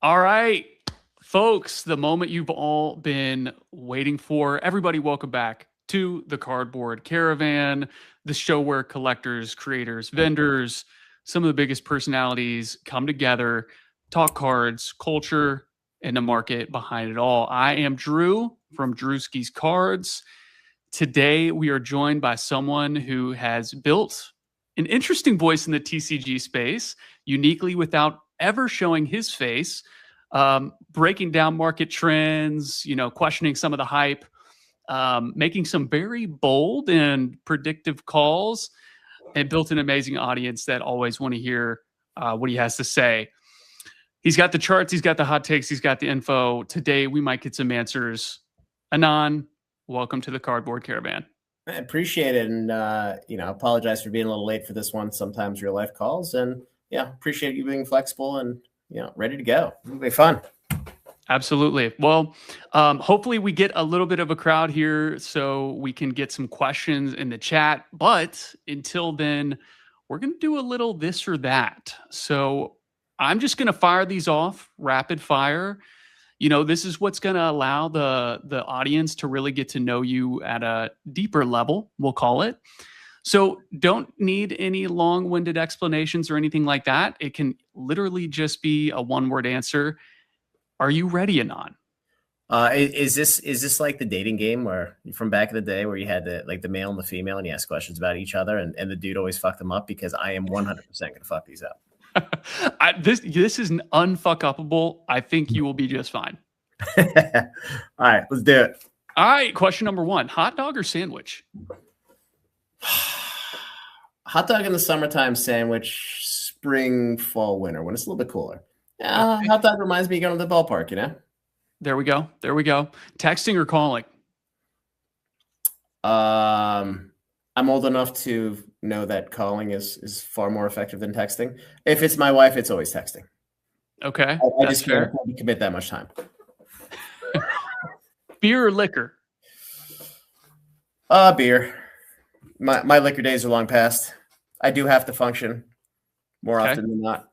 All right, folks, the moment you've all been waiting for. Everybody, welcome back to the Cardboard Caravan, the show where collectors, creators, vendors, some of the biggest personalities come together, talk cards, culture, and the market behind it all. I am Drew from Drewskis Cards. Today, we are joined by someone who has built an interesting voice in the TCG space, uniquely without ever showing his face, breaking down market trends, questioning some of the hype, making some very bold and predictive calls, and built an amazing audience that always want to hear what he has to say. He's got the charts, he's got the hot takes, he's got the info. Today, we might get some answers. Anon, welcome to the Cardboard Caravan. I appreciate it, and apologize for being a little late for this one. Sometimes real life calls, and appreciate you being flexible and ready to go. It'll be fun. Absolutely. Well, hopefully we get a little bit of a crowd here so we can get some questions in the chat. But until then, we're going to do a little this or that. So I'm just going to fire these off rapid fire. This is what's going to allow the audience to really get to know you at a deeper level, we'll call it. So don't need any long-winded explanations or anything like that. It can literally just be a one-word answer. Are you ready, Anon? Is this like the dating game where from back in the day where you had the male and the female and you ask questions about each other and the dude always fucked them up? Because I am 100% going to fuck these up. This is an unfuck-upable. I think you will be just fine. All right, let's do it. All right, question number one. Hot dog or sandwich? Hot dog in the summertime, sandwich spring, fall, winter, when it's a little bit cooler. Hot dog reminds me of going to the ballpark, There we go. Texting or calling? I'm old enough to know that calling is far more effective than texting. If it's my wife, it's always texting. Okay. I just can't commit that much time. Beer or liquor? Beer. My liquor days are long past. I do have to function more often than not.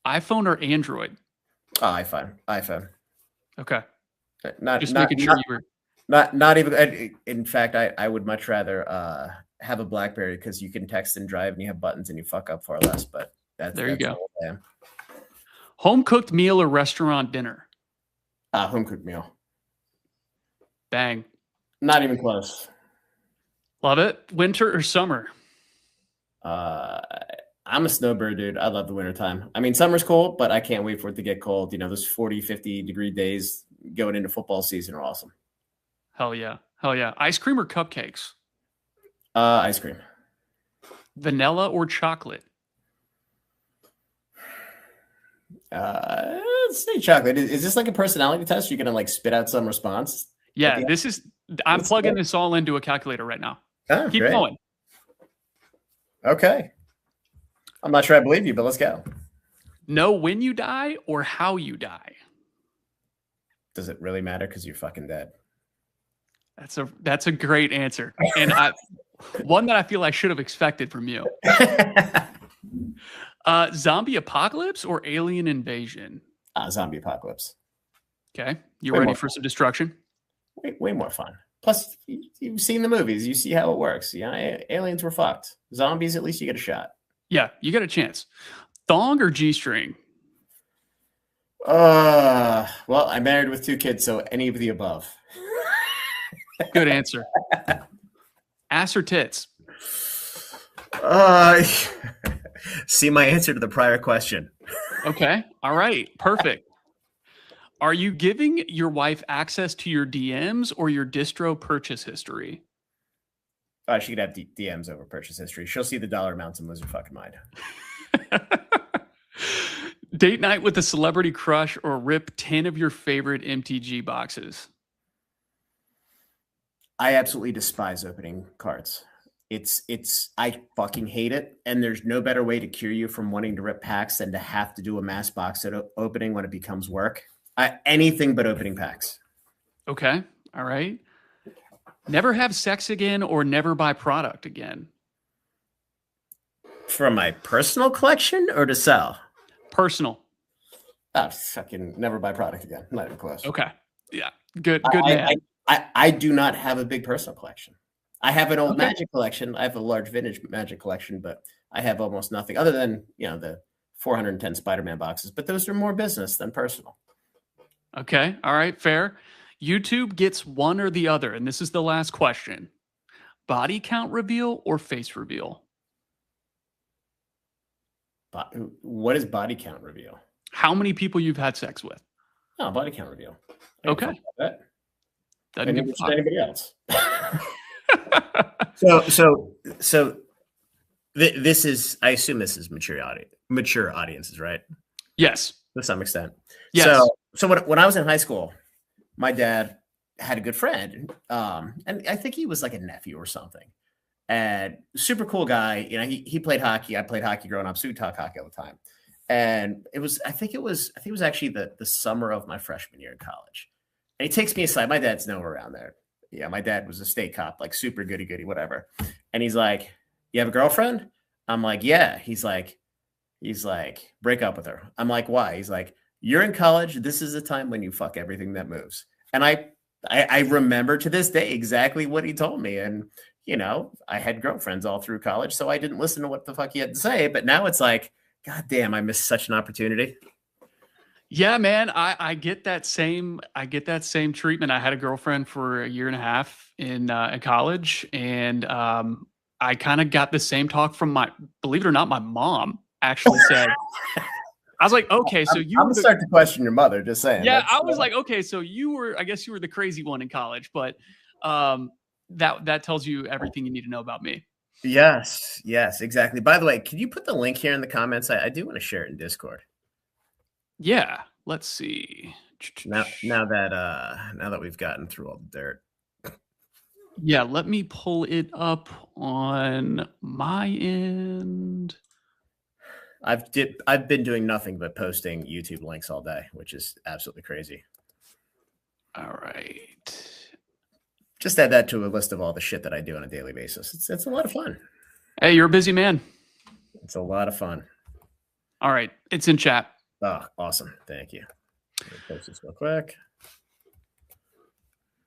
iPhone or Android? iPhone. Okay. Not even. In fact, I would much rather have a BlackBerry because you can text and drive and you have buttons and you fuck up far less. But there you go. Home cooked meal or restaurant dinner? Home cooked meal. Bang. Not even close. Love it. Winter or summer? I'm a snowbird, dude. I love the wintertime. I mean, summer's cold, but I can't wait for it to get cold. Those 40, 50-degree days going into football season are awesome. Hell yeah. Ice cream or cupcakes? Ice cream. Vanilla or chocolate? Let's say chocolate. Is this like a personality test? You're going to spit out some response? Yeah, I'm plugging this all into a calculator right now. Oh, Keep great. going. Okay. I'm not sure I believe you, but let's go. Know when you die or how you die? Does it really matter because you're fucking dead? That's a great answer. And one that I feel I should have expected from you. Zombie apocalypse or alien invasion? Zombie apocalypse. Okay. You ready for some destruction? Way more fun. Plus, you've seen the movies. You see how it works. Aliens were fucked. Zombies, at least you get a shot. Yeah, you got a chance. Thong or G-string? Well, I'm married with 2 kids, so any of the above. Good answer. Ass or tits? See my answer to the prior question. Okay. All right. Perfect. Are you giving your wife access to your DMs or your distro purchase history? She could have DMs over purchase history. She'll see the dollar amounts and lose her fucking mind. Date night with a celebrity crush or rip 10 of your favorite MTG boxes? I absolutely despise opening cards. I fucking hate it. And there's no better way to cure you from wanting to rip packs than to have to do a mass box opening when it becomes work. Anything but opening packs. Okay. All right. Never have sex again or never buy product again? From my personal collection or to sell? Personal. Oh, fucking never buy product again. Not even close. Okay. Yeah. Good man. I do not have a big personal collection. I have an old Okay. Magic collection. I have a large vintage Magic collection, but I have almost nothing other than, the 410 Spider-Man boxes. But those are more business than personal. Okay. All right. Fair. YouTube gets one or the other. And this is the last question. Body count reveal or face reveal? What is body count reveal? How many people you've had sex with? Oh, body count reveal. Okay. That. Doesn't give a fuck. Anybody else? So this is, I assume this is mature audiences, right? Yes. To some extent. Yes. So when I was in high school, my dad had a good friend, and I think he was like a nephew or something, and super cool guy. He played hockey. I played hockey growing up, so we talk hockey all the time. And I think it was actually the summer of my freshman year in college. And he takes me aside. My dad's nowhere around there. Yeah, my dad was a state cop, like super goody, whatever. And he's like, "You have a girlfriend?" I'm like, "Yeah." He's like, "Break up with her." I'm like, "Why?" He's like, "You're in college. This is the time when you fuck everything that moves." And I remember to this day exactly what he told me. And, I had girlfriends all through college, so I didn't listen to what the fuck he had to say. But now it's like, God damn, I missed such an opportunity. Yeah, man, I get that same treatment. I had a girlfriend for a year and a half in college, and I kind of got the same talk from believe it or not, my mom actually said. I was like, okay, so I'm gonna start to question your mother. Just saying. Yeah, I was like, okay, so I guess you were the crazy one in college, but that tells you everything you need to know about me. Yes, exactly. By the way, can you put the link here in the comments? I do want to share it in Discord. Yeah, let's see. Now that we've gotten through all the dirt. Yeah, let me pull it up on my end. I've been doing nothing but posting YouTube links all day, which is absolutely crazy. All right. Just add that to a list of all the shit that I do on a daily basis. It's a lot of fun. Hey, you're a busy man. It's a lot of fun. All right, it's in chat. Oh, awesome. Thank you. Let me post this real quick.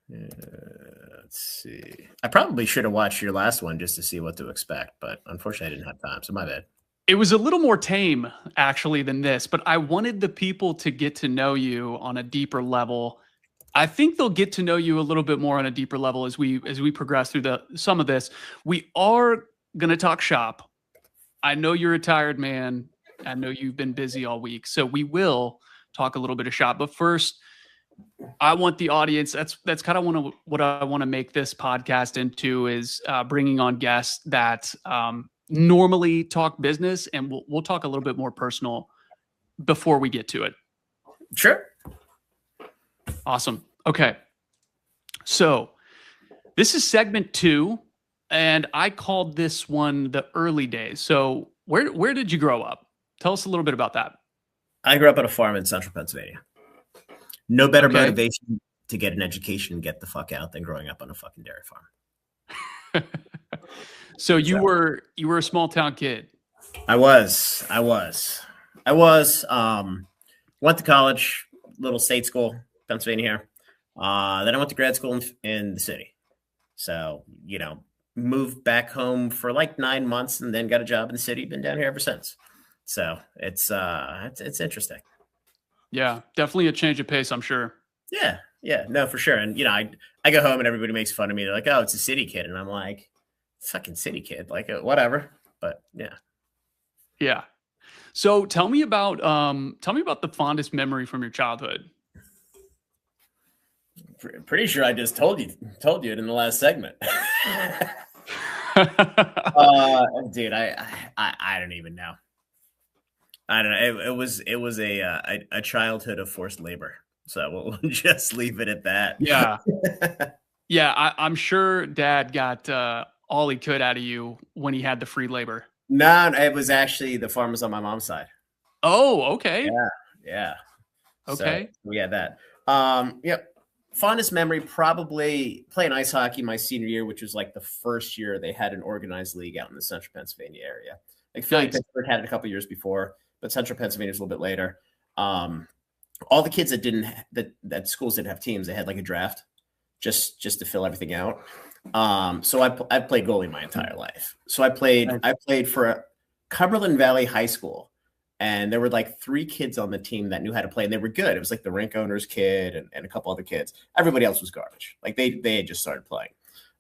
Let's see. I probably should have watched your last one just to see what to expect, but unfortunately I didn't have time, so my bad. It was a little more tame, actually, than this, but I wanted the people to get to know you on a deeper level. I think they'll get to know you a little bit more on a deeper level as we progress through some of this. We are going to talk shop. I know you're a tired man. I know you've been busy all week, so we will talk a little bit of shop. But first, I want the audience. That's kind of what I want to make this podcast into is bringing on guests that normally talk business, and we'll talk a little bit more personal before we get to it. Sure. Awesome. Okay. So this is segment 2, and I called this one the early days. So where did you grow up? Tell us a little bit about that. I grew up on a farm in central Pennsylvania. No better motivation to get an education and get the fuck out than growing up on a fucking dairy farm. So you were a small town kid. I was. Went to college, little state school, Pennsylvania here. Then I went to grad school in the city. So, moved back home for like 9 months and then got a job in the city. Been down here ever since. So it's interesting. Yeah, definitely a change of pace, I'm sure. Yeah, no, for sure. And I go home and everybody makes fun of me. They're like, "Oh, it's a city kid," and I'm like, "Fucking city kid, like whatever." But yeah. So tell me about the fondest memory from your childhood. Pretty sure I just told you it in the last segment. Dude, I don't even know. I don't know. It was a childhood of forced labor. So we'll just leave it at that. Yeah. Yeah. I'm sure Dad got all he could out of you when he had the free labor. No, it was actually the farmers on my mom's side. Oh, okay. Yeah. Okay. So we had that. Yep. Fondest memory, probably playing ice hockey my senior year, which was like the first year they had an organized league out in the central Pennsylvania area. Like Philly, Pittsburgh had it a couple years before, but central Pennsylvania was a little bit later. All the kids that didn't that schools didn't have teams, they had like a draft just to fill everything out. So I played goalie my entire life. So I played for Cumberland Valley High School, and there were like 3 kids on the team that knew how to play, and they were good. It was like the rink owner's kid and a couple other kids. Everybody else was garbage. Like they had just started playing.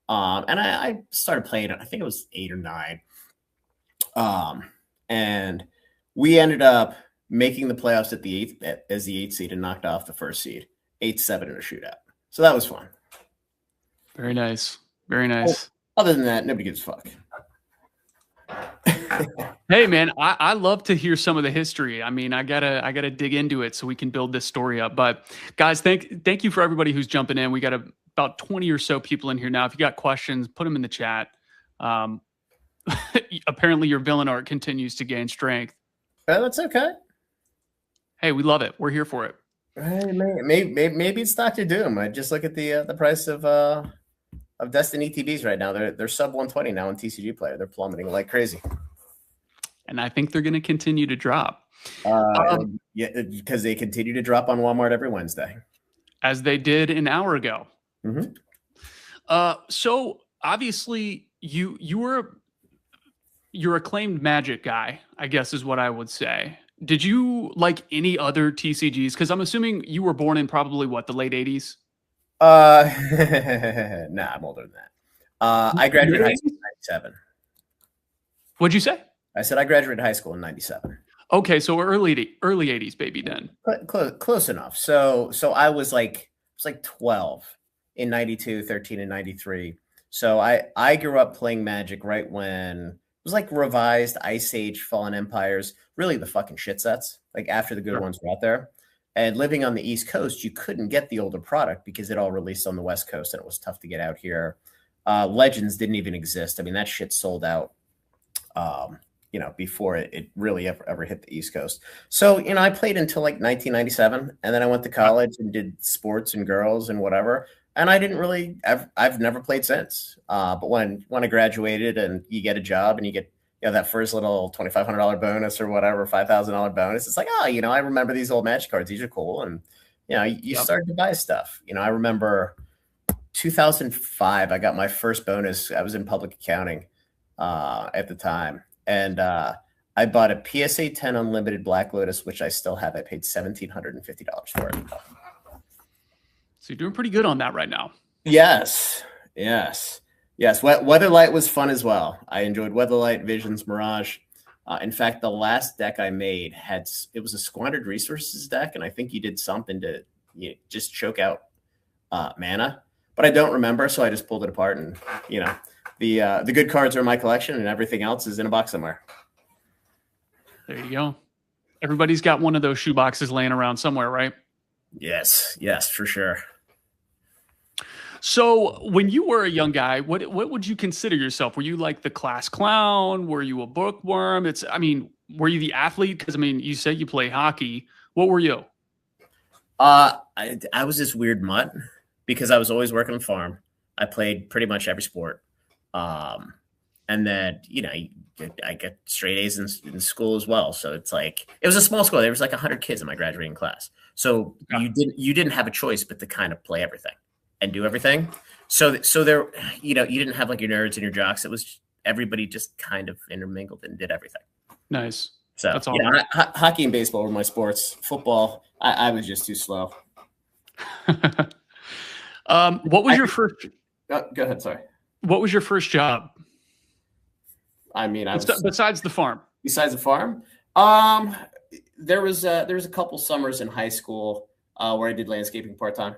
And I started playing, I think it was 8 or 9. And we ended up making the playoffs at the 8th seed and knocked off the 1st seed, 8-7 in a shootout. So that was fun. Very nice. Very nice. Other than that, nobody gives a fuck. Hey man, I love to hear some of the history. I mean, I gotta dig into it so we can build this story up. But guys, thank you for everybody who's jumping in. We got about 20 or so people in here now. If you got questions, put them in the chat. Apparently your villain art continues to gain strength. That's okay. Hey, we love it. We're here for it. Maybe it's Dr. Doom. I just look at the price of Destiny TVs right now. They're sub 120 now in TCG Player. They're plummeting like crazy. And I think they're going to continue to drop. Yeah, because they continue to drop on Walmart every Wednesday, as they did an hour ago. Mm-hmm. So obviously you're acclaimed Magic guy, I guess is what I would say. Did you like any other TCGs? Because I'm assuming you were born in probably the late 80s? Nah, I'm older than that. I graduated high school in 97. What'd you say? I said I graduated high school in 97. Okay, so early 80s, baby, then. Close enough. So I was like 12 in 92, 13 in 93. So I grew up playing Magic right when it was like revised Ice Age, Fallen Empires, really the fucking shit sets, like after the good ones were out there. And living on the East Coast, you couldn't get the older product because it all released on the West Coast and it was tough to get out here. Legends didn't even exist. I mean, that shit sold out, before it really ever hit the East Coast. So, I played until like 1997, and then I went to college and did sports and girls and whatever. And I didn't really, I've never played since. But when I graduated and you get a job and you get, that first little $2,500 bonus or whatever, $5,000 bonus, it's like, I remember these old Magic cards. These are cool. And, you started to buy stuff. I remember 2005, I got my first bonus. I was in public accounting at the time. And I bought a PSA 10 Unlimited Black Lotus, which I still have. I paid $1,750 for it. So you're doing pretty good on that right now. Yes. Weatherlight was fun as well. I enjoyed Weatherlight, Visions, Mirage. In fact, the last deck I made it was a Squandered Resources deck, and I think you did something to just choke out mana. But I don't remember, so I just pulled it apart, and the good cards are in my collection, and everything else is in a box somewhere. There you go. Everybody's got one of those shoe boxes laying around somewhere, right? Yes, for sure. So when you were a young guy, what would you consider yourself? Were you like the class clown? Were you a bookworm? Were you the athlete? Because you said you play hockey. What were you? I was this weird mutt because I was always working on the farm. I played pretty much every sport. And then, I get straight A's in school as well. So it's like, it was a small school. There was like 100 kids in my graduating class. So you didn't have a choice but to kind of play everything and do everything. So there, you didn't have like your nerds and your jocks. It was everybody just kind of intermingled and did everything. Nice. So that's all. Hockey and baseball were my sports. Football, I was just too slow. What was your first? Go ahead. Sorry. What was your first job? Besides the farm. Besides the farm, there was a couple summers in high school where I did landscaping part time.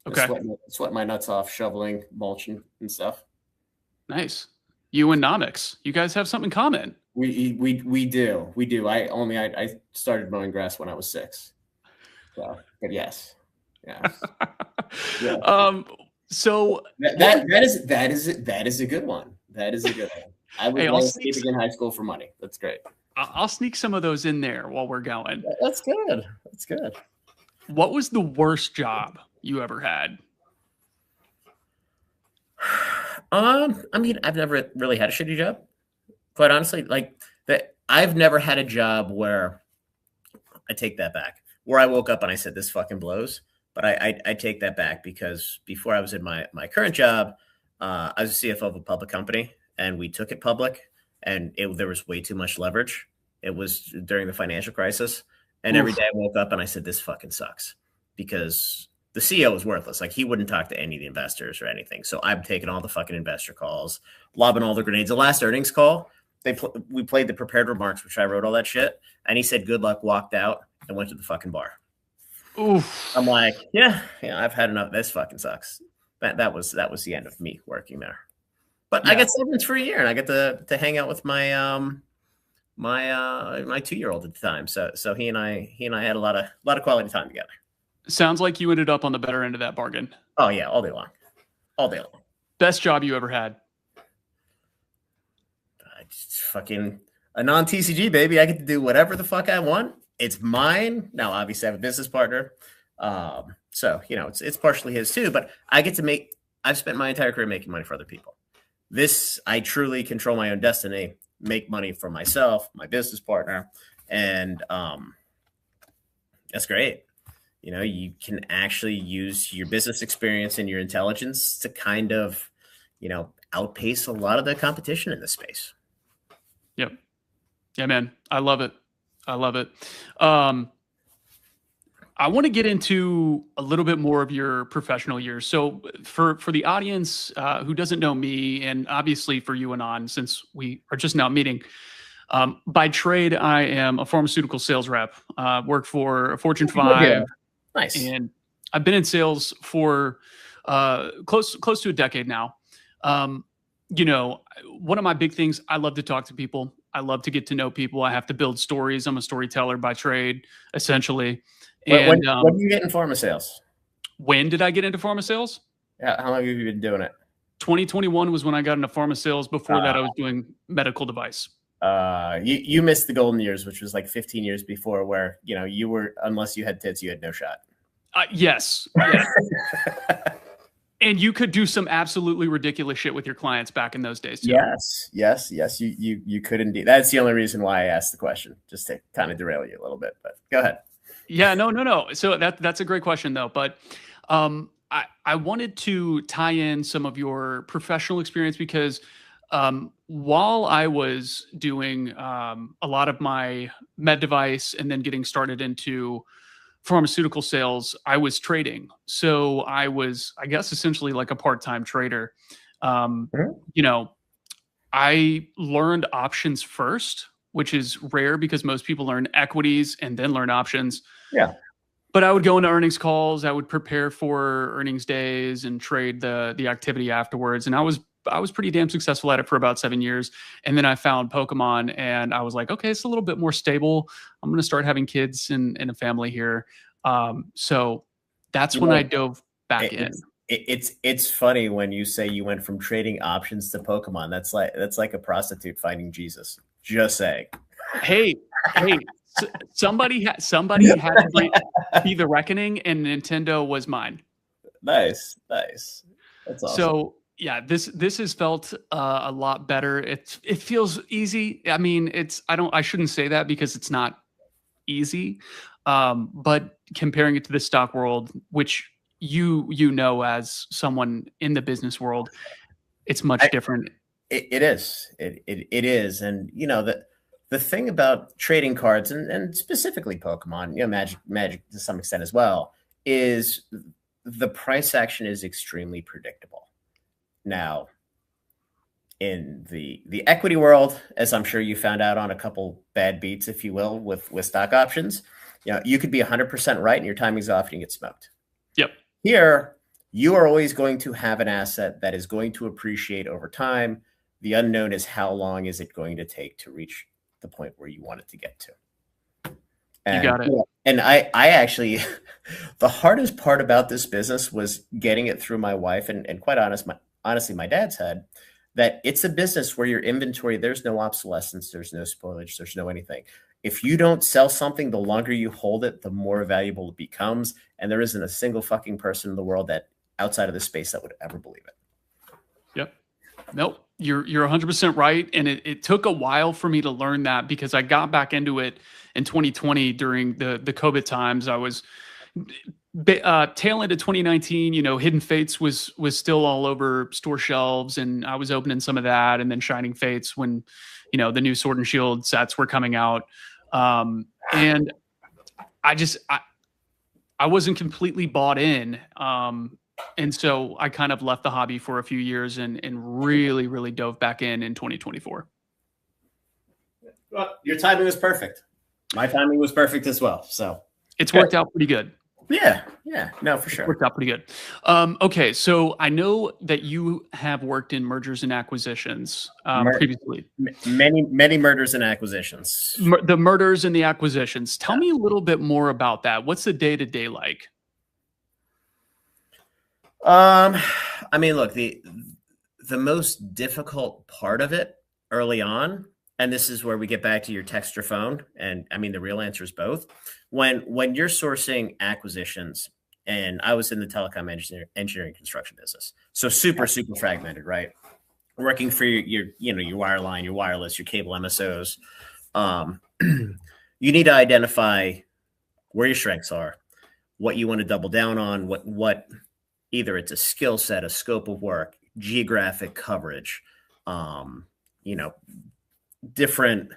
Okay. Sweat my nuts off, shoveling, mulching, and stuff. Nice. You and Nomics, you guys have something in common. We do. I started mowing grass when I was 6. So, but yes, yeah. Yeah. So that is a good one. That is a good one. I was landscaping in high school for money. That's great. I'll sneak some of those in there while we're going. That's good. That's good. What was the worst job you ever had? I've never really had a shitty job. Quite honestly, like that, I've never had a job where I take that back. where I woke up and I said, this fucking blows. But I take that back, because before I was in my current job, I was a CFO of a public company, and we took it public, and there was way too much leverage. It was during the financial crisis. And every Oof. day I woke up and I said, this fucking sucks, because the CEO was worthless. Like, he wouldn't talk to any of the investors or anything. So I'm taking all the fucking investor calls, lobbing all the grenades. The last earnings call, we played the prepared remarks, which I wrote all that shit. And he said, good luck, walked out, and went to the fucking bar. Oof. I'm like, yeah, I've had enough. This fucking sucks. That was the end of me working there. But I get severance for a year, and I get to hang out with my my 2-year-old at the time. So he and I had a lot of quality time together. Sounds like you ended up on the better end of that bargain. Oh yeah, all day long, all day long. Best job you ever had? Fucking a non-TCG, baby. I get to do whatever the fuck I want. It's mine. Now, obviously, I have a business partner. So, it's partially his too, but I've spent my entire career making money for other people. This, I truly control my own destiny, make money for myself, my business partner. And that's great. You can actually use your business experience and your intelligence to kind of, outpace a lot of the competition in this space. Yep. Yeah, man. I love it. I love it. I want to get into a little bit more of your professional years. So for the audience who doesn't know me, and obviously for you and on, since we are just now meeting, by trade, I am a pharmaceutical sales rep, work for a Fortune 5. Yeah. Nice. And I've been in sales for close to a decade now. One of my big things, I love to talk to people. I love to get to know people. I have to build stories. I'm a storyteller by trade, essentially. When did you get in pharma sales? When did I get into pharma sales? How long have you been doing it? 2021 was when I got into pharma sales. Before that, I was doing medical device. You missed the golden years, which was like 15 years before, where, you were, unless you had tits, you had no shot. Yes. And you could do some absolutely ridiculous shit with your clients back in those days too. Yes. You could indeed. That's the only reason why I asked the question, just to kind of derail you a little bit, but go ahead. Yeah, no. So that's a great question though. But I wanted to tie in some of your professional experience, because while I was doing a lot of my med device and then getting started into pharmaceutical sales, I was trading. So I was, I guess, essentially like a part-time trader. I learned options first, which is rare because most people learn equities and then learn options. Yeah. But I would go into earnings calls, I would prepare for earnings days and trade the activity afterwards. And I was pretty damn successful at it for about 7 years. And then I found Pokemon, and I was like, okay, it's a little bit more stable. I'm going to start having kids and a family here. So that's when I dove back in. It's funny when you say you went from trading options to Pokemon. That's like a prostitute finding Jesus. Just saying. Hey, somebody had to be the reckoning, and Nintendo was mine. Nice. That's awesome. So yeah, this has felt a lot better. It feels easy. I mean, I shouldn't say that, because it's not easy. But comparing it to the stock world, which as someone in the business world, it's much different. It is. It is. And the thing about trading cards, and specifically Pokemon, Magic to some extent as well, is the price action is extremely predictable. Now, in the equity world, as I'm sure you found out on a couple bad beats, if you will, with stock options, you could be 100% right and your timing's off and you get smoked. Yep. Here, you are always going to have an asset that is going to appreciate over time. The unknown is how long is it going to take to reach the point where you want it to get to. And, you got it. And I actually, the hardest part about this business was getting it through my wife, and quite honestly, my dad's head, that it's a business where your inventory, there's no obsolescence, there's no spoilage, there's no anything. If you don't sell something, the longer you hold it, the more valuable it becomes. And there isn't a single fucking person in the world that outside of this space that would ever believe it. Yep. Nope. You're 100% right, and it took a while for me to learn that because I got back into it in 2020 during the COVID times. I was tail end of 2019. Hidden Fates was still all over store shelves, and I was opening some of that, and then Shining Fates when the new Sword and Shield sets were coming out, and I wasn't completely bought in. And so I kind of left the hobby for a few years and really, really dove back in 2024. Well, your timing was perfect. My timing was perfect as well. So it's worked out pretty good. Yeah. No, for sure. Worked out pretty good. Okay. So I know that you have worked in mergers and acquisitions previously. Many mergers and acquisitions. The murders and the acquisitions. Tell me a little bit more about that. What's the day-to-day like? I mean, look, the most difficult part of it early on, and this is where we get back to your text or phone, and I mean the real answer is both. When you're sourcing acquisitions, and I was in the telecom engineering construction business, so super fragmented, right? Working for your wireline, your wireless, your cable MSOs, you need to identify where your strengths are, what you want to double down on, what either it's a skill set, a scope of work, geographic coverage, different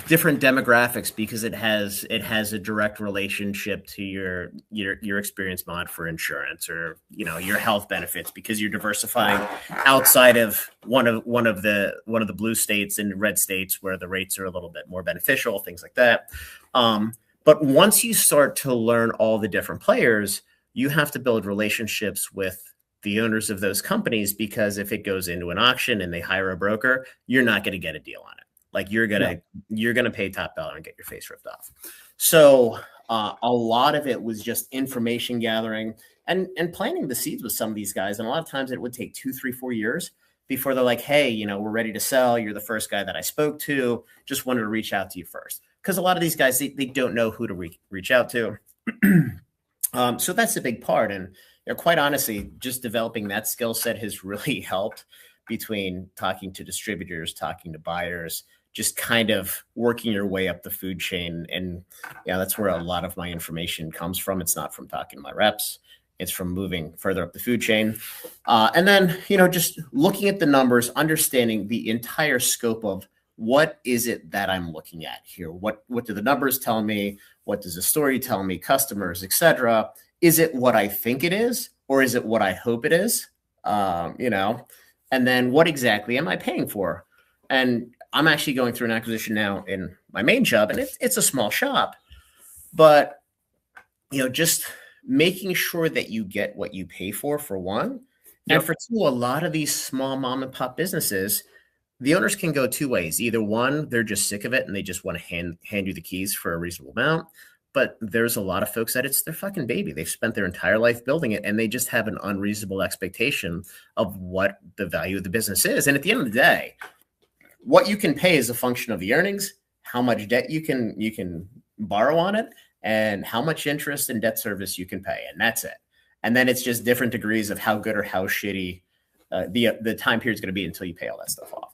demographics, because it has a direct relationship to your experience mod for insurance, or your health benefits, because you're diversifying outside of one of the blue states and red states where the rates are a little bit more beneficial, things like that. But once you start to learn all the different players, you have to build relationships with the owners of those companies, because if it goes into an auction and they hire a broker, you're not going to get a deal on it. Like you're gonna pay top dollar and get your face ripped off. So a lot of it was just information gathering and planting the seeds with some of these guys. And a lot of times it would take 2, 3, 4 years before they're like, hey, we're ready to sell. You're the first guy that I spoke to. Just wanted to reach out to you first. Because a lot of these guys, they don't know who to reach out to. So that's a big part. And quite honestly, just developing that skill set has really helped, between talking to distributors, talking to buyers, just kind of working your way up the food chain. And that's where a lot of my information comes from. It's not from talking to my reps. It's from moving further up the food chain. And then, just looking at the numbers, understanding the entire scope of what is it that I'm looking at here? What do the numbers tell me? What does the story tell me? Customers, etc. Is it what I think it is, or is it what I hope it is? And then what exactly am I paying for? And I'm actually going through an acquisition now in my main job, and it's a small shop, but just making sure that you get what you pay for one, and for two, a lot of these small mom and pop businesses, the owners can go two ways. Either one, they're just sick of it and they just want to hand you the keys for a reasonable amount. But there's a lot of folks that it's their fucking baby. They've spent their entire life building it, and they just have an unreasonable expectation of what the value of the business is. And at the end of the day, what you can pay is a function of the earnings, how much debt you can borrow on it, and how much interest and debt service you can pay. And that's it. And then it's just different degrees of how good or how shitty the time period is going to be until you pay all that stuff off.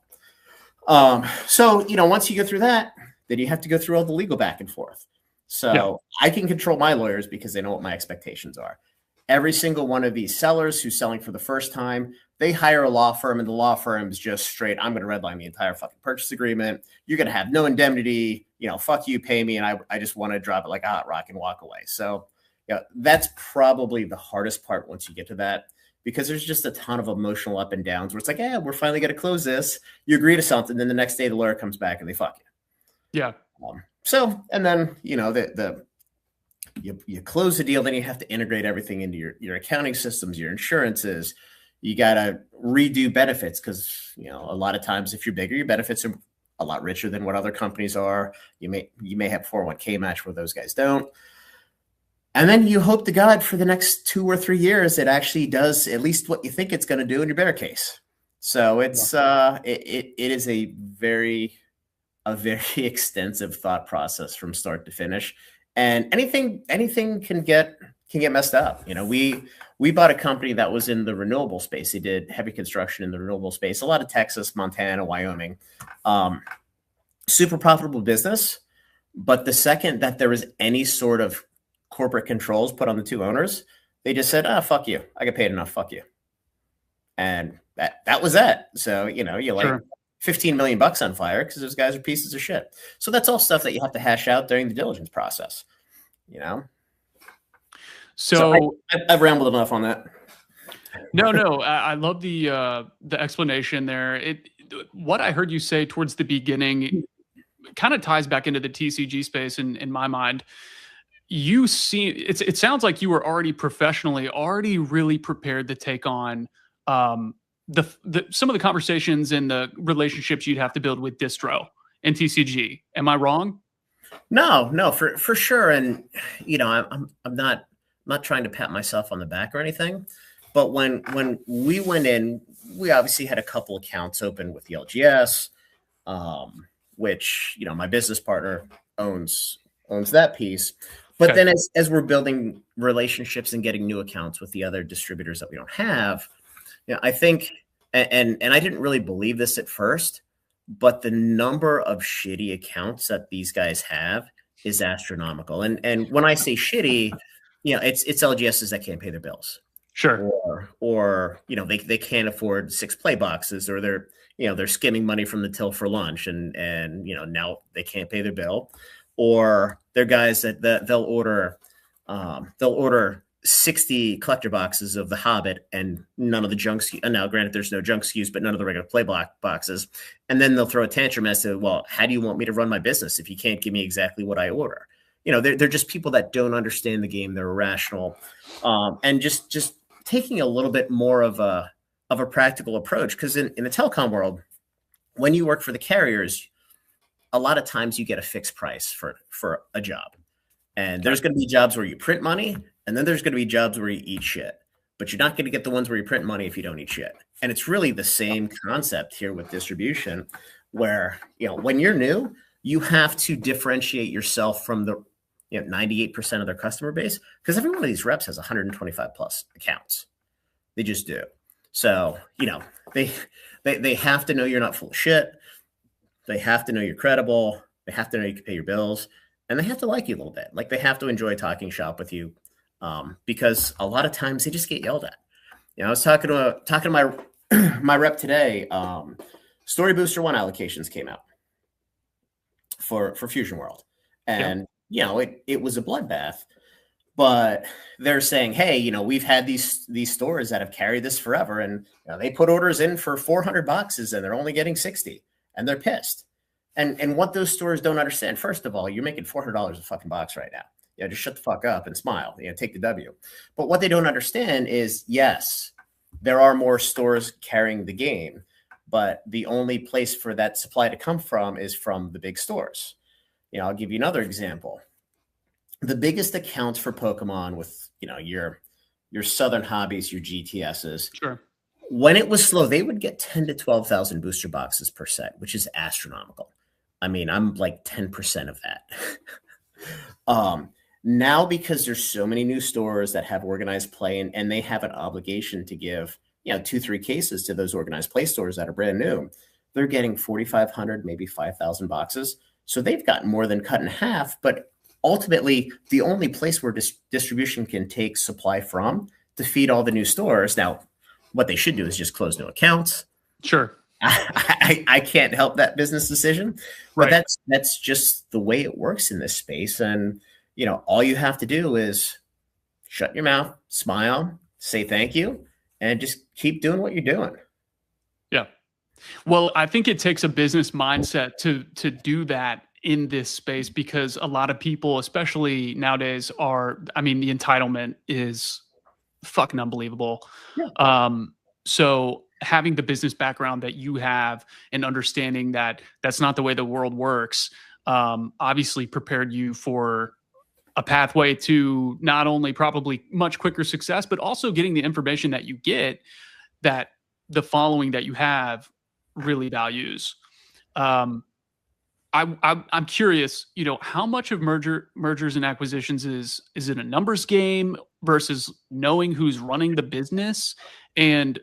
So, once you go through that, then you have to go through all the legal back and forth. So I can control my lawyers because they know what my expectations are. Every single one of these sellers who's selling for the first time, they hire a law firm, and the law firm's just straight, I'm going to redline the entire fucking purchase agreement. You're going to have no indemnity, fuck you, pay me. And I just want to drop it like a hot rock and walk away. So that's probably the hardest part once you get to that, because there's just a ton of emotional up and downs where it's like, we're finally going to close this. You agree to something. Then the next day the lawyer comes back and they fuck you. Yeah. So, and then, you close the deal, then you have to integrate everything into your accounting systems, your insurances. You got to redo benefits because, a lot of times if you're bigger, your benefits are a lot richer than what other companies are. You may have 401k match where those guys don't. And then you hope to God for the next 2 or 3 years, it actually does at least what you think it's going to do in your bear case. So it's it is a very extensive thought process from start to finish. And anything can get can get messed up. You know, we bought a company that was in the renewable space. They did heavy construction in the renewable space, a lot of Texas, Montana, Wyoming. Super profitable business. But the second that there was any sort of corporate controls put on the two owners, they just said, "Ah, fuck you. I get paid enough. Fuck you." And that was that. So, you know, you like 15 million bucks on fire because those guys are pieces of shit. So that's all stuff that you have to hash out during the diligence process, you know? So I've rambled enough on that. No, I love the explanation there. What I heard you say towards the beginning kind of ties back into the TCG space in my mind. It sounds like you were already professionally really prepared to take on some of the conversations and the relationships you'd have to build with distro and TCG. Am I wrong? No, for sure. And you know, I'm not trying to pat myself on the back or anything, but when we went in, we obviously had a couple accounts open with the LGS, which, you know, my business partner owns that piece. But then as we're building relationships and getting new accounts with the other distributors that we don't have, you know, I think, and I didn't really believe this at first, but the number of shitty accounts that these guys have is astronomical. And when I say shitty, you know, it's LGSs that can't pay their bills. Sure. Or you know, they can't afford 6 play boxes, or they're skimming money from the till for lunch, and you know, now they can't pay their bill. Or they're guys that they'll order 60 collector boxes of The Hobbit and none of the junk SKUs. And now, granted, there's no junk SKUs, but none of the regular play boxes. And then they'll throw a tantrum as to, well, how do you want me to run my business if you can't give me exactly what I order? You know, they're just people that don't understand the game. They're irrational, and just taking a little bit more of a practical approach. Because in the telecom world, when you work for the carriers, a lot of times you get a fixed price for a job. And there's going to be jobs where you print money, and then there's going to be jobs where you eat shit. But you're not going to get the ones where you print money if you don't eat shit. And it's really the same concept here with distribution, where, you know, when you're new, you have to differentiate yourself from the 98% of their customer base, because every one of these reps has 125 plus accounts. They just do. So, you know, they have to know you're not full of shit. They have to know you're credible. They have to know you can pay your bills, and they have to like you a little bit. Like, they have to enjoy talking shop with you, because a lot of times they just get yelled at. You know, I was talking to my my rep today. Story Booster 1 allocations came out for Fusion World, and you know, it was a bloodbath. But they're saying, hey, you know, we've had these stores that have carried this forever, and you know, they put orders in for 400 boxes and they're only getting 60. And they're pissed. And what those stores don't understand, first of all, you're making $400 a fucking box right now. You know, just shut the fuck up and smile. You know, take the W. But what they don't understand is, yes, there are more stores carrying the game, but the only place for that supply to come from is from the big stores. You know, I'll give you another example. The biggest accounts for Pokemon, with, you know, your Southern Hobbies, your GTSs. Sure. When it was slow, they would get 10 to 12,000 booster boxes per set, which is astronomical. I mean, I'm like 10% of that. Now, because there's so many new stores that have organized play, and they have an obligation to give, you know, 2-3 cases to those organized play stores that are brand new, they're getting 4,500, maybe 5,000 boxes. So they've gotten more than cut in half. But ultimately, the only place where distribution can take supply from to feed all the new stores. Now, what they should do is just close new accounts. Sure. I can't help that business decision, but that's just the way it works in this space. And, you know, all you have to do is shut your mouth, smile, say thank you, and just keep doing what you're doing. Yeah. Well, I think it takes a business mindset to do that in this space, because a lot of people, especially nowadays, the entitlement is fucking unbelievable. Yeah. So having the business background that you have and understanding that that's not the way the world works, obviously prepared you for a pathway to not only probably much quicker success, but also getting the information that you get that the following that you have really values. I'm curious, you know, how much of mergers and acquisitions is it a numbers game versus knowing who's running the business? And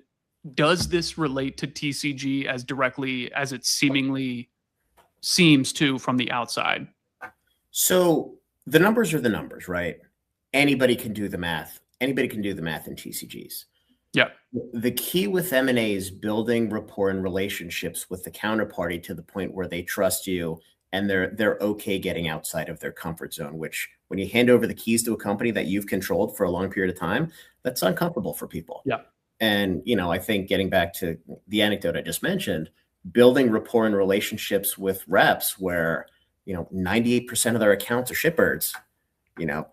does this relate to TCG as directly as it seemingly seems to from the outside? So the numbers are the numbers, right? Anybody can do the math. Anybody can do the math in TCGs. Yeah. The key with M&A is building rapport and relationships with the counterparty to the point where they trust you and they're okay getting outside of their comfort zone, which when you hand over the keys to a company that you've controlled for a long period of time, that's uncomfortable for people. Yeah. And, you know, I think getting back to the anecdote I just mentioned, building rapport and relationships with reps where, you know, 98% of their accounts are shitbirds, you know,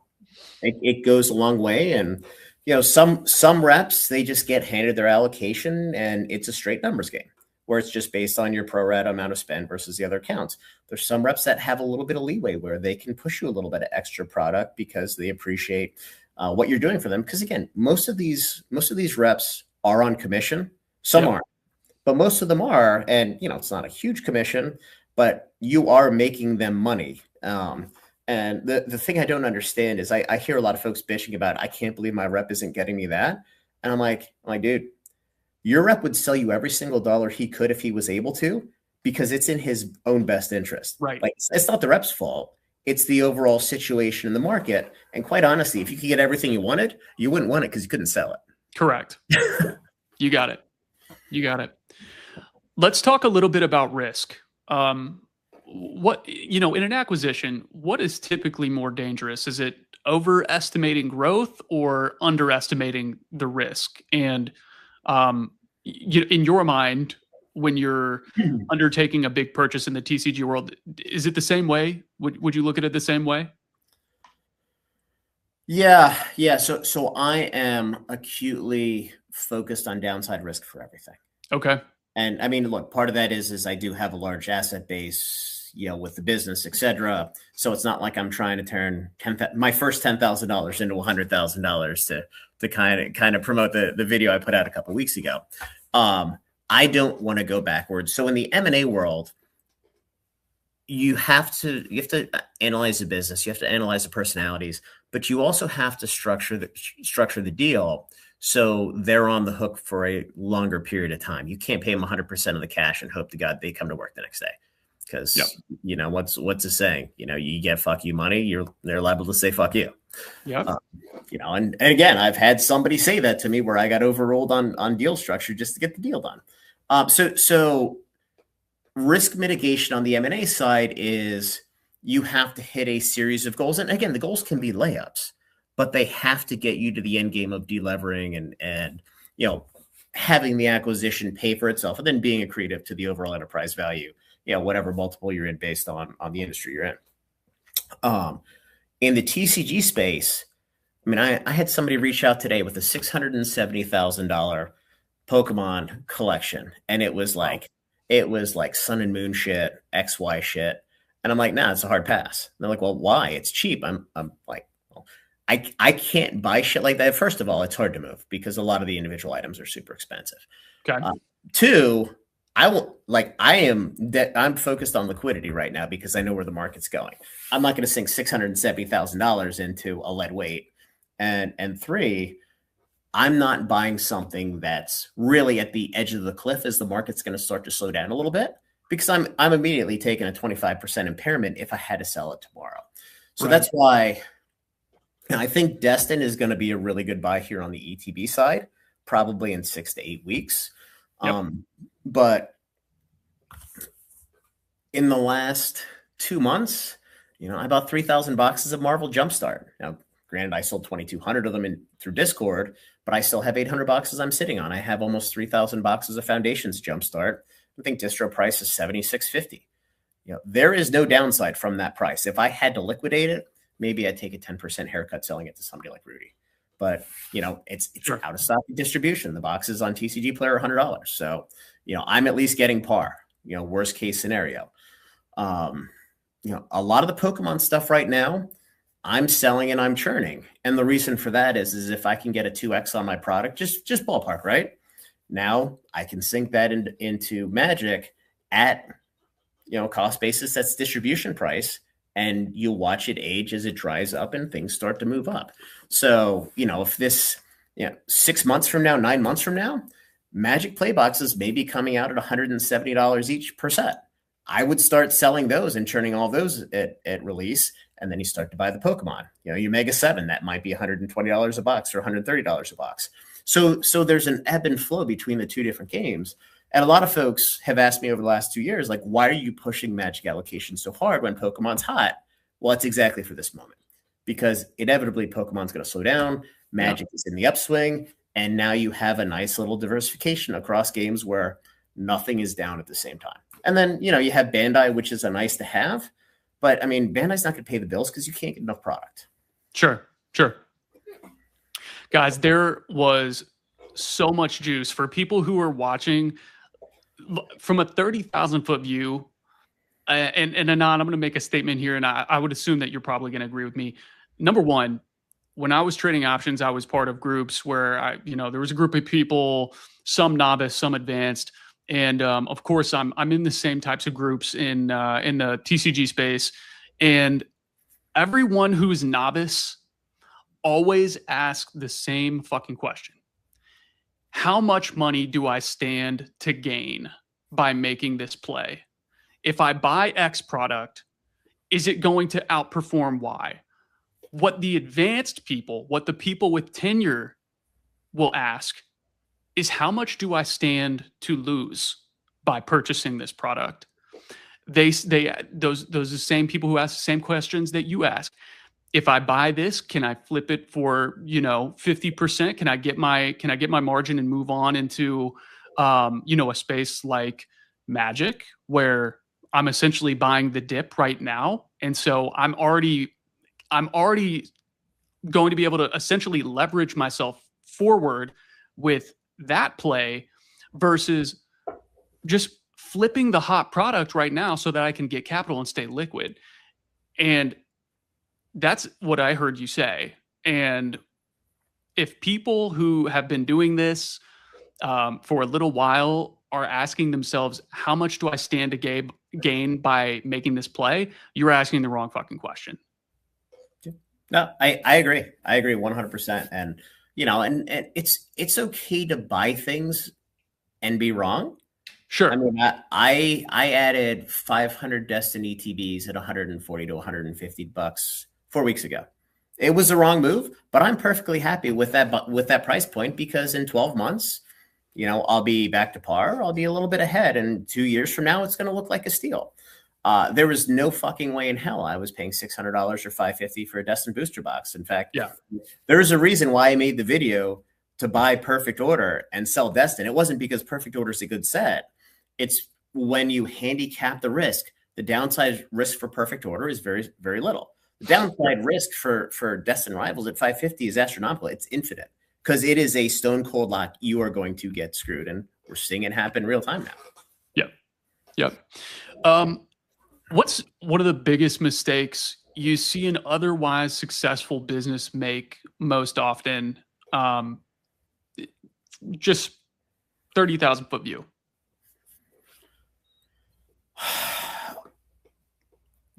it goes a long way. And, you know, some reps, they just get handed their allocation and it's a straight numbers game where it's just based on your pro rata amount of spend versus the other accounts. There's some reps that have a little bit of leeway where they can push you a little bit of extra product because they appreciate what you're doing for them. Because again, most of these reps are on commission. Some aren't, but most of them are. And, you know, it's not a huge commission, but you are making them money. And the thing I don't understand is I hear a lot of folks bitching about, I can't believe my rep isn't getting me that. And I'm like, dude, your rep would sell you every single dollar he could if he was able to, because it's in his own best interest. Right. Like it's not the rep's fault. It's the overall situation in the market. And quite honestly, if you could get everything you wanted, you wouldn't want it because you couldn't sell it. Correct. You got it. You got it. Let's talk a little bit about risk. What, you know, in an acquisition, what is typically more dangerous? Is it overestimating growth or underestimating the risk? And in your mind, when you're undertaking a big purchase in the TCG world, is it the same way? Would you look at it the same way? Yeah. So I am acutely focused on downside risk for everything. Okay. And I mean, look, part of that is I do have a large asset base, you know, with the business, et cetera. So it's not like I'm trying to turn my first $10,000 into $100,000 to kind of promote the video I put out a couple of weeks ago. I don't want to go backwards. So in the M&A world, you have to analyze the business, you have to analyze the personalities, but you also have to structure the deal so they're on the hook for a longer period of time. You can't pay them 100% of the cash and hope to God they come to work the next day. Because you know what's the saying? You know, you get fuck you money, they're liable to say fuck you. Yeah. You know, and again, I've had somebody say that to me where I got overruled on deal structure just to get the deal done. So risk mitigation on the M&A side is you have to hit a series of goals. And again, the goals can be layups, but they have to get you to the end game of delevering and you know, having the acquisition pay for itself and then being accretive to the overall enterprise value, you know, whatever multiple you're in based on the industry you're in. In the TCG space, I mean, I had somebody reach out today with a $670,000 Pokemon collection, and it was like sun and moon shit, XY shit. And I'm like, nah, it's a hard pass. And they're like, well, why? It's cheap. I'm like, well, I can't buy shit like that. First of all, it's hard to move because a lot of the individual items are super expensive. Okay. Two, I'm focused on liquidity right now because I know where the market's going. I'm not going to sink $670,000 into a lead weight. And three, I'm not buying something that's really at the edge of the cliff as the market's going to start to slow down a little bit, because I'm immediately taking a 25% impairment if I had to sell it tomorrow. So That's why I think Destin is going to be a really good buy here on the ETB side, probably in 6 to 8 weeks. Yep. But in the last 2 months, you know, I bought 3,000 boxes of Marvel Jumpstart. Now, granted, I sold 2,200 of them through Discord, but I still have 800 boxes I'm sitting on. I have almost 3,000 boxes of Foundations Jumpstart. I think distro price is $76.50. You know, there is no downside from that price. If I had to liquidate it, maybe I'd take a 10% haircut selling it to somebody like Rudy. But, you know, it's Sure. out of stock distribution. The boxes on TCG Player are $100. So, you know, I'm at least getting par, you know, worst case scenario. You know, a lot of the Pokemon stuff right now, I'm selling and I'm churning. And the reason for that is if I can get a 2X on my product, just ballpark, right? Now I can sink that into Magic at cost basis, that's distribution price, and you'll watch it age as it dries up and things start to move up. So, if this, 6 months from now, 9 months from now, Magic play boxes may be coming out at $170 each per set. I would start selling those and churning all those at release. And then you start to buy the Pokemon, your Mega 7, that might be $120 a box or $130 a box. So there's an ebb and flow between the two different games. And a lot of folks have asked me over the last 2 years, like, why are you pushing Magic allocation so hard when Pokemon's hot? Well, it's exactly for this moment, because inevitably Pokemon's going to slow down. Magic is in the upswing. And now you have a nice little diversification across games where nothing is down at the same time. And then, you have Bandai, which is a nice to have. But, I mean, Bandai's not going to pay the bills because you can't get enough product. Sure. Guys, there was so much juice for people who are watching from a 30,000-foot view. And Anand, I'm going to make a statement here, and I would assume that you're probably going to agree with me. Number one, when I was trading options, I was part of groups where there was a group of people, some novice, some advanced. And of course, I'm in the same types of groups in the TCG space, and everyone who's novice always asks the same fucking question: how much money do I stand to gain by making this play? If I buy X product, is it going to outperform Y? What the advanced people, what the people with tenure will ask is, how much do I stand to lose by purchasing this product? Those the same people who ask the same questions that you ask. If I buy this, can I flip it for 50%? Can I get my margin and move on into a space like Magic, where I'm essentially buying the dip right now, and so I'm already going to be able to essentially leverage myself forward with that play versus just flipping the hot product right now so that I can get capital and stay liquid. And that's what I heard you say. And if people who have been doing this for a little while are asking themselves, how much do I stand to gain by making this play? You're asking the wrong fucking question. No, I agree. I agree 100%. And, and it's okay to buy things and be wrong. Sure. I mean, I added 500 Destiny TBs at 140 to 150 bucks 4 weeks ago. It was the wrong move, but I'm perfectly happy with that price point, because in 12 months, I'll be back to par. I'll be a little bit ahead. And 2 years from now, it's going to look like a steal. There was no fucking way in hell I was paying $600 or $550 for a Destin booster box. In fact, there's a reason why I made the video to buy Perfect Order and sell Destin. It wasn't because Perfect Order is a good set. It's when you handicap the risk. The downside risk for Perfect Order is very, very little. The downside risk for Destin Rivals at 550 is astronomical. It's infinite, because it is a stone cold lock. You are going to get screwed, and we're seeing it happen real time now. Yep. What's one of the biggest mistakes you see an otherwise successful business make most often? Just 30,000-foot view.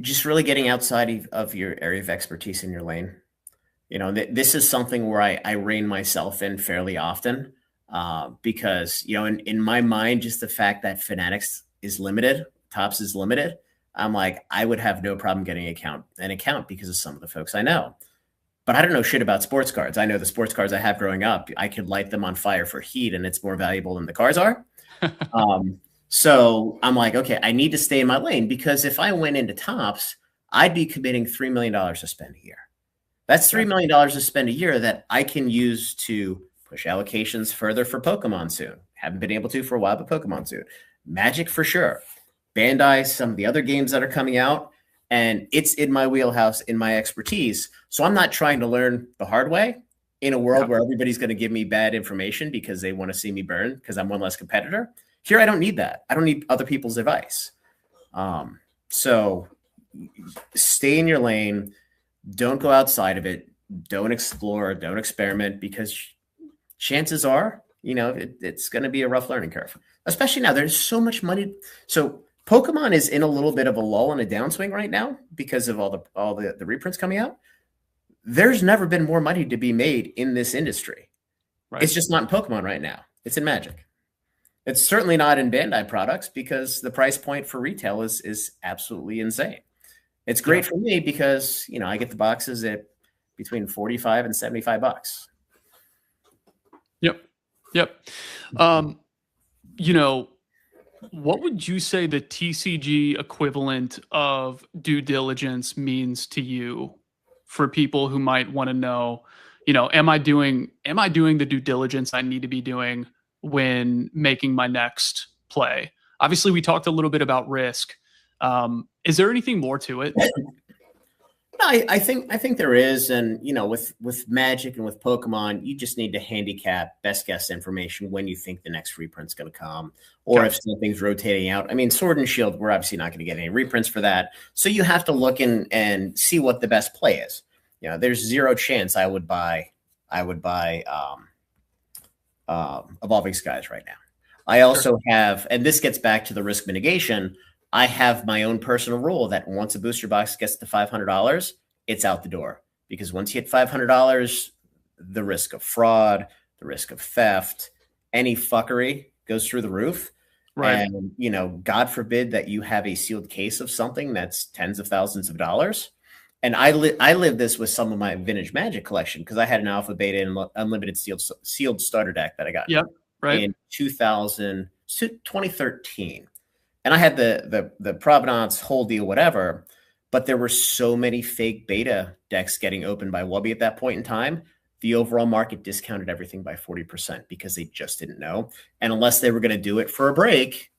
Just really getting outside of your area of expertise in your lane. This is something where I rein myself in fairly often, because, in my mind, just the fact that Fanatics is limited, Topps is limited, I'm like, I would have no problem getting an account because of some of the folks I know. But I don't know shit about sports cards. I know the sports cards I have growing up, I could light them on fire for heat, and it's more valuable than the cards are. So I'm like, okay, I need to stay in my lane, because if I went into Topps, I'd be committing $3 million to spend a year. That's $3 million to spend a year that I can use to push allocations further for Pokemon soon. Haven't been able to for a while, but Pokemon soon. Magic for sure. Bandai, some of the other games that are coming out, and it's in my wheelhouse, in my expertise. So I'm not trying to learn the hard way in a world where everybody's going to give me bad information because they want to see me burn because I'm one less competitor. Here, I don't need that. I don't need other people's advice. So stay in your lane. Don't go outside of it. Don't explore. Don't experiment, because chances are, it's going to be a rough learning curve, especially now. There's so much money. So Pokemon is in a little bit of a lull and a downswing right now because of all the reprints coming out. There's never been more money to be made in this industry. Right. It's just not in Pokemon right now. It's in Magic. It's certainly not in Bandai products because the price point for retail is absolutely insane. It's great for me because, you know, I get the boxes at between 45 and 75 bucks. Yep. You know, what would you say the TCG equivalent of due diligence means to you for people who might want to know, you know, am I doing the due diligence I need to be doing when making my next play? Obviously, we talked a little bit about risk. Is there anything more to it? No, I think there is, and you know, with Magic and with Pokemon, you just need to handicap best guess information when you think the next reprint's going to come, or if something's rotating out. I mean, Sword and Shield, we're obviously not going to get any reprints for that, so you have to look and see what the best play is. You know, there's zero chance I would buy Evolving Skies right now. I also have, and this gets back to the risk mitigation. I have my own personal rule that once a booster box gets to $500, it's out the door. Because once you hit $500, the risk of fraud, the risk of theft, any fuckery goes through the roof. Right. And, you know, God forbid that you have a sealed case of something that's tens of thousands of dollars. And I lived this with some of my vintage Magic collection because I had an alpha, beta, and unlimited sealed starter deck that I got in 2013. And I had the Provenance whole deal, whatever, but there were so many fake beta decks getting opened by Wubby at that point in time. The overall market discounted everything by 40% because they just didn't know. And unless they were going to do it for a break,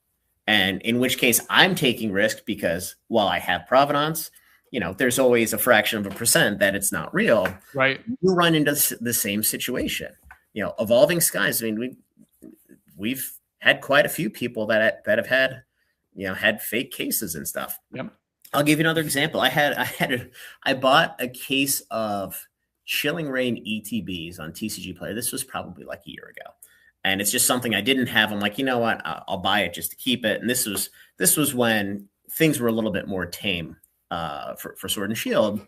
and in which case I'm taking risk because while I have Provenance, you know, there's always a fraction of a percent that it's not real. Right. You run into the same situation. You know, Evolving Skies. I mean, we've had quite a few people that have had, you know, had fake cases and stuff. Yep. I'll give you another example. I bought a case of Chilling Reign ETBs on TCG Player. This was probably like a year ago. And it's just something I didn't have. I'm like, you know what? I'll buy it just to keep it. And this was when things were a little bit more tame for Sword and Shield.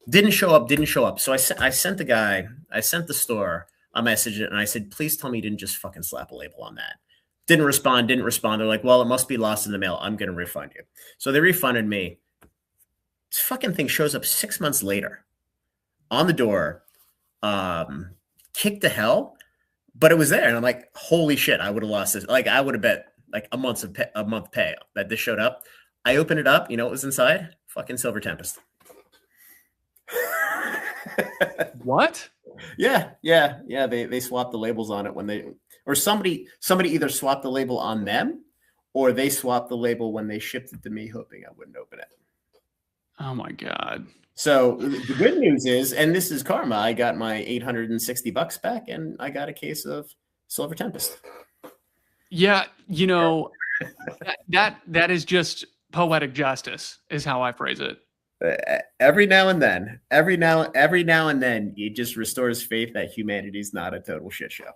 Didn't show up. So I sent the store a message and I said, please tell me you didn't just fucking slap a label on that. Didn't respond. They're like, well, it must be lost in the mail. I'm going to refund you. So they refunded me. This fucking thing shows up 6 months later on the door, kicked to hell, but it was there. And I'm like, holy shit, I would have lost this. Like I would have bet like a month pay that this showed up. I opened it up. You know what was inside? Fucking Silver Tempest. What? Yeah. They swapped the labels on it or somebody either swapped the label on them or they swapped the label when they shipped it to me, hoping I wouldn't open it. Oh my God. So the good news is, and this is karma, I got my $860 back and I got a case of Silver Tempest. Yeah. You know, that is just poetic justice is how I phrase it. Every now and then, it just restores faith that humanity's not a total shit show.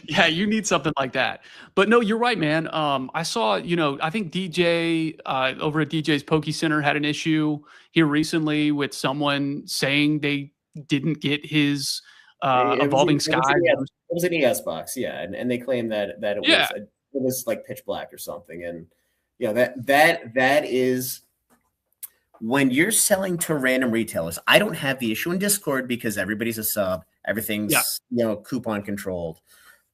Yeah, you need something like that. But no, you're right, man. I saw, you know, I think DJ over at DJ's Poke Center had an issue here recently with someone saying they didn't get his Evolving Sky. It was an ES box, yeah, and they claimed that it was like pitch black or something, and you know that is when you're selling to random retailers. I don't have the issue in Discord because everybody's a sub, everything's you know coupon controlled.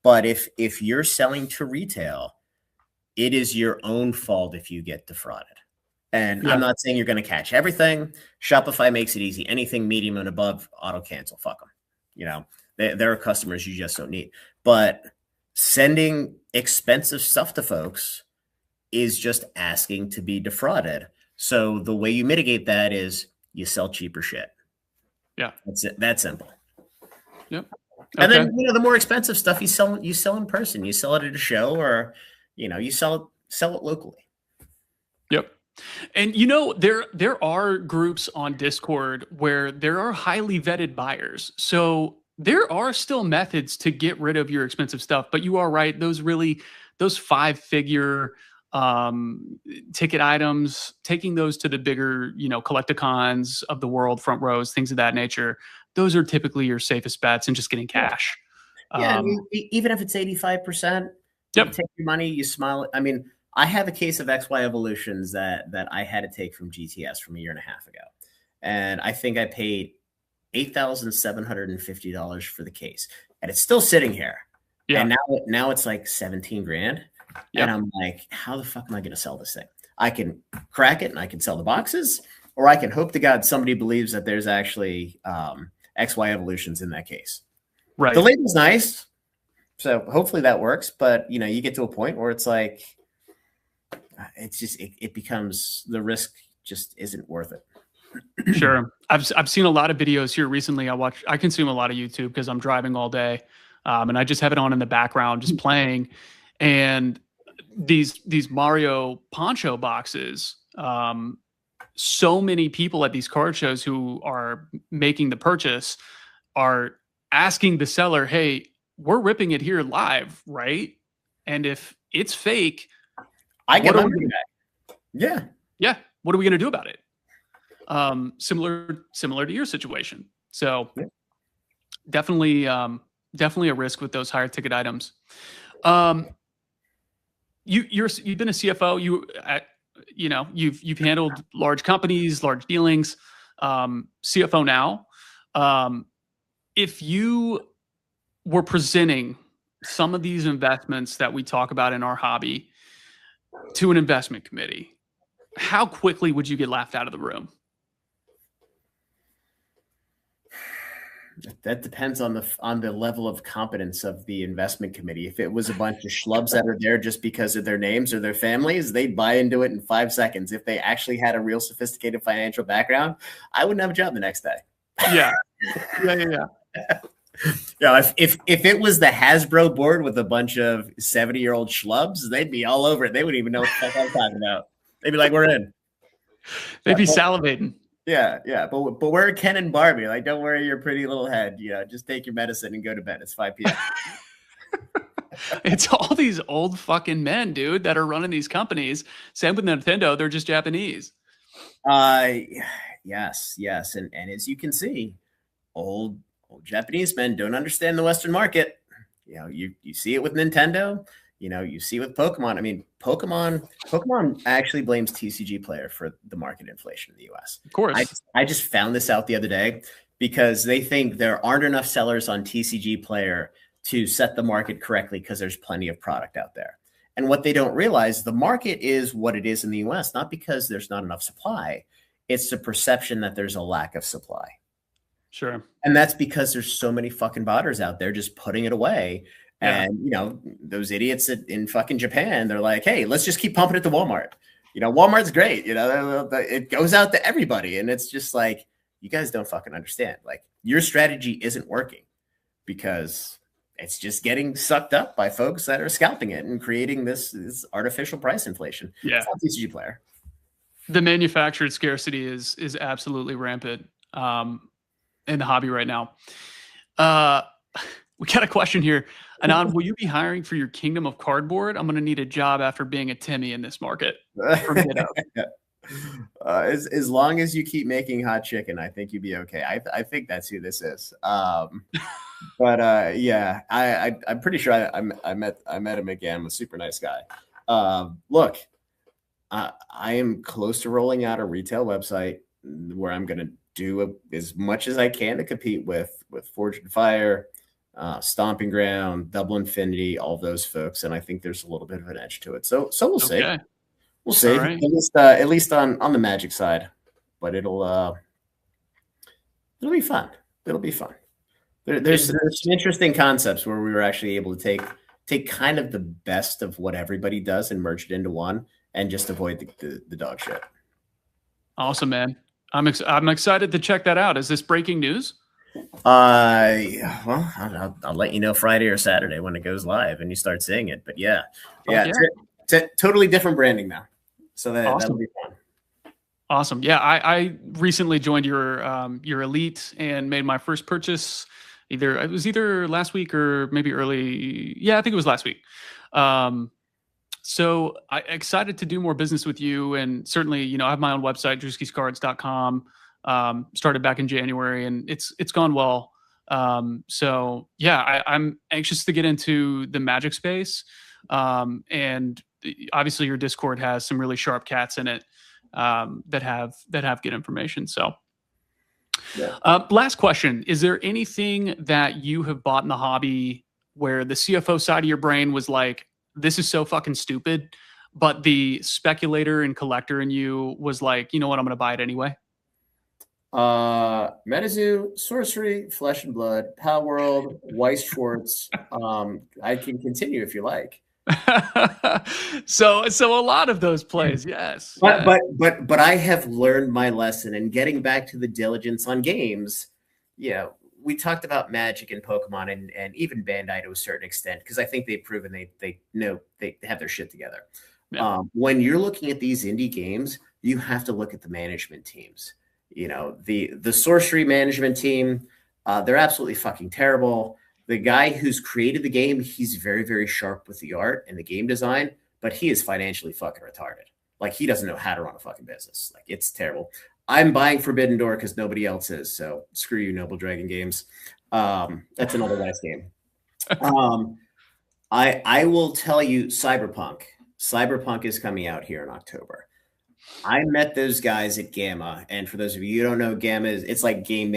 But if you're selling to retail, it is your own fault if you get defrauded. And I'm not saying you're going to catch everything. Shopify makes it easy. Anything medium and above, auto cancel. Fuck them. You know, there are customers you just don't need. But sending expensive stuff to folks is just asking to be defrauded. So the way you mitigate that is you sell cheaper shit. Yeah. That's it. That simple. Yep. And then, you know, the more expensive stuff you sell in person. You sell it at a show or, you know, you sell it locally. Yep. And, you know, there are groups on Discord where there are highly vetted buyers. So there are still methods to get rid of your expensive stuff. But you are right. Those those 5-figure ticket items, taking those to the bigger, collecticons of the world, front rows, things of that nature, those are typically your safest bets and just getting cash. Yeah, I mean, even if it's 85%, you take your money, you smile. I mean, I have a case of XY Evolutions that I had to take from GTS from a year and a half ago. And I think I paid $8,750 for the case. And it's still sitting here. Yeah. And now it's like 17 grand. Yep. And I'm like, how the fuck am I going to sell this thing? I can crack it and I can sell the boxes, or I can hope to God somebody believes that there's actually XY Evolutions in that case. Right. The label's nice, so hopefully that works. But you get to a point where it's like, it's just it becomes, the risk just isn't worth it. Sure, I've seen a lot of videos here recently. I consume a lot of YouTube because I'm driving all day, and I just have it on in the background, just playing. And these Mario poncho boxes, so many people at these card shows who are making the purchase are asking the seller, hey, we're ripping it here live, right? And if it's fake, I get money back. Yeah. What are we going to do about it? Similar to your situation. So yeah. Definitely a risk with those higher ticket items. You've been a CFO. You've handled large companies, large dealings. CFO now. If you were presenting some of these investments that we talk about in our hobby to an investment committee, how quickly would you get laughed out of the room? That depends on the level of competence of the investment committee. If it was a bunch of schlubs that are there just because of their names or their families, they'd buy into it in 5 seconds. If they actually had a real sophisticated financial background, I wouldn't have a job the next day. Yeah. If it was the Hasbro board with a bunch of 70-year-old schlubs, they'd be all over it. They wouldn't even know what the fuck I'm talking about. They'd be like, "We're in." They'd be salivating. Yeah. But we're Ken and Barbie. Like, don't worry your pretty little head. Just take your medicine and go to bed. It's 5 p.m. It's all these old fucking men, dude, that are running these companies. Same with Nintendo. They're just Japanese. Yes. And as you can see, old Japanese men don't understand the Western market. You see it with Nintendo. You see with Pokemon. I mean, Pokemon actually blames TCG Player for the market inflation in the US. Of course. I just found this out the other day because they think there aren't enough sellers on TCG Player to set the market correctly because there's plenty of product out there. And what they don't realize, the market is what it is in the US, not because there's not enough supply. It's the perception that there's a lack of supply. Sure. And that's because there's so many fucking botters out there just putting it away. Yeah. And, those idiots in fucking Japan, they're like, hey, let's just keep pumping it to Walmart. Walmart's great. It goes out to everybody. And it's just like, you guys don't fucking understand. Like, your strategy isn't working because it's just getting sucked up by folks that are scalping it and creating this artificial price inflation. Yeah. It's not TCG Player. The manufactured scarcity is absolutely rampant in the hobby right now. We got a question here. Anon, will you be hiring for your Kingdom of Cardboard? I'm going to need a job after being a Timmy in this market. As long as you keep making hot chicken, I think you'd be okay. I think that's who this is. I'm pretty sure I met him again. I'm a super nice guy. Look, I am close to rolling out a retail website where I'm going to do as much as I can to compete with Forged in Fire, Stomping Ground, Double Infinity, all those folks, and I think there's a little bit of an edge to it. So we'll see. We'll see. Right. At least on the Magic side, but it'll be fun. It'll be fun. There's some interesting concepts where we were actually able to take kind of the best of what everybody does and merge it into one, and just avoid the dog shit. Awesome, man. I'm excited to check that out. Is this breaking news? Well, I'll let you know Friday or Saturday when it goes live and you start seeing it. But yeah. Totally different branding now. So that'll be fun. Awesome. Yeah, I recently joined your elite and made my first purchase. It was either last week or maybe early. Yeah, I think it was last week. So I excited to do more business with you, and certainly, I have my own website, drewskiscards.com. Started back in January, and it's gone well. So yeah, I'm anxious to get into the Magic space, and obviously your Discord has some really sharp cats in it, that have good information. So Yeah. last question: is there anything that you have bought in the hobby where the CFO side of your brain was like, "This is so fucking stupid," but the speculator and collector in you was like, "You know what? I'm going to buy it anyway." Metazoo, Sorcery, Flesh and Blood, Power World, Weiss Schwartz. I can continue if you like. So a lot of those plays, yes. But I have learned my lesson, and getting back to the diligence on games, we talked about Magic and Pokemon and even Bandai to a certain extent, because I think they've proven they know they have their shit together. Yeah. When you're looking at these indie games, you have to look at the management teams. The Sorcery management team, they're absolutely fucking terrible. The guy who's created the game, he's very, very sharp with the art and the game design, but he is financially fucking retarded. Like, he doesn't know how to run a fucking business. Like, it's terrible. I'm buying Forbidden Door because nobody else is. So screw you, Noble Dragon Games. That's another nice game. I will tell you, Cyberpunk. Cyberpunk is coming out here in October. I met those guys at Gamma, and for those of you who don't know, Gamma it's like Game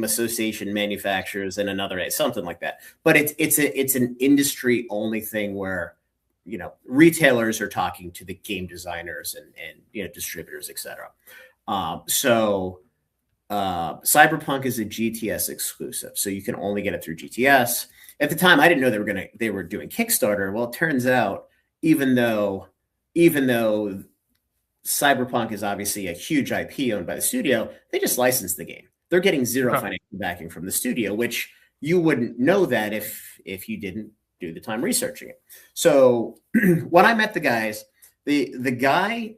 Association Manufacturers and another something like that. But it's an industry only thing where retailers are talking to the game designers and distributors, etc. Cyberpunk is a GTS exclusive, so you can only get it through GTS. At the time, I didn't know they were doing Kickstarter. Well, it turns out even though Cyberpunk is obviously a huge IP owned by the studio, they just licensed the game. They're getting zero financial backing from the studio, which you wouldn't know that if you didn't do the time researching it. So when I met the guys, the guy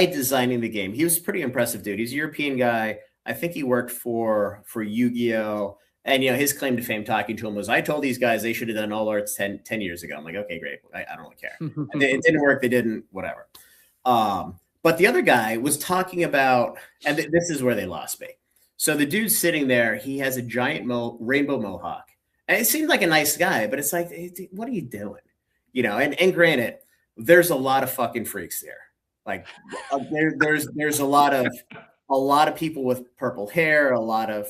designing the game, he was a pretty impressive dude. He's a European guy. I think he worked for Yu-Gi-Oh! And his claim to fame talking to him was, I told these guys they should have done all arts 10 years ago. I'm like, okay, great. I don't really care. It didn't work. They didn't, whatever. But the other guy was talking about, and this is where they lost me. So the dude's sitting there. He has a giant rainbow mohawk. And it seemed like a nice guy, but it's like, hey, what are you doing? And granted, there's a lot of fucking freaks there. Like there's a lot of people with purple hair, a lot of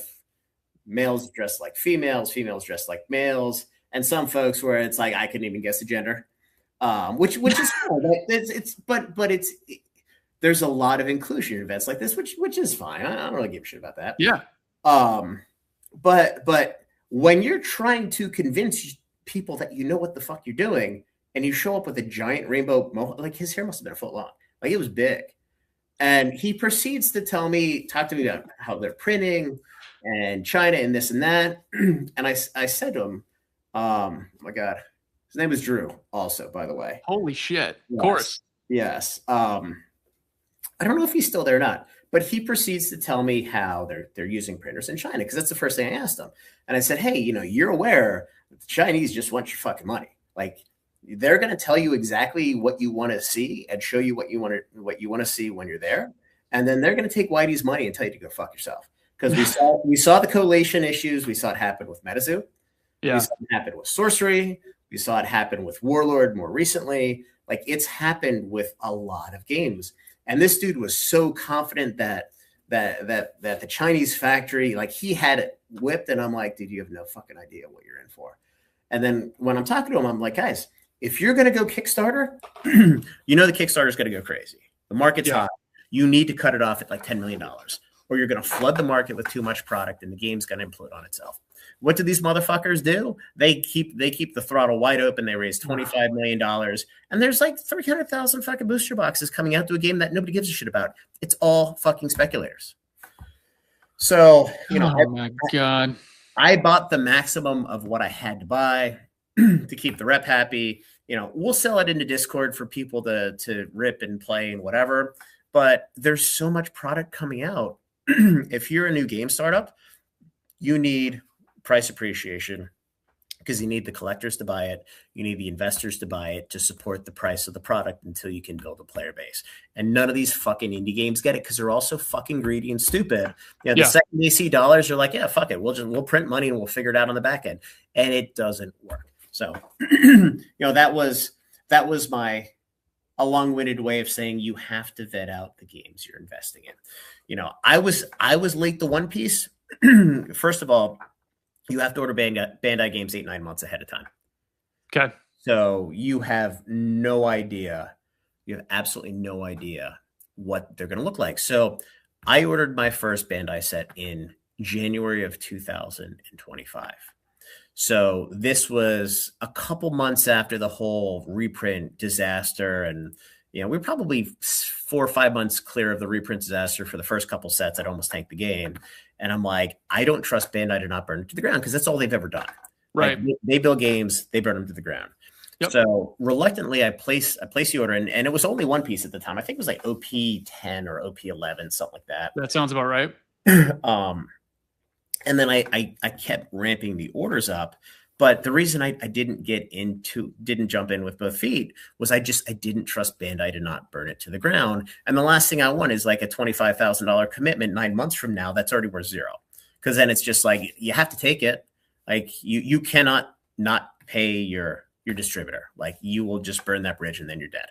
males dressed like females dressed like males, and some folks where it's like I couldn't even guess the gender, which is fine. There's a lot of inclusion events like this, which is fine. I don't really give a shit about that. Yeah. But when you're trying to convince people that you know what the fuck you're doing, and you show up with a giant rainbow mohawk, like his hair must have been a foot long, like it was big, and he proceeds to talk to me about how they're printing and China and this and that. And I said to him, oh my God, his name is Drew also, by the way. Holy shit. Yes. Of course. Yes. I don't know if he's still there or not, but he proceeds to tell me how they're using printers in China, because that's the first thing I asked him. And I said, hey, you're aware that the Chinese just want your fucking money. Like, they're going to tell you exactly what you want to see and show you what you want to see when you're there. And then they're going to take Whitey's money and tell you to go fuck yourself. Because we saw the collation issues. We saw it happen with Metazoo. Yeah. We saw it happen with Sorcery. We saw it happen with Warlord more recently. Like, it's happened with a lot of games. And this dude was so confident that the Chinese factory, like, he had it whipped. And I'm like, dude, you have no fucking idea what you're in for. And then when I'm talking to him, I'm like, guys, if you're going to go Kickstarter, the Kickstarter is going to go crazy. The market's hot. You need to cut it off at like $10 million, or you're going to flood the market with too much product and the game's going to implode on itself. What do these motherfuckers do? They keep the throttle wide open. They raise $25 million, and there's like 300,000 fucking booster boxes coming out to a game that nobody gives a shit about. It's all fucking speculators. So, oh my God. I bought the maximum of what I had to buy to keep the rep happy. We'll sell it into Discord for people to rip and play and whatever. But there's so much product coming out. If you're a new game startup, you need price appreciation. because you need the collectors to buy it. You need the investors to buy it to support the price of the product until you can build a player base. And none of these fucking indie games get it because they're all so fucking greedy and stupid. You know, the second they see dollars, they're like, yeah, fuck it. We'll print money and we'll figure it out on the back end. And it doesn't work. So, you know, that was a long-winded way of saying you have to vet out the games you're investing in. You know, I was late to One Piece. First of all, you have to order Bandai games 8-9 months ahead of time. Okay. So you have no idea. You have absolutely no idea what they're going to look like. So I ordered my first Bandai set in January of 2025. So this was a couple months after the whole reprint disaster. And, you know, we're probably 4 or 5 months clear of the reprint disaster for the first couple sets. I'd almost tanked the game. And I'm like, I don't trust Bandai to not burn it to the ground because that's all they've ever done. Right. Like, they build games, they burn them to the ground. Yep. So reluctantly, I placed the order, and it was only One Piece at the time. I think it was like OP10 or OP11, something like that. That sounds about right. And then I kept ramping the orders up. But the reason I didn't jump in with both feet was I didn't trust Bandai to not burn it to the ground. And the last thing I want is like a $25,000 commitment 9 months from now that's already worth zero. Because then it's just like, you have to take it. Like you cannot not pay your distributor. Like, you will just burn that bridge and then you're dead.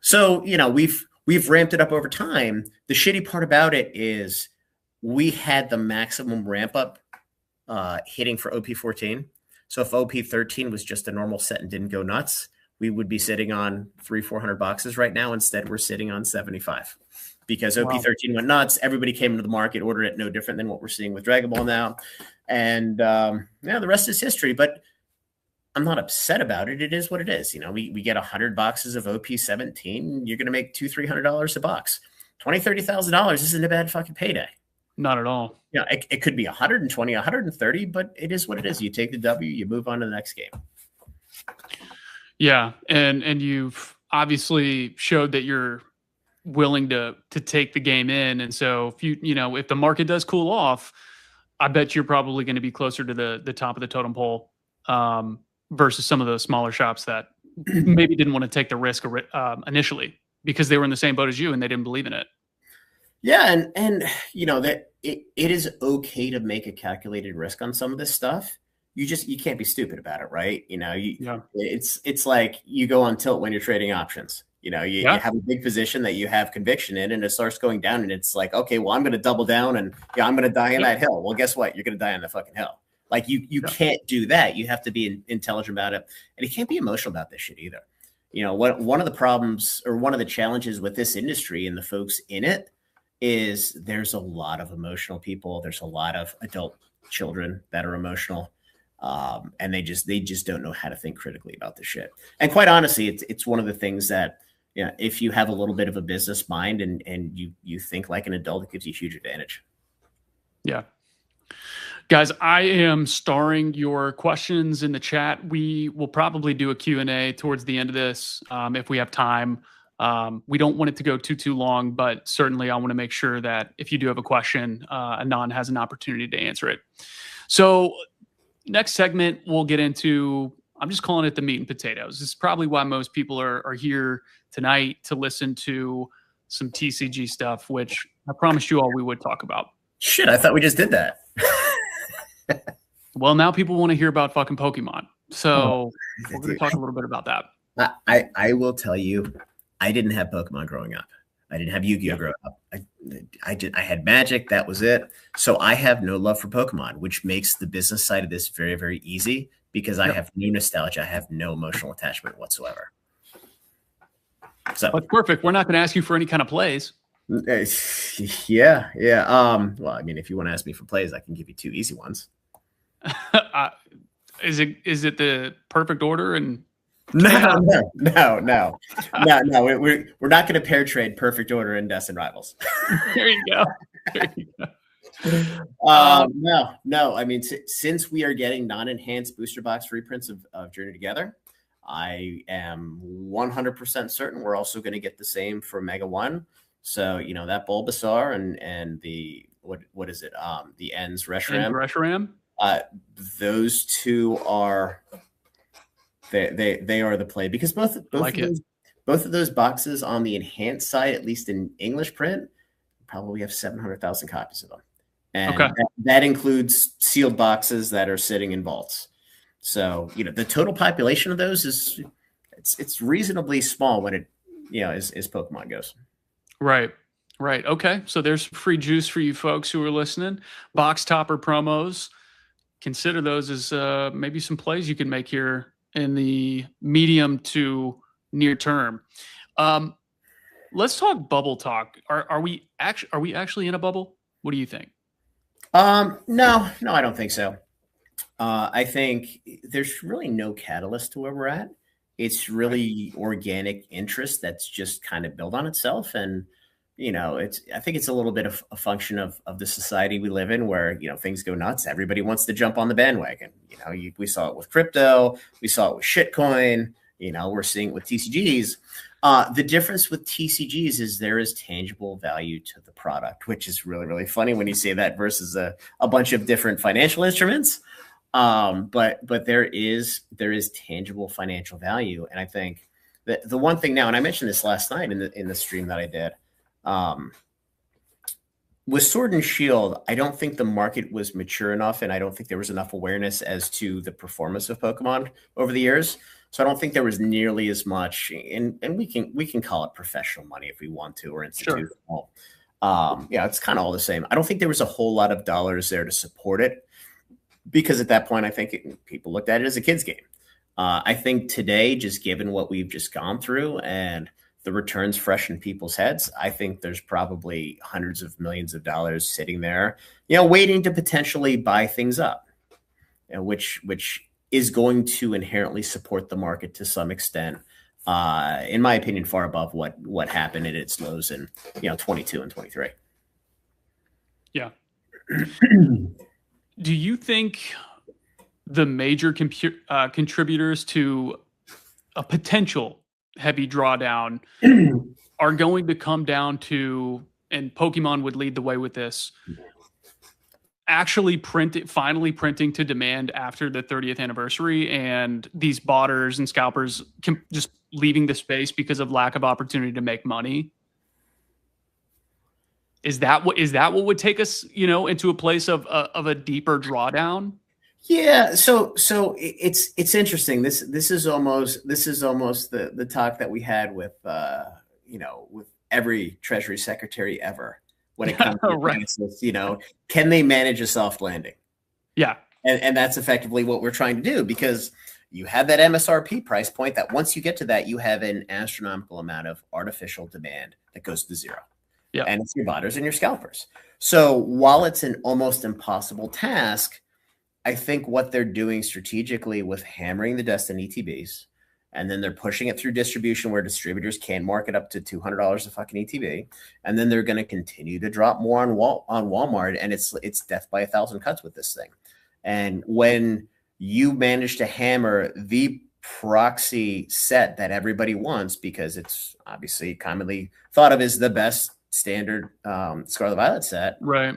So, you know, we've ramped it up over time. The shitty part about it is we had the maximum ramp up hitting for OP14. So if OP13 was just a normal set and didn't go nuts, we would be sitting on 300-400 boxes right now. Instead, we're sitting on 75 because OP13 went nuts. Everybody came into the market, ordered it, no different than what we're seeing with Dragon Ball now. And yeah, the rest is history. But I'm not upset about it. It is what it is. You know, we get 100 boxes of OP17. You're going to make $200-300 a box. $20,000-$30,000 isn't a bad fucking payday. Not at all. Yeah, it could be 120, 130, but it is what it is. You take the W, you move on to the next game. Yeah, and you've obviously showed that you're willing to take the game in, and so if the market does cool off, I bet you're probably going to be closer to the top of the totem pole versus some of those smaller shops that maybe didn't want to take the risk initially because they were in the same boat as you and they didn't believe in it. Yeah, and you know that it is okay to make a calculated risk on some of this stuff. You can't be stupid about it, right? You know, it's like you go on tilt when you're trading options. You know, you have a big position that you have conviction in, and it starts going down, and it's like, okay, well, I'm going to double down, and I'm going to die on that hill. Well, guess what? You're going to die on the fucking hill. Like you can't do that. You have to be intelligent about it, and you can't be emotional about this shit either. You know, one of the problems or one of the challenges with this industry and the folks in it is there's a lot of emotional people. There's a lot of adult children that are emotional. And they just don't know how to think critically about this shit. And quite honestly, it's one of the things that, you know, if you have a little bit of a business mind and you think like an adult, it gives you a huge advantage. Yeah. Guys, I am starring your questions in the chat. We will probably do a Q&A towards the end of this if we have time. We don't want it to go too long, but certainly I want to make sure that if you do have a question, Anon has an opportunity to answer it. So next segment, we'll get into, I'm just calling it the meat and potatoes. This is probably why most people are here tonight to listen to some TCG stuff, which I promised you all we would talk about. Shit, I thought we just did that. Well, now people want to hear about fucking Pokemon. So we're going to talk a little bit about that. I will tell you, I didn't have Pokemon growing up. I didn't have Yu-Gi-Oh growing up. I had Magic. That was it. So I have no love for Pokemon, which makes the business side of this very, very easy because I have no nostalgia. I have no emotional attachment whatsoever. So that's perfect. We're not going to ask you for any kind of plays. Yeah. Well, I mean, if you want to ask me for plays, I can give you 2 easy ones. Is it the perfect order? And No. We're not going to pair trade perfect order and Destined Rivals. There you go. No. I mean, since we are getting non-enhanced booster box reprints of Journey Together, I am 100% certain we're also going to get the same for Mega 1. So, you know, that Bulbasaur and the what is it? The Ends Reshiram. Those two are they are the play, because both of those boxes on the enhanced side, at least in English print, probably have 700,000 copies of them, and that includes sealed boxes that are sitting in vaults. So the total population of those is it's reasonably small when it as Pokemon goes. Right. Okay. So there's free juice for you folks who are listening. Box topper promos. Consider those as maybe some plays you can make here in the medium to near term. Let's talk bubble talk. Are we actually in a bubble? What do you think? No, I don't think so. I think there's really no catalyst to where we're at. It's really organic interest that's just kind of built on itself. And, I think it's a little bit of a function of the society we live in, where, things go nuts. Everybody wants to jump on the bandwagon. We saw it with crypto. We saw it with shitcoin. We're seeing it with TCGs. The difference with TCGs is there is tangible value to the product, which is really, really funny when you say that versus a bunch of different financial instruments. But there is tangible financial value. And I think that the one thing now, and I mentioned this last night in the stream that I did, with Sword and Shield, I don't think the market was mature enough, and I don't think there was enough awareness as to the performance of Pokemon over the years. So I don't think there was nearly as much, and we can call it professional money if we want to, or institutional. Sure. It's kind of all the same. I don't think there was a whole lot of dollars there to support it, because at that point, I think people looked at it as a kid's game. I think today, just given what we've just gone through and the returns fresh in people's heads, I think there's probably hundreds of millions of dollars sitting there, waiting to potentially buy things up, which is going to inherently support the market to some extent. In my opinion, far above what happened at its lows in 22 and 23. Yeah. Do you think the major contributors to a potential heavy drawdown are going to come down to, and Pokemon would lead the way with this, finally printing to demand after the 30th anniversary, and these botters and scalpers just leaving the space because of lack of opportunity to make money? Is that what would take us, into a place of a deeper drawdown? Yeah, so it's interesting. This is almost the talk that we had with with every Treasury Secretary ever when it comes to crisis, can they manage a soft landing? Yeah, and that's effectively what we're trying to do, because you have that MSRP price point that once you get to that, you have an astronomical amount of artificial demand that goes to zero. Yeah, and it's your botters and your scalpers. So while it's an almost impossible task, I think what they're doing strategically with hammering the Destiny ETBs, and then they're pushing it through distribution where distributors can mark it up to $200 a fucking ETB, and then they're going to continue to drop more on Walmart, and it's death by 1,000 cuts with this thing. And when you manage to hammer the proxy set that everybody wants, because it's obviously commonly thought of as the best standard Scarlet Violet set, right?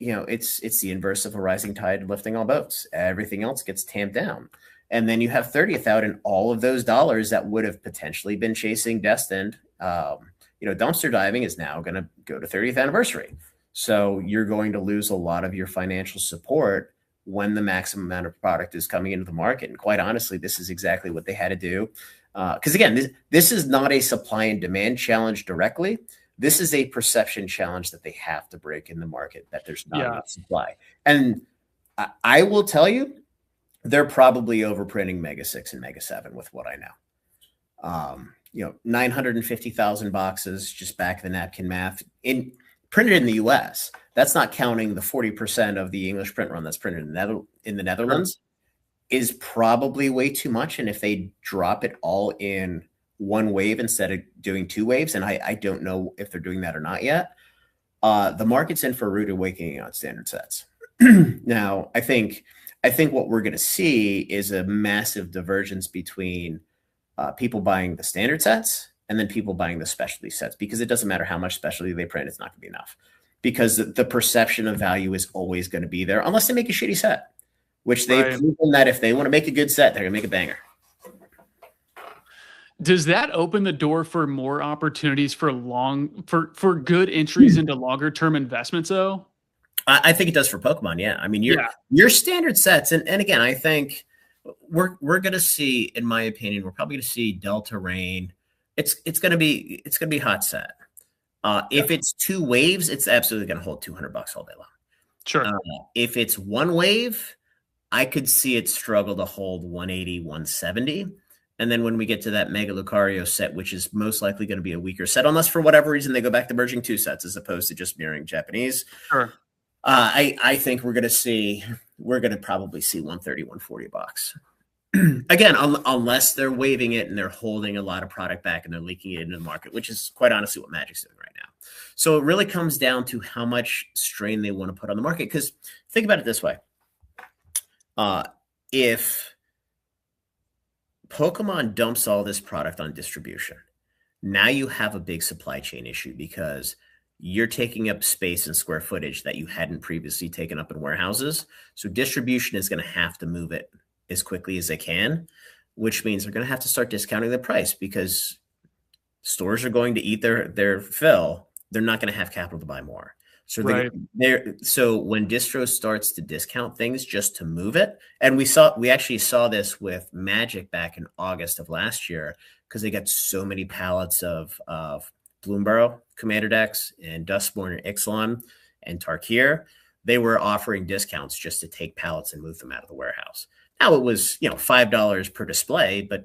It's the inverse of a rising tide lifting all boats. Everything else gets tamped down. And then you have 30th out, and all of those dollars that would have potentially been chasing Destined, dumpster diving is now going to go to 30th anniversary. So you're going to lose a lot of your financial support when the maximum amount of product is coming into the market. And quite honestly, this is exactly what they had to do. Because again, this is not a supply and demand challenge directly. This is a perception challenge that they have to break in the market, that there's not enough supply. And I will tell you, they're probably overprinting Mega 6 and Mega 7 with what I know. 950,000 boxes, just back the napkin math, printed in the US. That's not counting the 40% of the English print run that's printed in the Netherlands, is probably way too much. And if they drop it all in one wave instead of doing two waves, and I don't know if they're doing that or not yet, the market's in for a rude awakening on standard sets. Now, I think what we're going to see is a massive divergence between people buying the standard sets and then people buying the specialty sets, because it doesn't matter how much specialty they print, it's not going to be enough. because the perception of value is always going to be there unless they make a shitty set, which they've Right. proven that if they want to make a good set, they're going to make a banger. Does that open the door for more opportunities for good entries into longer term investments though? I think it does for Pokemon. Yeah. I mean, Yeah. your standard sets. And again, I think we're going to see, in my opinion, we're probably going to see Delta Rain. It's going to be hot set. If it's 2 waves, it's absolutely going to hold $200 all day long. Sure. If it's 1 wave, I could see it struggle to hold 180, 170. And then when we get to that Mega Lucario set, which is most likely going to be a weaker set, unless for whatever reason they go back to merging 2 sets as opposed to just mirroring Japanese. Sure. I think we're going to probably see 130, 140 bucks. Again, unless they're waving it and they're holding a lot of product back and they're leaking it into the market, which is quite honestly what Magic's doing right now. So it really comes down to how much strain they want to put on the market. Because think about it this way. If Pokemon dumps all this product on distribution, now you have a big supply chain issue because you're taking up space and square footage that you hadn't previously taken up in warehouses. So distribution is going to have to move it as quickly as they can, which means they're going to have to start discounting the price because stores are going to eat their fill. They're not going to have capital to buy more. So so when distro starts to discount things just to move it, and we actually saw this with Magic back in August of last year because they got so many pallets of Bloomburrow Commander decks and Duskborn and Ixalan and Tarkir. They were offering discounts just to take pallets and move them out of the warehouse. Now it was, $5 per display, but,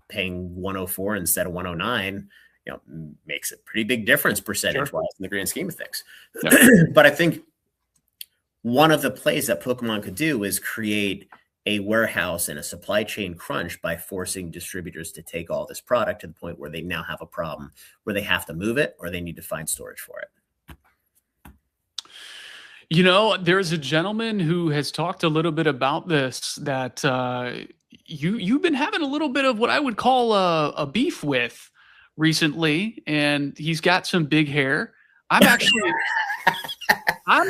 paying 104 instead of 109, makes a pretty big difference percentage-wise in the grand scheme of things. Yeah. But I think one of the plays that Pokemon could do is create a warehouse and a supply chain crunch by forcing distributors to take all this product to the point where they now have a problem where they have to move it or they need to find storage for it. There's a gentleman who has talked a little bit about this that you've been having a little bit of what I would call a beef with recently, and he's got some big hair. I'm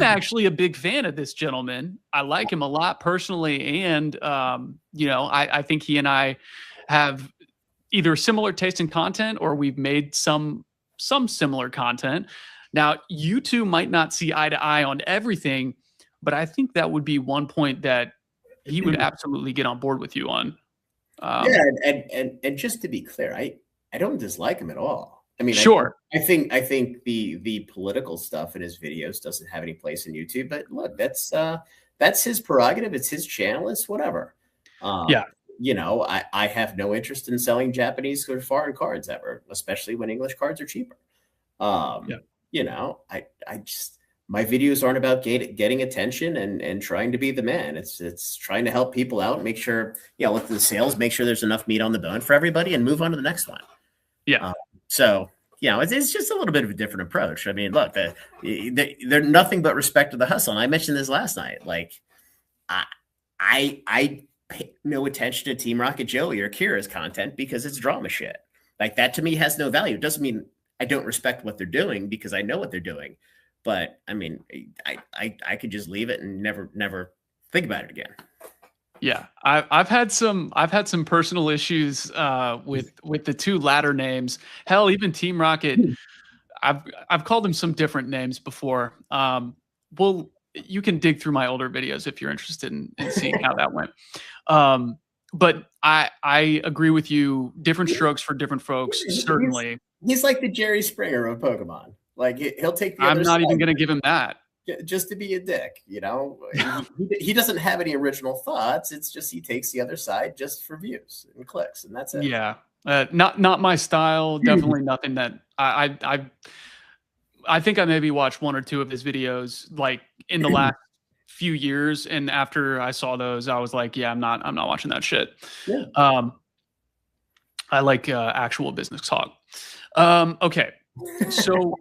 actually a big fan of this gentleman. I like him a lot personally, and I think he and I have either similar taste in content or we've made some similar content. Now, you two might not see eye to eye on everything, but I think that would be one point that he would absolutely get on board with you on. And just to be clear, I don't dislike him at all. I mean, sure. I think the political stuff in his videos doesn't have any place in YouTube. But look, that's his prerogative. It's his channel. It's whatever. I have no interest in selling Japanese or foreign cards ever, especially when English cards are cheaper. I just, my videos aren't about getting attention and trying to be the man. It's trying to help people out, make sure, with the sales, make sure there's enough meat on the bone for everybody and move on to the next one. Yeah. It's just a little bit of a different approach. I mean, look, they're nothing but respect to the hustle. And I mentioned this last night. Like, I pay no attention to Team Rocket Joey or Kira's content because it's drama shit. Like, that to me has no value. It doesn't mean I don't respect what they're doing because I know what they're doing. But I mean, I could just leave it and never think about it again. Yeah, I've had some personal issues with the 2 latter names. Hell, even Team Rocket, I've called them some different names before. Well, you can dig through my older videos if you're interested in seeing how that went. But I agree with you. Different strokes for different folks, certainly. He's like the Jerry Springer of Pokemon. Like, he'll take the I'm other not side even going to give him that. Just to be a dick, he doesn't have any original thoughts. It's just he takes the other side just for views and clicks, and that's it. Yeah, not my style. Definitely nothing that I think I maybe watched 1 or 2 of his videos like in the last few years, and after I saw those, I was like, yeah, I'm not watching that shit. Yeah. I like actual business talk. Okay, so.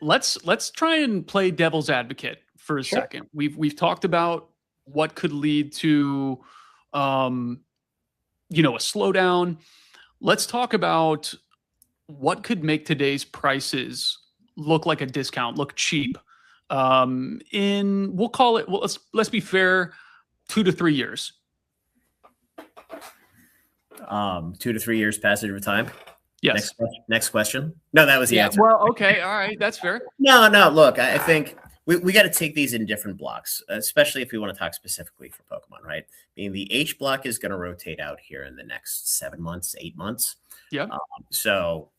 Let's try and play devil's advocate for a second. We've talked about what could lead to a slowdown. Let's talk about what could make today's prices look like a discount, look cheap. We'll call it, well, let's be fair, 2 to 3 years. 2 to 3 years passage of time. Yes. Next question. No, that was the answer. Well, okay. All right. That's fair. No. Look, I think we got to take these in different blocks, especially if we want to talk specifically for Pokemon, right? I mean, the H block is going to rotate out here in the next 7 months, 8 months. Yeah. So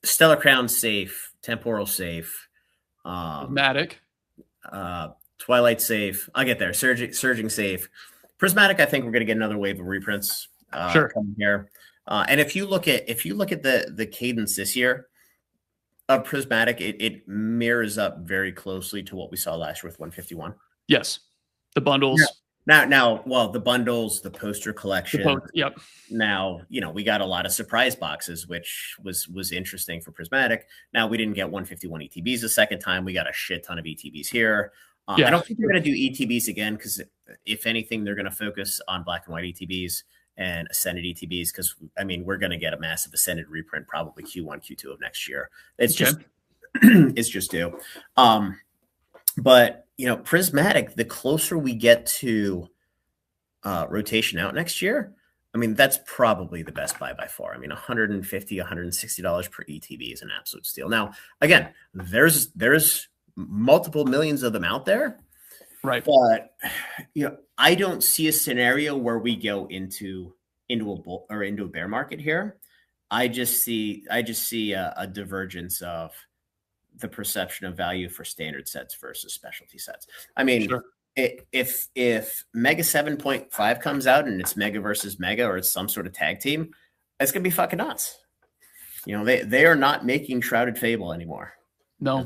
Stellar Crown safe, Temporal safe, Prismatic, Twilight safe. I'll get there. Surging safe. Prismatic, I think we're going to get another wave of reprints coming here. And if you look at the cadence this year of Prismatic, it mirrors up very closely to what we saw last year with 151. Yes, the bundles. Now, well, the bundles, the poster collection. Yep. Now, we got a lot of surprise boxes, which was interesting for Prismatic. Now, we didn't get 151 ETBs the second time. We got a shit ton of ETBs here. I don't think they're going to do ETBs again because, if anything, they're going to focus on black and white ETBs and Ascended ETBs because, I mean, we're going to get a massive Ascended reprint probably Q1, Q2 of next year. It's just it's just due. But, Prismatic, the closer we get to rotation out next year, I mean, that's probably the best buy by far. I mean, $150, $160 per ETB is an absolute steal. Now, again, there's multiple millions of them out there. Right. But, I don't see a scenario where we go into a bear market here. I just see a divergence of the perception of value for standard sets versus specialty sets. I mean, sure. If Mega 7.5 comes out and it's Mega versus Mega or it's some sort of tag team, it's gonna be fucking nuts. They are not making Shrouded Fable anymore. No,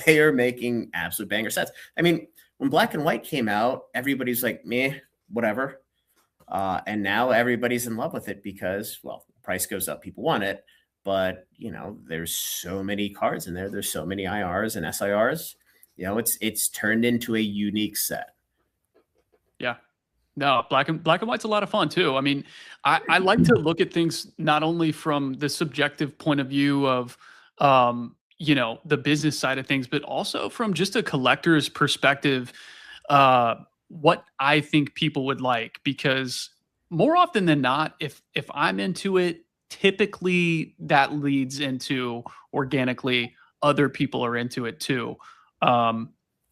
they are making absolute banger sets. I mean, when Black and White came out, everybody's like, meh, whatever. And now everybody's in love with it because, well, the price goes up, people want it. But, there's so many cards in there. There's so many IRs and SIRs. It's turned into a unique set. Yeah. No, black and white's a lot of fun too. I mean, I like to look at things not only from the subjective point of view of, the business side of things, but also from just a collector's perspective, what I think people would like, because more often than not, if I'm into it, typically that leads into organically other people are into it too.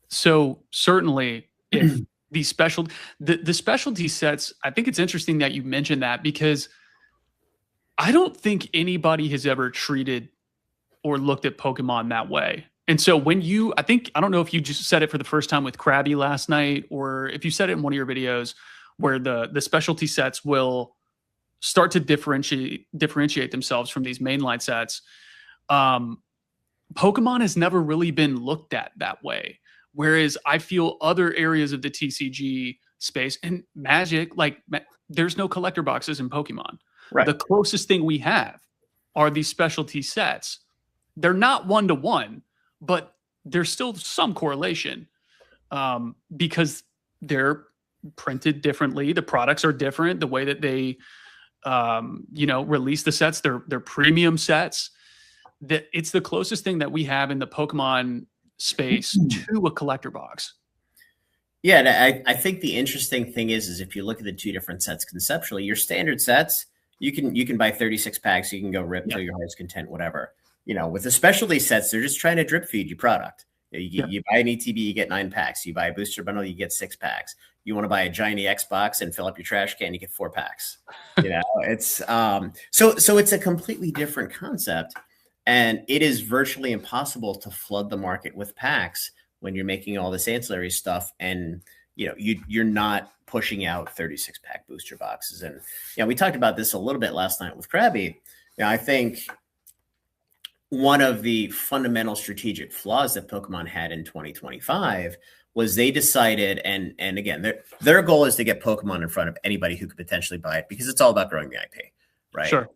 So certainly if the specialty sets, I think it's interesting that you mentioned that because I don't think anybody has ever treated or looked at Pokemon that way. And so when I don't know if you just said it for the first time with Krabby last night, or if you said it in one of your videos where the specialty sets will start to differentiate themselves from these mainline sets. Pokemon has never really been looked at that way. Whereas I feel other areas of the TCG space and Magic, there's no collector boxes in Pokemon. Right. The closest thing we have are these specialty sets. They're not one-to-one, but there's still some correlation because they're printed differently. The products are different. The way that they release the sets, they're premium sets. That it's the closest thing that we have in the Pokemon space to a collector box. Yeah, I think the interesting thing is if you look at the two different sets conceptually, your standard sets, you can buy 36 packs, you can go rip till your heart's content, whatever. With the specialty sets, they're just trying to drip feed you product. You buy an ETB, you get 9 packs. You buy a booster bundle, you get 6 packs. You want to buy a giant Xbox and fill up your trash can, you get 4 packs. It's so it's a completely different concept, and it is virtually impossible to flood the market with packs when you're making all this ancillary stuff, and you're not pushing out 36 pack booster boxes. And we talked about this a little bit last night with Krabby. I think one of the fundamental strategic flaws that Pokemon had in 2025 was they decided, and again, their goal is to get Pokemon in front of anybody who could potentially buy it because it's all about growing the IP, right? Sure.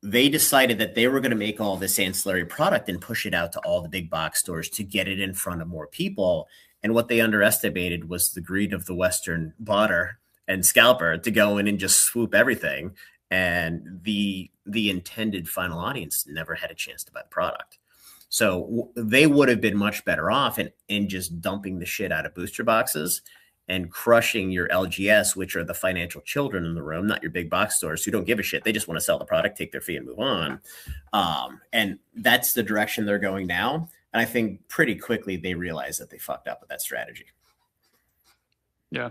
They decided that they were going to make all this ancillary product and push it out to all the big box stores to get it in front of more people. And what they underestimated was the greed of the Western botter and scalper to go in and just swoop everything. And the intended final audience never had a chance to buy the product. So they would have been much better off in just dumping the shit out of booster boxes and crushing your LGS, which are the financial children in the room, not your big box stores who don't give a shit. They just want to sell the product, take their fee, and move on. And that's the direction they're going now. And I think pretty quickly they realize that they fucked up with that strategy. Yeah.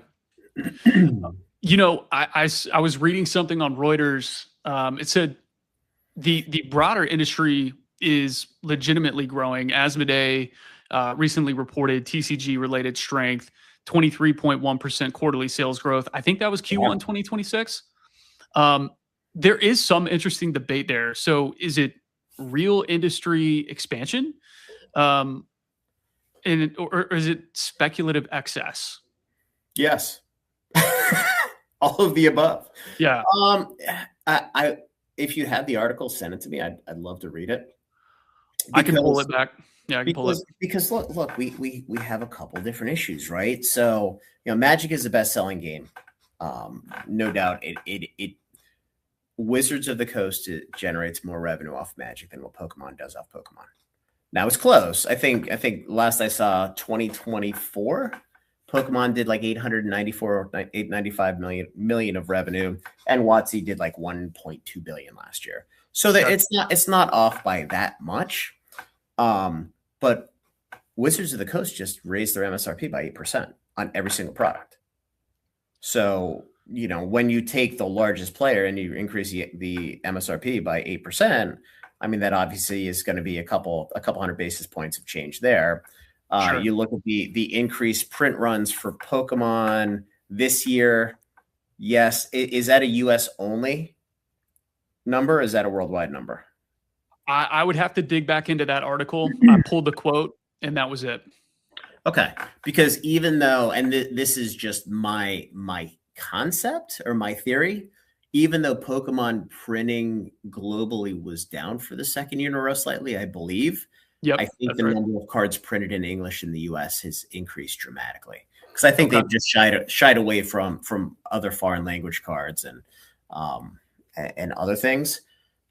I was reading something on Reuters. It said the broader industry is legitimately growing. Asmodee recently reported TCG related strength, 23.1% quarterly sales growth. I think that was Q1 2026. There is some interesting debate there. So is it real industry expansion? Or is it speculative excess? Yes. All of the above. Yeah. I if you have the article, send it to me. I'd love to read it. I can pull it back. Yeah, I can pull it. Because look, we have a couple different issues, right? So, Magic is the best-selling game. No doubt it Wizards of the Coast generates more revenue off Magic than what Pokemon does off Pokemon. Now it's close. I think last I saw 2024, Pokemon did like 895 million of revenue, and WotC did like 1.2 billion last year. So that it's not off by that much. But Wizards of the Coast just raised their MSRP by 8% on every single product. So, when you take the largest player and you increase the MSRP by 8%, I mean, that obviously is going to be a couple hundred basis points of change there. Sure. You look at the increased print runs for Pokemon this year. Yes. Is that a US only number? Or is that a worldwide number? I would have to dig back into that article. I pulled the quote and that was it. Okay. Because even though, and this is just my concept or my theory, even though Pokemon printing globally was down for the second year in a row slightly, I believe. Yep, I think the number of cards printed in English in the US has increased dramatically. Because I think they've just shied away from other foreign language cards and other things.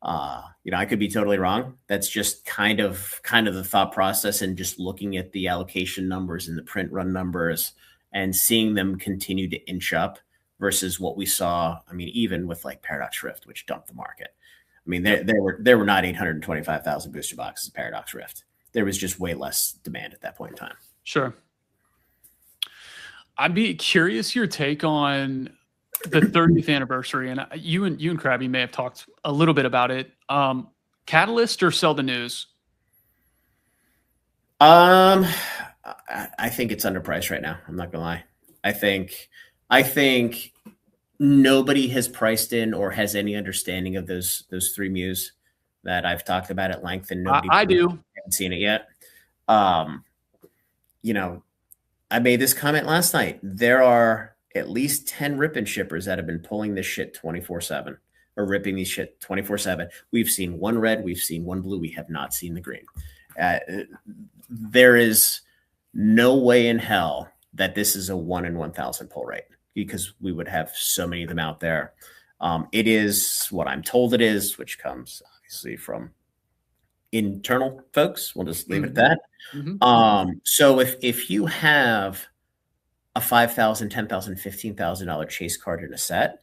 I could be totally wrong. That's just kind of the thought process, and just looking at the allocation numbers and the print run numbers and seeing them continue to inch up versus what we saw. I mean, even with like Paradox Rift, which dumped the market. I mean, there were not 825,000 booster boxes of Paradox Rift. There was just way less demand at that point in time. Sure. I'd be curious your take on the 30th anniversary, and you and Krabby may have talked a little bit about it. Catalyst or sell the news? I think it's underpriced right now. I'm not gonna lie. I think nobody has priced in or has any understanding of those three Mews that I've talked about at length, and nobody haven't seen it yet. I made this comment last night. There are at least 10 rip and shippers that have been pulling this shit 24/7 or ripping these shit 24/7. We've seen one red, we've seen one blue, we have not seen the green. There is no way in hell that this is a 1 in 1,000 pull rate, because we would have so many of them out there. It is what I'm told it is, which comes obviously from internal folks. We'll just leave it at that. Mm-hmm. So if you have a $5,000, $10,000, $15,000 chase card in a set,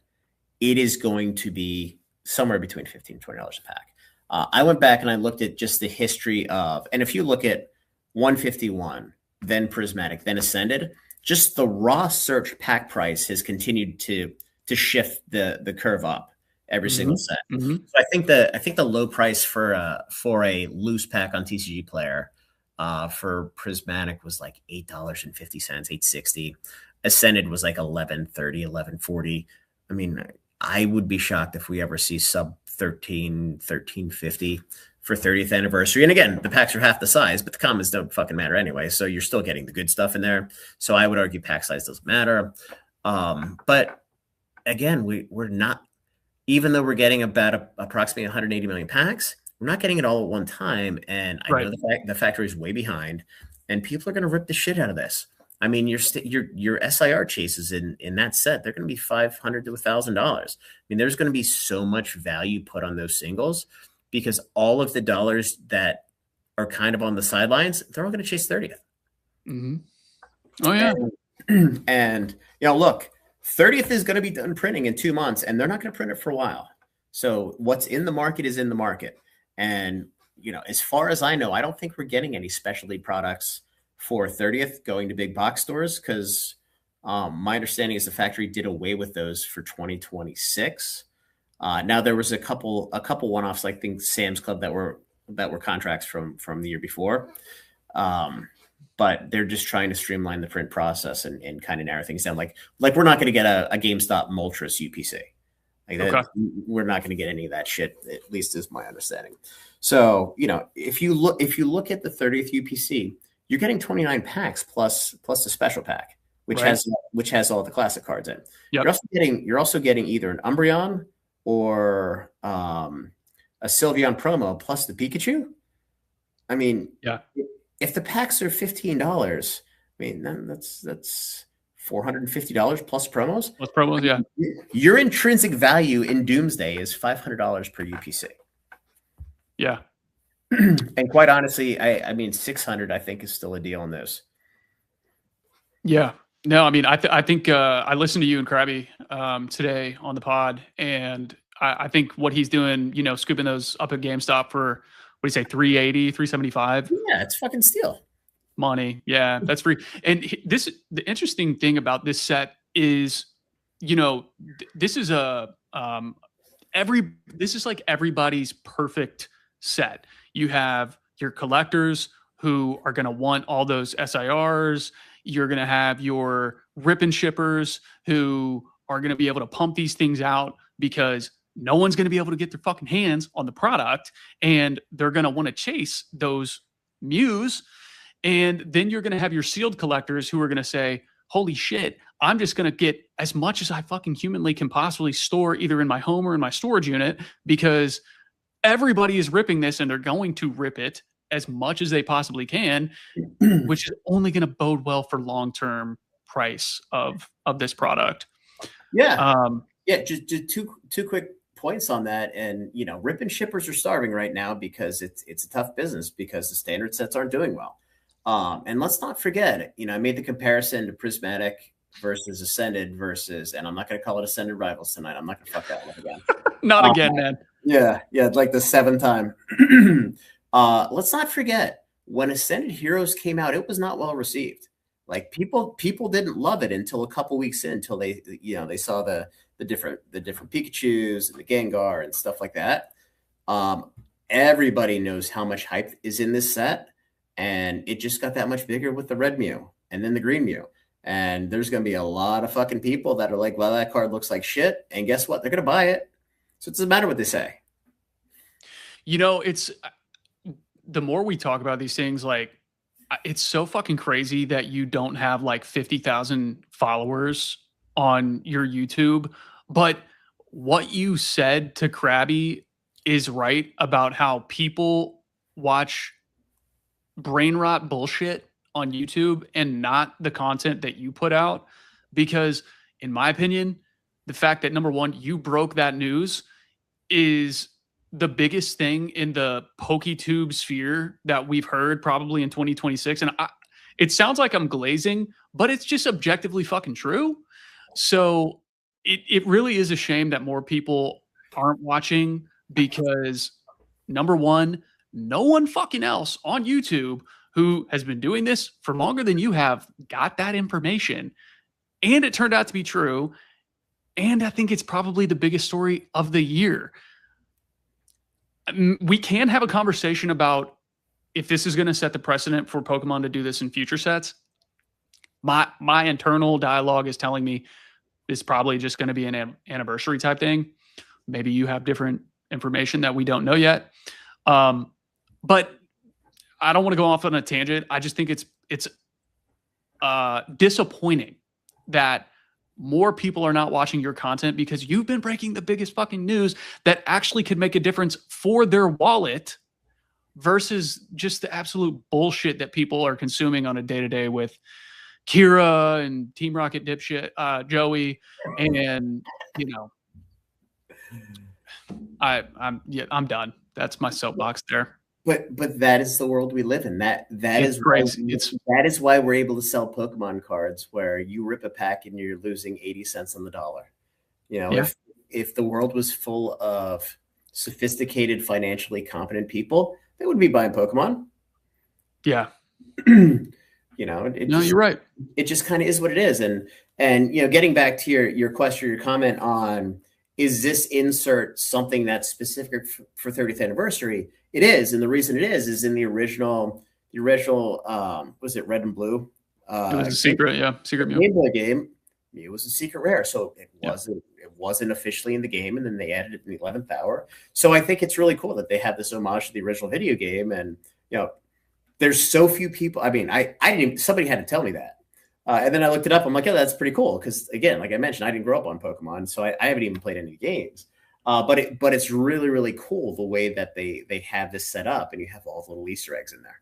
it is going to be somewhere between $15 and $20 a pack. I went back and I looked at just the history of, and if you look at 151, then Prismatic, then Ascended, just the raw search pack price has continued to shift the curve up every single set. Mm-hmm. So I think the low price for a loose pack on TCG Player for Prismatic was like $8.50, $8.60. Ascended was like $11.30, $11.40. I mean, I would be shocked if we ever see sub $13.50 for 30th anniversary. And again, the packs are half the size, but the commons don't fucking matter anyway. So you're still getting the good stuff in there. So I would argue pack size doesn't matter. But again, we're not, even though we're getting about approximately 180 million packs, we're not getting it all at one time. And I know the factory is way behind, and people are going to rip the shit out of this. I mean, your SIR chases in that set, they're going to be $500 to $1,000. I mean, there's going to be so much value put on those singles, because all of the dollars that are kind of on the sidelines, they're all going to chase 30th. Mm-hmm. Oh yeah. And look, 30th is going to be done printing in 2 months, and they're not going to print it for a while. So what's in the market is in the market. And as far as I know, I don't think we're getting any specialty products for 30th going to big box stores, because my understanding is the factory did away with those for 2026. Now there was a couple one-offs, like things Sam's Club that were contracts from the year before. But they're just trying to streamline the print process and kind of narrow things down. Like we're not going to get a GameStop Moltres UPC. Okay. We're not going to get any of that shit, at least is my understanding. So, if you look at the 30th UPC, you're getting 29 packs plus a special pack, which has all the classic cards in. Yep. You're also getting either an Umbreon or a Sylveon promo plus the Pikachu. I mean, yeah. If the packs are $15, I mean, then that's $450 plus promos. Plus promos, yeah. Your intrinsic value in Doomsday is $500 per UPC. Yeah. And quite honestly, I mean, $600 I think is still a deal on this. Yeah. No, I mean, I think I listened to you and Krabby today on the pod, and I think what he's doing, scooping those up at GameStop for, what do you say, $380, $375? Yeah, it's fucking steal. Money. Yeah, that's free. And the interesting thing about this set is, this is this is like everybody's perfect set. You have your collectors who are going to want all those SIRs. You're going to have your rip and shippers who are going to be able to pump these things out because no one's going to be able to get their fucking hands on the product, and they're going to want to chase those Mews. And then you're going to have your sealed collectors who are going to say, holy shit, I'm just going to get as much as I fucking humanly can possibly store either in my home or in my storage unit, because everybody is ripping this and they're going to rip it as much as they possibly can, which is only going to bode well for long-term price of this product. Yeah. Just two quick points on that. And, rip and shippers are starving right now because it's a tough business because the standard sets aren't doing well. And let's not forget, I made the comparison to Prismatic versus Ascended versus, and I'm not going to call it Ascended Rivals tonight. I'm not going to fuck that up again. Not again, man. Yeah, like the 7th time. Let's not forget, when Ascended Heroes came out, it was not well received. Like people didn't love it until a couple weeks in, until they saw the different Pikachus and the Gengar and stuff like that. Everybody knows how much hype is in this set. And it just got that much bigger with the red Mew and then the green Mew. And there's going to be a lot of fucking people that are like, well, that card looks like shit. And guess what? They're going to buy it. So it doesn't matter what they say. It's the more we talk about these things, like, it's so fucking crazy that you don't have like 50,000 followers on your YouTube. But what you said to Krabby is right about how people watch brain rot bullshit on YouTube and not the content that you put out. Because in my opinion, the fact that, number one, you broke that news is the biggest thing in the PokeTube sphere that we've heard probably in 2026. And it sounds like I'm glazing, but it's just objectively fucking true. So it really is a shame that more people aren't watching, because number one, no one fucking else on YouTube who has been doing this for longer than you have got that information. And it turned out to be true. And I think it's probably the biggest story of the year. We can have a conversation about if this is going to set the precedent for Pokemon to do this in future sets. My internal dialogue is telling me it's probably just going to be an anniversary type thing. Maybe you have different information that we don't know yet. But I don't want to go off on a tangent. I just think it's disappointing that more people are not watching your content because you've been breaking the biggest fucking news that actually could make a difference for their wallet versus just the absolute bullshit that people are consuming on a day-to-day with Kira and Team Rocket dipshit, Joey, and I'm done. That's my soapbox there. But that is the world we live in. That It's is why crazy. that is why we're able to sell Pokemon cards where you rip a pack and you're losing 80 cents on the dollar. You know, Yeah. if the world was full of sophisticated, financially competent people, they would be buying Pokemon. Yeah. You know, No, you're right. it just kind of is what it is. And you know, getting back to your question, your comment on, is this insert something that's specific for 30th anniversary? It is, and the reason it is in the original was it Red and Blue? It was a secret, yeah, secret Mew. Game Boy game. It was a secret rare, so Yeah. it wasn't officially in the game, and then they added it in the 11th hour. So I think it's really cool that they have this homage to the original video game, and you know, there's so few people. I mean, I didn't even, somebody had to tell me that. And then I looked it up. I'm like, oh, that's pretty cool. Because again, like I mentioned, I didn't grow up on Pokemon, so I haven't even played any games. But it's really, really cool the way that they have this set up, and you have all the little Easter eggs in there.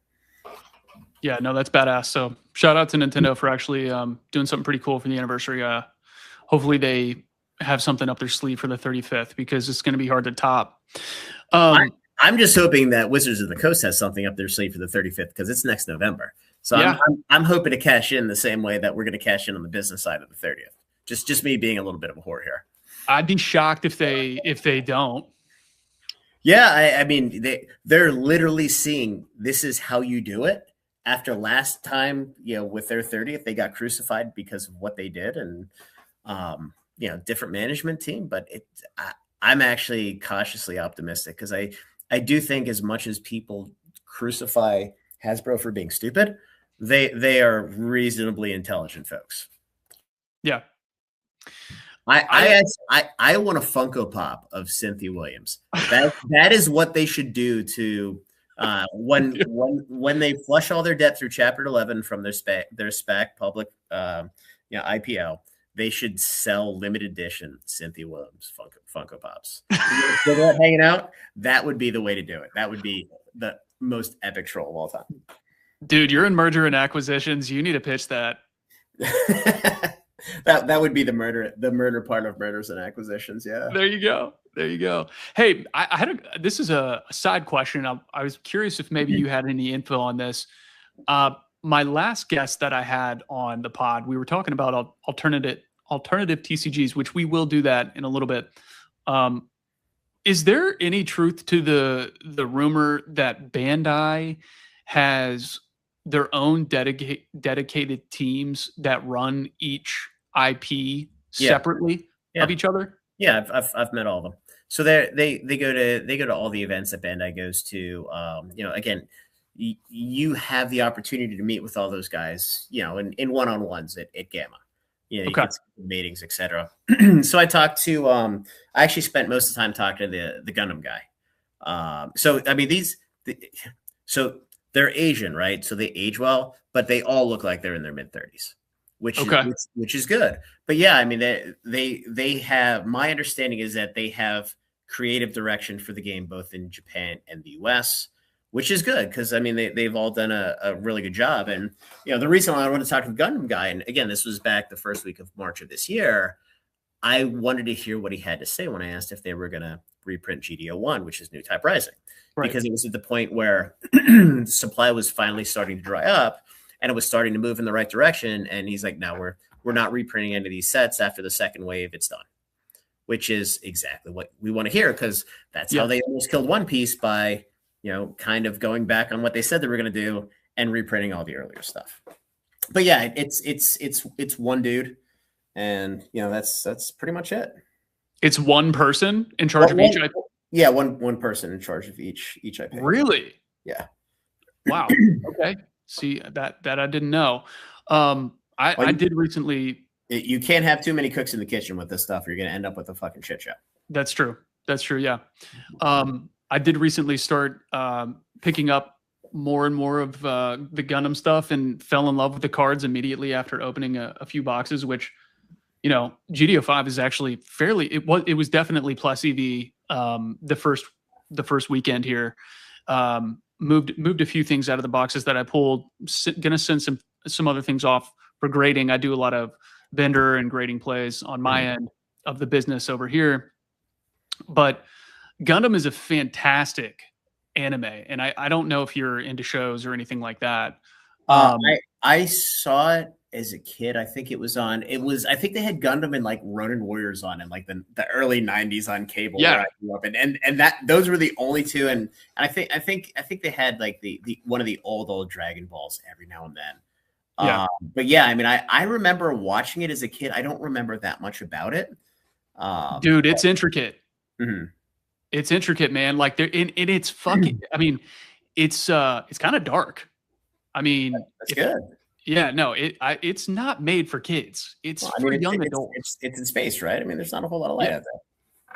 Yeah, no, that's badass. So shout out to Nintendo for actually doing something pretty cool for the anniversary. Hopefully they have something up their sleeve for the 35th because it's going to be hard to top. I'm just hoping that Wizards of the Coast has something up their sleeve for the 35th because it's next November. So yeah. I'm hoping to cash in the same way that we're going to cash in on the business side of the 30th. Just me being a little bit of a whore here. I'd be shocked if they don't. Yeah, I mean they're literally seeing this is how you do it. After last time, you know, with their 30th, they got crucified because of what they did, and you know, different management team. But I'm actually cautiously optimistic because I do think as much as people crucify Hasbro for being stupid, they are reasonably intelligent folks. Yeah. I want a Funko Pop of Cynthia Williams. That is what they should do to when they flush all their debt through Chapter 11 from their SPAC public IPO. They should sell limited edition Cynthia Williams Funko Pops. Hanging out, that would be the way to do it. That would be the most epic troll of all time. Dude, you're in merger and acquisitions. You need to pitch that. that would be the murder part of Murders and Acquisitions. Yeah. There you go. Hey, I had this is a side question. I was curious if maybe you had any info on this. My last guest that I had on the pod, we were talking about alternative TCGs, which we will do that in a little bit. Is there any truth to the rumor that Bandai has their own dedicated teams that run each IP separately of each other? Yeah, I've met all of them. So they go to all the events that Bandai goes to. You know, again, you have the opportunity to meet with all those guys, you know, in one-on-ones at Gamma. You know, you get meetings, etc. So I talked to I actually spent most of the time talking to the Gundam guy. So I mean so they're Asian, right? So they age well, but they all look like they're in their mid-30s, which is good. But yeah, I mean they have, my understanding is that they have creative direction for the game both in Japan and the US, which is good because I mean they've all done a really good job. And you know, the reason why I want to talk to the Gundam guy, and again, this was back the first week of March of this year, I wanted to hear what he had to say when I asked if they were going to reprint GDO1, which is New Type Rising. Right. Because it was at the point where supply was finally starting to dry up and it was starting to move in the right direction. And he's like, no, we're not reprinting any of these sets after the second wave. It's done, which is exactly what we want to hear because that's how they almost killed One Piece by, you know, kind of going back on what they said they were going to do and reprinting all the earlier stuff. But yeah, it's one dude, and you know that's pretty much it. It's one person in charge of each IP. Yeah, one person in charge of each IP. Really? Yeah. Wow. Okay. See, that I didn't know. I did recently. You can't have too many cooks in the kitchen with this stuff, or you're going to end up with a fucking shit show. That's true. Yeah. I did recently start picking up more and more of the Gundam stuff and fell in love with the cards immediately after opening a few boxes, which, you know, GDO5 is actually fairly, it was definitely plus EV the first weekend here. Moved a few things out of the boxes that I pulled. Gonna send some other things off for grading. I do a lot of vendor and grading plays on my end of the business over here. But Gundam is a fantastic anime, and I don't know if you're into shows or anything like that. Uh, I saw it as a kid. I think I think they had Gundam and like Ronin Warriors on in like the early 90s on cable where Yeah. I grew up. And that those were the only two. And I think they had like the one of the old Dragon Balls every now and then. Yeah. But yeah, I mean, I remember watching it as a kid. I don't remember that much about it. Dude, it's intricate. Mhm. It's intricate, man. Like there, and it's fucking. I mean, it's kind of dark. I mean, That's good. yeah, no, it's not made for kids. It's Well, I for mean, young adults. it's in space, right? I mean, there's not a whole lot of light out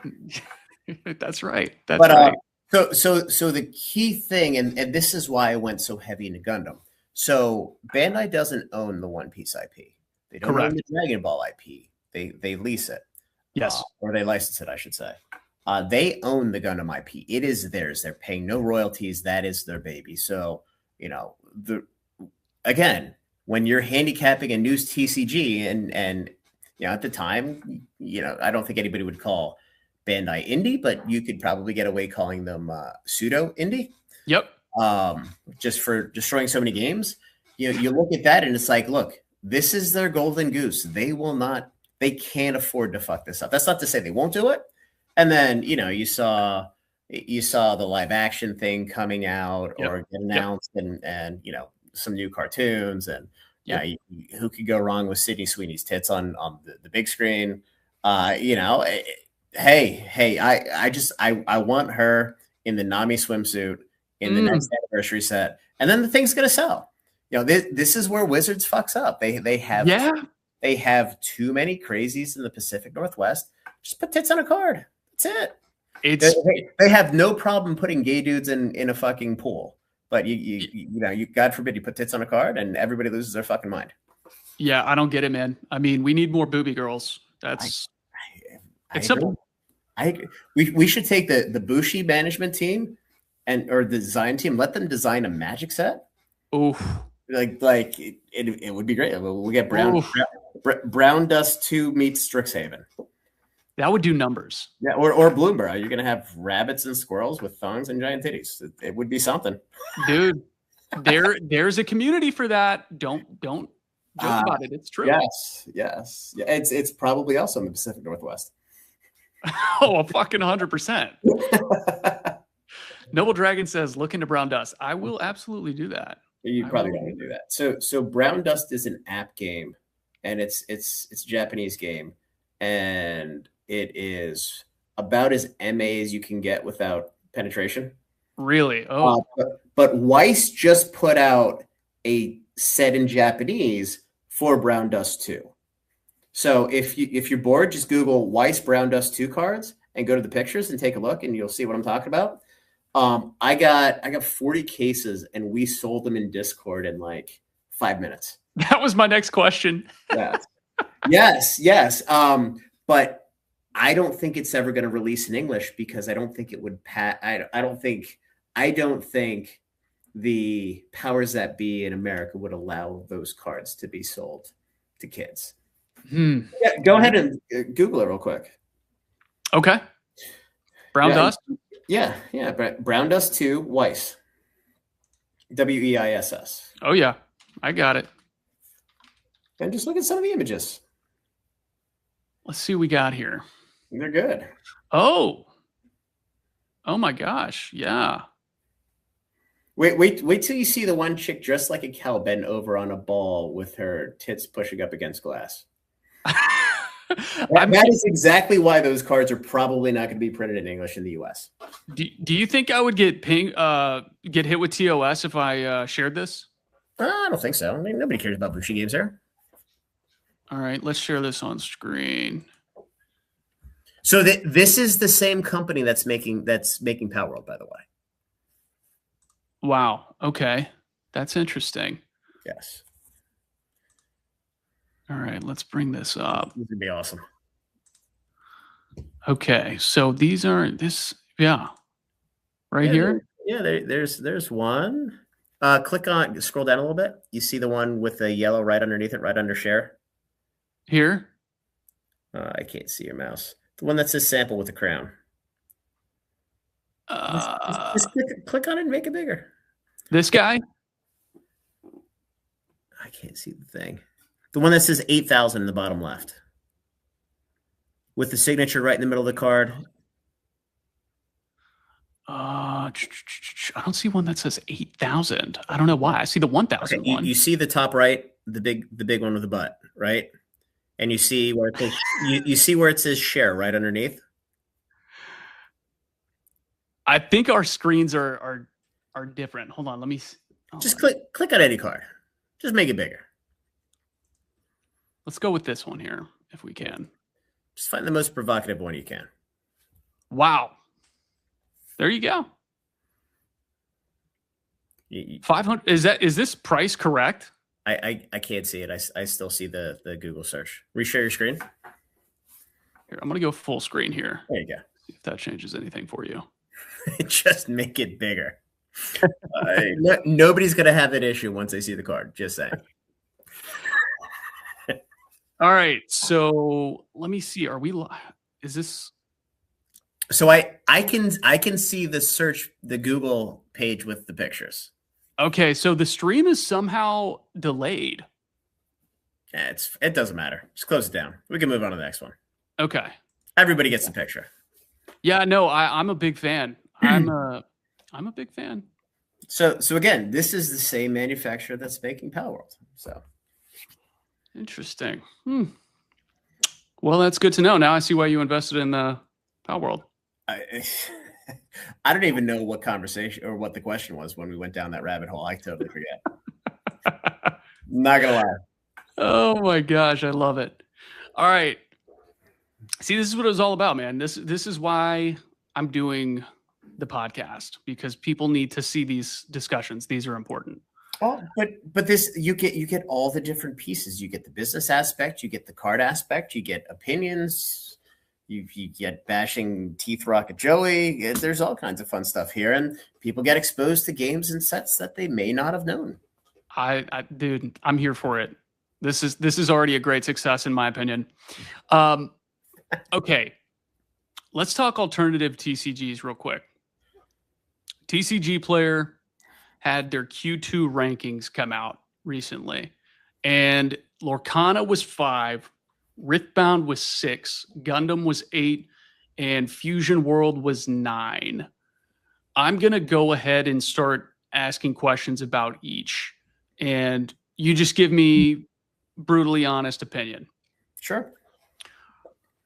there. That's right. That's But right. so the key thing, and this is why I went so heavy into Gundam. So Bandai doesn't own the One Piece IP. They don't own Correct. the Dragon Ball IP. They lease it, Yes. or they license it, I should say. They own the Gundam IP. It is theirs. They're paying no royalties. That is their baby. So again, when you're handicapping a news TCG, and at the time, I don't think anybody would call Bandai indie, but you could probably get away calling them pseudo indie. Yep. Just for destroying so many games. You look at that and it's like, look, this is their golden goose. They can't afford to fuck this up. That's not to say they won't do it. And then, you saw the live action thing coming out or get announced and some new cartoons and who could go wrong with Sydney Sweeney's tits on the big screen? Hey, I want her in the Nami swimsuit in the next anniversary set, and then the thing's gonna sell. This is where Wizards fucks up. They have too many crazies in the Pacific Northwest. Just put tits on a card. That's it. They have no problem putting gay dudes in a fucking pool, but you God forbid you put tits on a card and everybody loses their fucking mind. Yeah, I don't get it, man. I mean, we need more booby girls. It's simple. I agree. We should take the Bushi management team or the design team. Let them design a Magic set. Oh, like it would be great. We'll get Brown Dust 2 meets Strixhaven. That would do numbers. Yeah, or Bloomberg. You're gonna have rabbits and squirrels with thongs and giant titties. It would be something, dude. There's a community for that. Don't joke about it. It's true. Yes. Yeah, it's probably also in the Pacific Northwest. Oh, a fucking 100%. Noble Dragon says, "Look into Brown Dust." I will absolutely do that. You probably don't want to do that. So Brown Dust is an app game, and it's a Japanese game, and it is about as MA as you can get without penetration. Really? Oh, but Weiss just put out a set in Japanese for Brown Dust 2. So if you're bored, just Google Weiss Brown Dust 2 cards and go to the pictures and take a look, and you'll see what I'm talking about. I got 40 cases, and we sold them in Discord in like 5 minutes. that was my next question. Yes. But I don't think it's ever going to release in English because I don't think it would I don't think the powers that be in America would allow those cards to be sold to kids. Yeah, go ahead and Google it real quick. Okay. Brown Dust? Yeah. Brown Dust 2, Weiss. Weiss. Oh, yeah. I got it. And just look at some of the images. Let's see what we got here. They're good. Oh my gosh. Yeah. Wait till you see the one chick dressed like a cow bend over on a ball with her tits pushing up against glass. That is exactly why those cards are probably not going to be printed in English in the US. Do you think I would get hit with TOS if I shared this? I don't think so. I mean, nobody cares about Bushi games here. All right, let's share this on screen. So this is the same company that's making Power World, by the way. Wow. Okay, that's interesting. Yes. All right, let's bring this up. This would be awesome. Okay, so these are right here. Yeah, there's one. Scroll down a little bit. You see the one with the yellow right underneath it, right under share. Here. I can't see your mouse. The one that says sample with a crown. Just click on it and make it bigger. This guy? I can't see the thing. The one that says 8,000 in the bottom left. With the signature right in the middle of the card. I don't see one that says 8,000. I don't know why. I see the 1,000 Okay, one. you see the top right, the big one with the butt, right? And you see where it says, you see where it says share right underneath. I think our screens are different. Hold on, let me. Just click on any card. Just make it bigger. Let's go with this one here if we can. Just find the most provocative one you can. Wow. There you go. 500. Is this price correct? I can't see it. I still see the Google search. Reshare your screen. Here, I'm gonna go full screen here. There you go. See if that changes anything for you. Just make it bigger. Nobody's gonna have that issue once they see the card. Just saying. All right. So let me see. Are we? Is this? So I can see the Google page with the pictures. Okay, so the stream is somehow delayed. Yeah, it doesn't matter. Just close it down. We can move on to the next one. Okay. Everybody gets the picture. Yeah, no, I'm a big fan. I'm a big fan. So again, this is the same manufacturer that's making Palworld. So interesting. Well, that's good to know. Now I see why you invested in Palworld. I don't even know what conversation or what the question was when we went down that rabbit hole. I totally forget. Not gonna lie. Oh my gosh, I love it. All right. See, this is what it was all about, man. This is why I'm doing the podcast, because people need to see these discussions. These are important. Oh, but this you get all the different pieces. You get the business aspect, you get the card aspect, you get opinions. You get bashing Teeth Rocket Joey. There's all kinds of fun stuff here, and people get exposed to games and sets that they may not have known. Dude, I'm here for it. This is already a great success in my opinion. Okay, let's talk alternative TCGs real quick. TCG Player had their Q2 rankings come out recently, and Lorcana was 5. Riftbound was 6, Gundam was 8, and Fusion World was 9. I'm going to go ahead and start asking questions about each, and you just give me brutally honest opinion. Sure.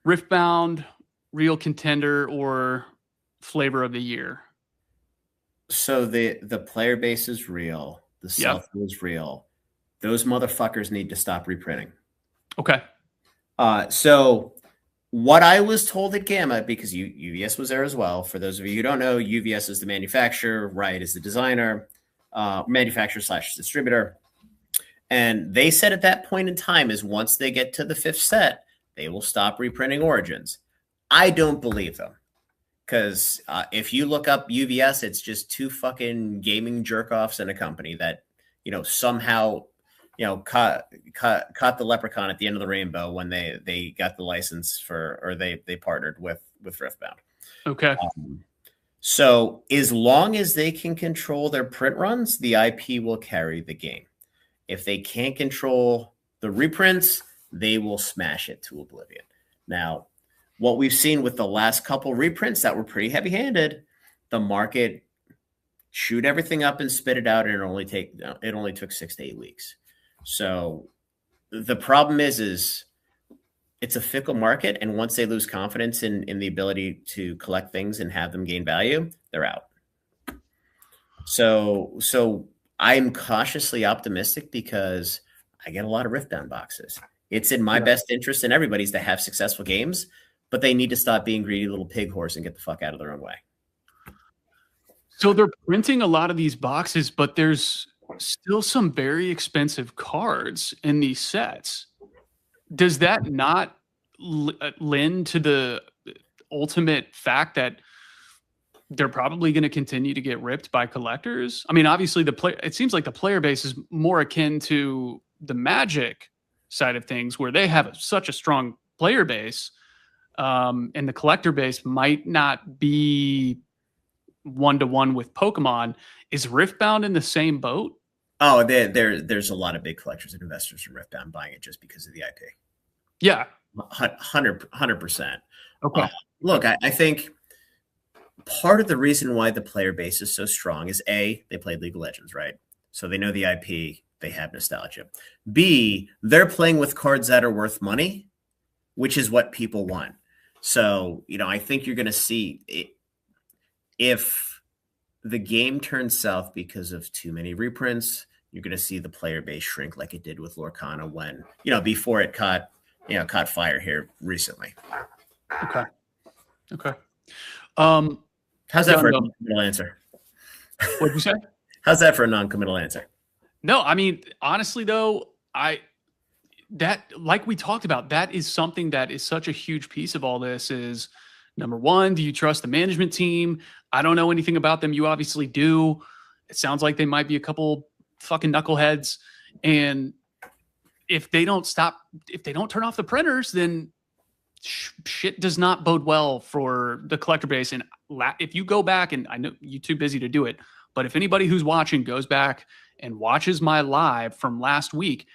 Riftbound, real contender or flavor of the year? So the player base is real. The sell-through is real. Those motherfuckers need to stop reprinting. Okay. So what I was told at Gamma, because UVS was there as well. For those of you who don't know, UVS is the manufacturer, Riot is the designer, manufacturer/distributor. And they said at that point in time is once they get to the 5th set, they will stop reprinting Origins. I don't believe them. Because if you look up UVS, it's just 2 fucking gaming jerk-offs in a company that, somehow caught the leprechaun at the end of the rainbow when they got the license or they partnered with Riftbound. Okay. So as long as they can control their print runs, the IP will carry the game. If they can't control the reprints, they will smash it to oblivion. Now, what we've seen with the last couple reprints that were pretty heavy-handed, the market chewed everything up and spit it out, and it only took 6 to 8 weeks. So the problem is it's a fickle market, and once they lose confidence in the ability to collect things and have them gain value, they're out. So I'm cautiously optimistic because I get a lot of Riftbound boxes. It's in my best interest and everybody's to have successful games, but they need to stop being greedy little pig horse and get the fuck out of their own way. So they're printing a lot of these boxes, but there's still some very expensive cards in these sets. Does that not lend to the ultimate fact that they're probably going to continue to get ripped by collectors? I mean, obviously it seems like the player base is more akin to the Magic side of things, where they have such a strong player base, and the collector base might not be 1-to-1 with Pokemon. Is Riftbound in the same boat? Oh, there's a lot of big collectors and investors from Riftbound buying it just because of the IP. Yeah. 100%. Okay. Look, I think part of the reason why the player base is so strong is A, they played League of Legends, right? So they know the IP, they have nostalgia. B, they're playing with cards that are worth money, which is what people want. So, I think you're going to see it, if the game turns south because of too many reprints, you're going to see the player base shrink like it did with Lorcana when, before it caught fire here recently. Okay. How's that for a non-committal answer? What'd you say? How's that for a non-committal answer? No, I mean, honestly though, like we talked about, that is something that is such a huge piece of all this is, number one, do you trust the management team? I don't know anything about them. You obviously do. It sounds like they might be a couple fucking knuckleheads. And if they don't turn off the printers, then shit does not bode well for the collector base. And if you go back, and I know you're too busy to do it, but if anybody who's watching goes back and watches my live from last week,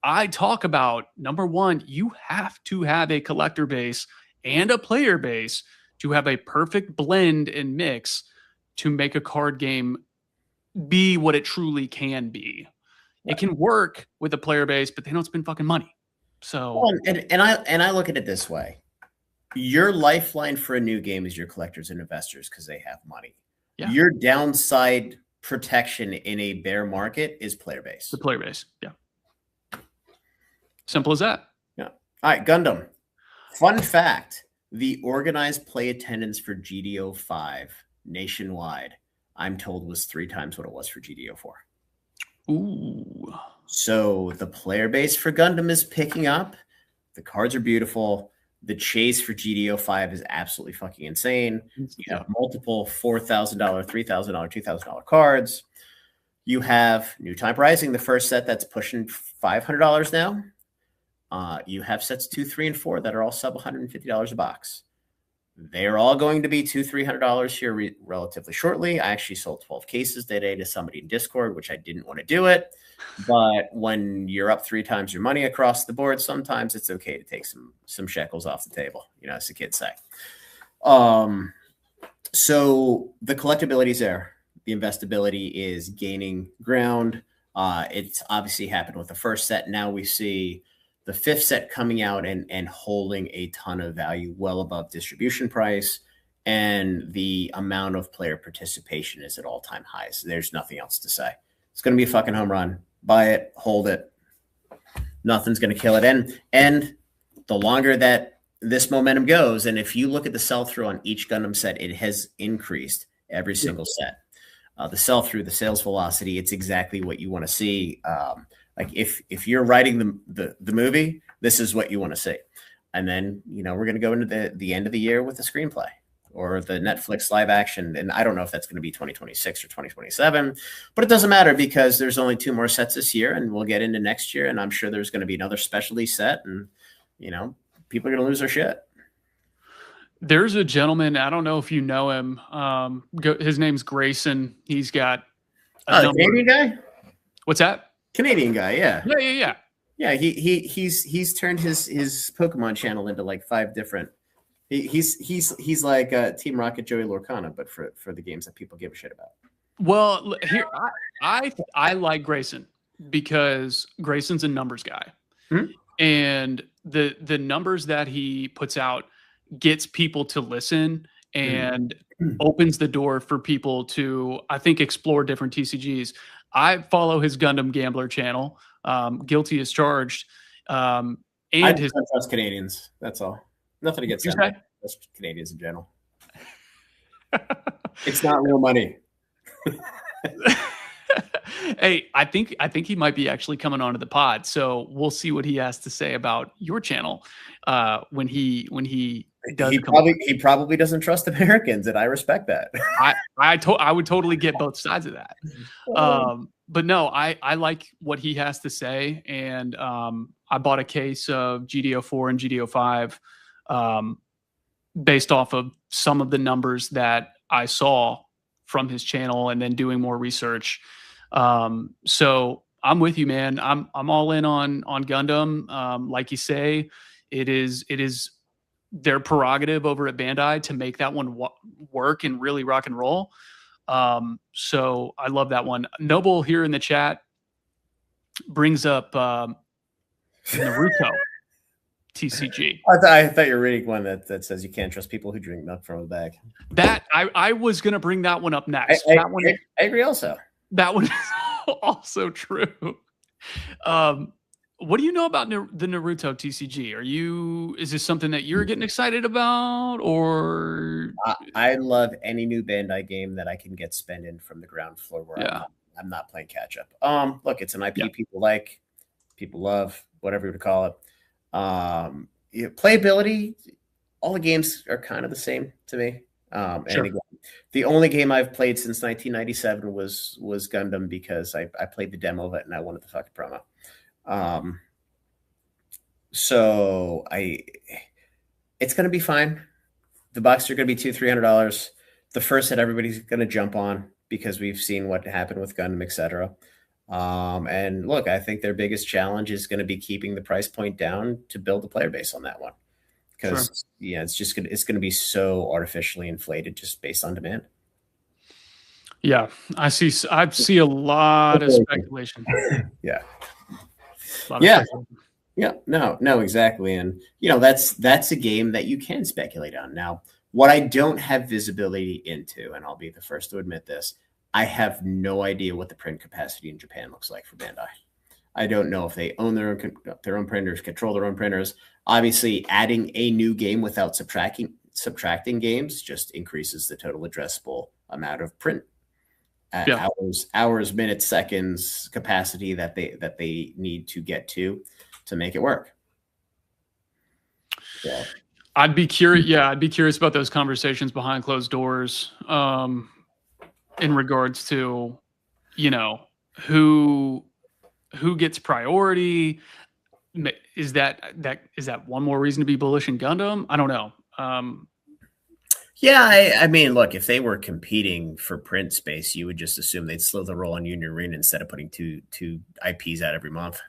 I talk about, number one, you have to have a collector base and a player base to have a perfect blend and mix to make a card game be what it truly can be. Right. It can work with a player base, but they don't spend fucking money. So, and I look at it this way: your lifeline for a new game is your collectors and investors because they have money. Yeah. Your downside protection in a bear market is player base. The player base, yeah. Simple as that. Yeah. All right, Gundam. Fun fact: the organized play attendance for GDO5 nationwide, I'm told, was 3 times what it was for GDO4. Ooh. So the player base for Gundam is picking up. The cards are beautiful. The chase for GDO5 is absolutely fucking insane. You have multiple $4,000, $3,000, $2,000 cards. You have New Time Rising, the first set that's pushing $500 now. You have sets 2, 3, and 4 that are all sub $150 a box. They're all going to be $200-$300 here relatively shortly. I actually sold 12 cases today to somebody in Discord, which I didn't want to do it. But when you're up 3 times your money across the board, sometimes it's okay to take some shekels off the table, as the kids say. So the collectability is there. The investability is gaining ground. It's obviously happened with the first set. Now we see the 5th set coming out and holding a ton of value well above distribution price. And the amount of player participation is at all-time highs. There's nothing else to say. It's going to be a fucking home run. Buy it, hold it. Nothing's going to kill it. And the longer that this momentum goes, and if you look at the sell-through on each Gundam set, it has increased every single set. The sell-through, the sales velocity, it's exactly what you want to see. Like if you're writing the movie, this is what you want to see. And then, we're going to go into the end of the year with the screenplay or the Netflix live action. And I don't know if that's going to be 2026 or 2027, but it doesn't matter because there's only 2 more sets this year and we'll get into next year. And I'm sure there's going to be another specialty set and, people are going to lose their shit. There's a gentleman, I don't know if you know him. His name's Grayson. He's got a Canadian guy? What's that? Canadian guy, yeah. Yeah. Yeah, he's turned his Pokemon channel into like 5 different. He's like Team Rocket Joey Lorcana, but for the games that people give a shit about. Well, here I like Grayson because Grayson's a numbers guy, and the numbers that he puts out gets people to listen and opens the door for people to, I think, explore different TCGs. I follow his Gundam Gambler channel, Guilty as Charged. And I don't trust Canadians. That's all. Nothing against them. Just Canadians in general. It's not real money. Hey, I think he might be actually coming onto the pod, so we'll see what he has to say about your channel when he does. He probably doesn't trust Americans, and I respect that. I would totally get both sides of that. But no, I like what he has to say, and I bought a case of GDO4 and GDO5 based off of some of the numbers that I saw from his channel and then doing more research. So I'm with you, man. I'm all in on Gundam. Like you say, it is their prerogative over at Bandai to make that one work and really rock and roll. So I love that one. Noble here in the chat brings up Naruto TCG. I thought you were reading one that says you can't trust people who drink milk from a bag. That I was gonna bring that one up next. I agree also. That one is also true. What do you know about the Naruto TCG? Is this something that you're getting excited about, or? I love any new Bandai game that I can get spend in from the ground floor where I'm not playing catch up. Look, it's an IP people like, people love, whatever you would call it. Playability, all the games are kind of the same to me. Sure. And again, the only game I've played since 1997 was Gundam, because I played the demo of it and I wanted the fucking promo. So it's going to be fine. The boxes are going to be $200-$300. The first that everybody's going to jump on, because we've seen what happened with Gundam, etc. And look, I think their biggest challenge is going to be keeping the price point down to build a player base on that one, because it's going to be so artificially inflated just based on demand. Yeah, I see a lot of speculation. Yeah. No, exactly. And that's a game that you can speculate on. Now, what I don't have visibility into, and I'll be the first to admit this, I have no idea what the print capacity in Japan looks like for Bandai. I don't know if they own their own printers, control their own printers. Obviously, adding a new game without subtracting games just increases the total addressable amount of print hours, minutes, seconds capacity that they need to get to make it work. Yeah. I'd be curious. Yeah, I'd be curious about those conversations behind closed doors. In regards to, who gets priority. Is that one more reason to be bullish in Gundam? I don't know. I mean, look, if they were competing for print space, you would just assume they'd slow the roll on Union Arena instead of putting two IPs out every month.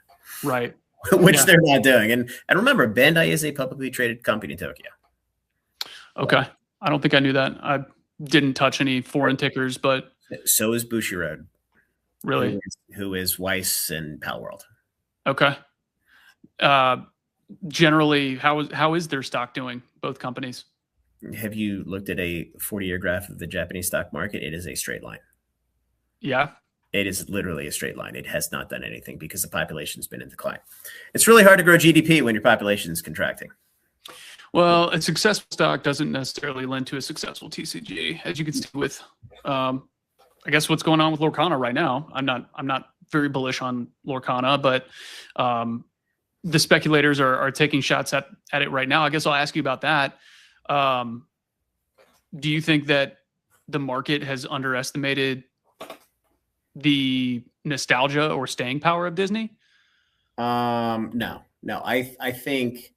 Right. Which they're not doing. And remember, Bandai is a publicly traded company in Tokyo. Okay. I don't think I knew that. I didn't touch any foreign tickers, but so is Bushiroad. Really? Who is Weiss and Pal World. Okay. Generally, how is their stock doing, both companies? Have you looked at a 40-year graph of the Japanese stock market? It is a straight line. Yeah. It is literally a straight line. It has not done anything because the population's been in decline. It's really hard to grow GDP when your population is contracting. Well, a successful stock doesn't necessarily lend to a successful TCG, as you can see with, I guess, what's going on with Lorcana right now. I'm not very bullish on Lorcana, but the speculators are taking shots at it right now. I guess I'll ask you about that. Do you think that the market has underestimated the nostalgia or staying power of Disney? No. I think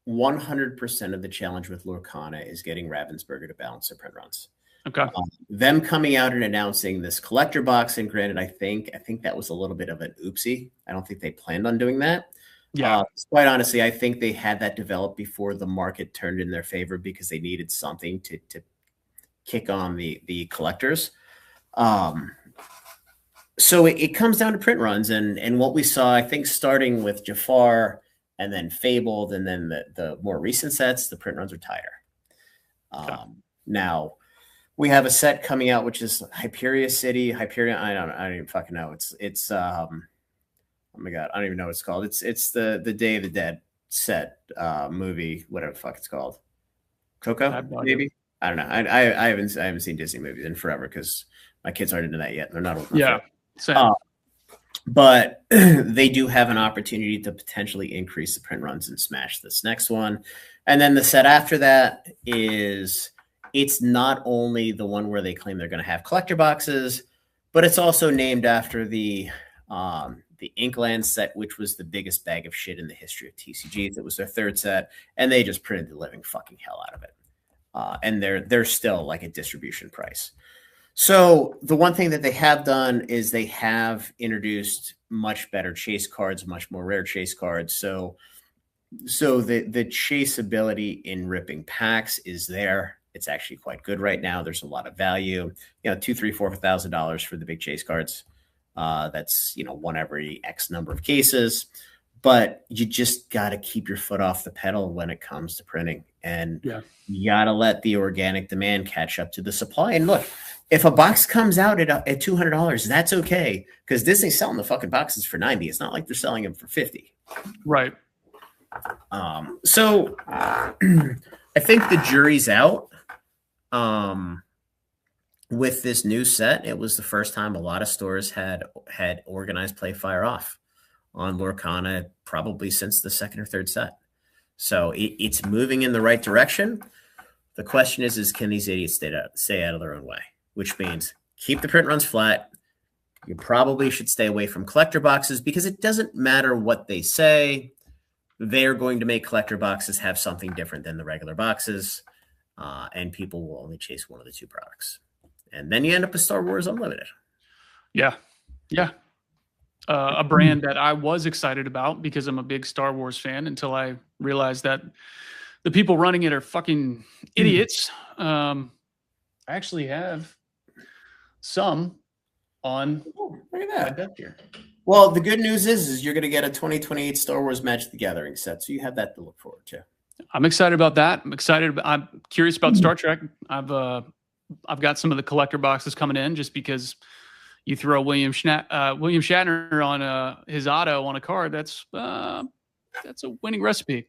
100% of the challenge with Lorcana is getting Ravensburger to balance their print runs. Okay. Them coming out and announcing this collector box, and granted, I think that was a little bit of an oopsie. I don't think they planned on doing that. Yeah. Quite honestly, I think they had that developed before the market turned in their favor because they needed something to kick on the collectors. So it comes down to print runs, and what we saw, I think, starting with Jafar and then Fabled, and then the more recent sets, the print runs are tighter. Now we have a set coming out, which is Hyperion City. Hyperion, I don't even fucking know. It's oh my god, I don't even know what it's called. It's the Day of the Dead set movie, whatever the fuck it's called. Coco, maybe. I don't know. I haven't seen Disney movies in forever because my kids aren't into that yet. They're not old enough. Yeah. But they do have an opportunity to potentially increase the print runs and smash this next one. And then the set after that it's not only the one where they claim they're going to have collector boxes, but it's also named after the Inkland set, which was the biggest bag of shit in the history of TCGs. It was their third set, and they just printed the living fucking hell out of it. And they're still like a distribution price. So the one thing that they have done is they have introduced much better chase cards, much more rare chase cards. So the chase ability in ripping packs is there. It's actually quite good right now. There's a lot of value. You know, $2, $3, $4,000 for the big chase cards. That's, you know, one every X number of cases. But you just got to keep your foot off the pedal when it comes to printing, and you got to let the organic demand catch up to the supply. And look, if a box comes out at $200, that's okay, because Disney's selling the fucking boxes for $90. It's not like they're selling them for $50. Right. So I think the jury's out. With this new set, it was the first time a lot of stores had organized play fire off on Lorcana probably since the second or third set. So it's moving in the right direction. The question is can these idiots stay out of their own way? Which means keep the print runs flat. You probably should stay away from collector boxes, because it doesn't matter what they say. They're going to make collector boxes have something different than the regular boxes, and people will only chase one of the two products. And then you end up with Star Wars Unlimited. Yeah. Yeah. A brand that I was excited about because I'm a big Star Wars fan, until I realized that the people running it are fucking idiots. I actually have some on look at that. my deck here. Well, the good news is you're going to get a 2028 Star Wars Magic the Gathering set, so you have that to look forward to. I'm excited about that. I'm curious about Star Trek. I've got some of the collector boxes coming in, just because you throw William Shatner on his auto on a card. That's a winning recipe.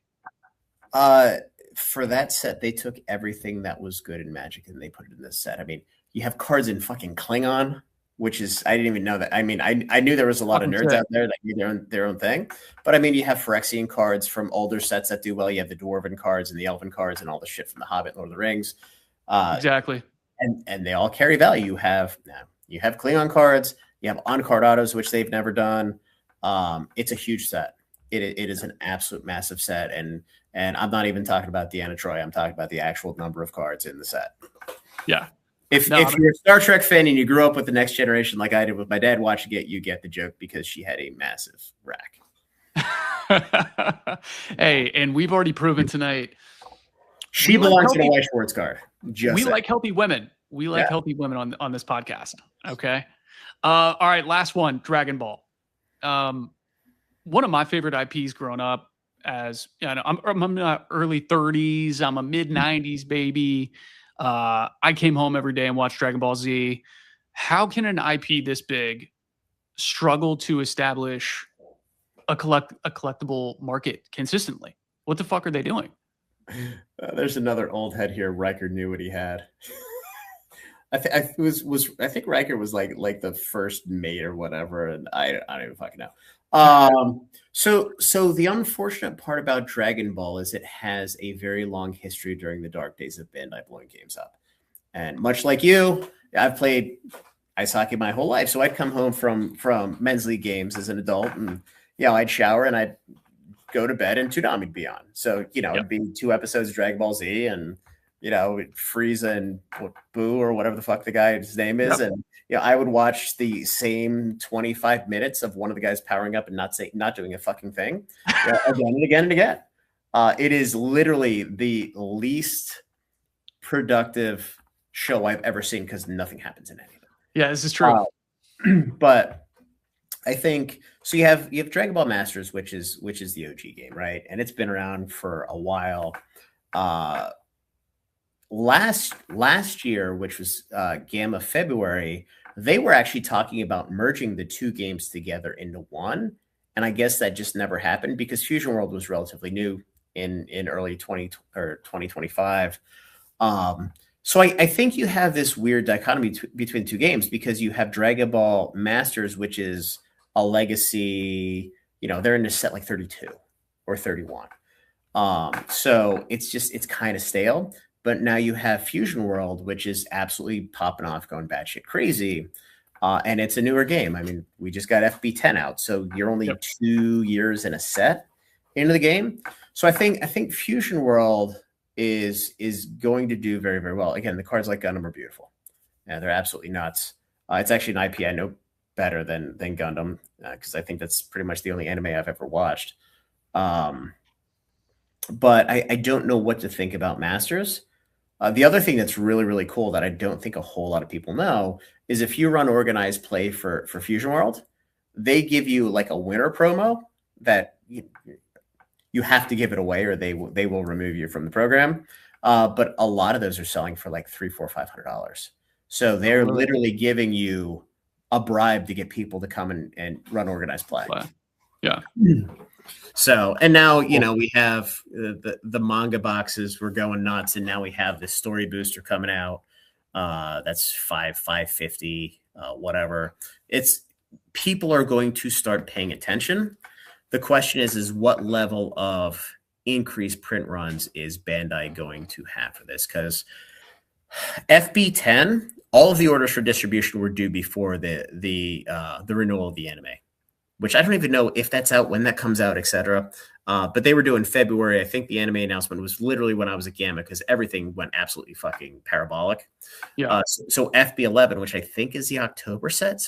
For that set, they took everything that was good in Magic and they put it in this set. I mean, you have cards in fucking Klingon, which is, I didn't even know that. I mean, I knew there was a lot of nerds out there that knew their own thing. But I mean, you have Phyrexian cards from older sets that do well. You have the Dwarven cards and the Elven cards and all the shit from The Hobbit, Lord of the Rings. Exactly. And they all carry value. You have Klingon cards, you have on-card autos, which they've never done. It's a huge set. It is an absolute massive set. And I'm not even talking about Deanna Troi. I'm talking about the actual number of cards in the set. Yeah. If you're a Star Trek fan and you grew up with the Next Generation like I did with my dad watching it, you get the joke because she had a massive rack. Hey, and we've already proven tonight. She belongs in a White Schwartz card. We like healthy women. We like healthy women on this podcast. Okay. All right. Last one, Dragon Ball. One of my favorite IPs growing up, as you know, I'm not early 30s. I'm a mid 90s baby. I came home every day and watched Dragon Ball Z. How can an IP this big struggle to establish a collectible market consistently? What the fuck are they doing? There's another old head here. Riker knew what he had. I think Riker was like the first mate or whatever, and I don't even fucking know. So the unfortunate part about Dragon Ball is it has a very long history during the dark days of Bandai blowing games up, and much like you, I've played ice hockey my whole life. So I'd come home from men's league games as an adult, and I'd shower and I'd go to bed and Toonami would be on. So, it'd be 2 episodes of Dragon Ball Z and, Frieza and Boo or whatever the fuck the guy's name is. Yep. And, I would watch the same 25 minutes of one of the guys powering up and not doing a fucking thing again and again and again. It is literally the least productive show I've ever seen because nothing happens in any of it. Yeah, this is true. But I think so. You have Dragon Ball Masters, which is the OG game, right? And it's been around for a while. Last year, which was Gamma February, they were actually talking about merging the 2 games together into one. And I guess that just never happened because Fusion World was relatively new in early 2025. So I think you have this weird dichotomy between 2 games because you have Dragon Ball Masters, which is a legacy, they're in a set like 32 or 31. So it's kind of stale. But now you have Fusion World, which is absolutely popping off, going batshit crazy. And it's a newer game. I mean, we just got FB10 out. So you're only 2 years in a set into the game. So I think Fusion World is going to do very, very well. Again, the cards like Gundam are beautiful. Yeah, they're absolutely nuts. It's actually an IP I know better than Gundam, because I think that's pretty much the only anime I've ever watched. But I don't know what to think about Masters. The other thing that's really, really cool that I don't think a whole lot of people know is if you run organized play for Fusion World, they give you like a winter promo that you have to give it away or they will remove you from the program. But a lot of those are selling for like $300, $400, $500. So they're literally giving you a bribe to get people to come and run organized play. Yeah. So, and now, you know, we have the manga boxes. We're going nuts. And now we have this story booster coming out. That's $550, whatever. People are going to start paying attention. The question is what level of increased print runs is Bandai going to have for this? Because FB10, all of the orders for distribution were due before the renewal of the anime, which I don't even know if that's out, when that comes out, etc. But they were due in February. I think the anime announcement was literally when I was at Gamma because everything went absolutely fucking parabolic. Yeah. So FB11, which I think is the October set,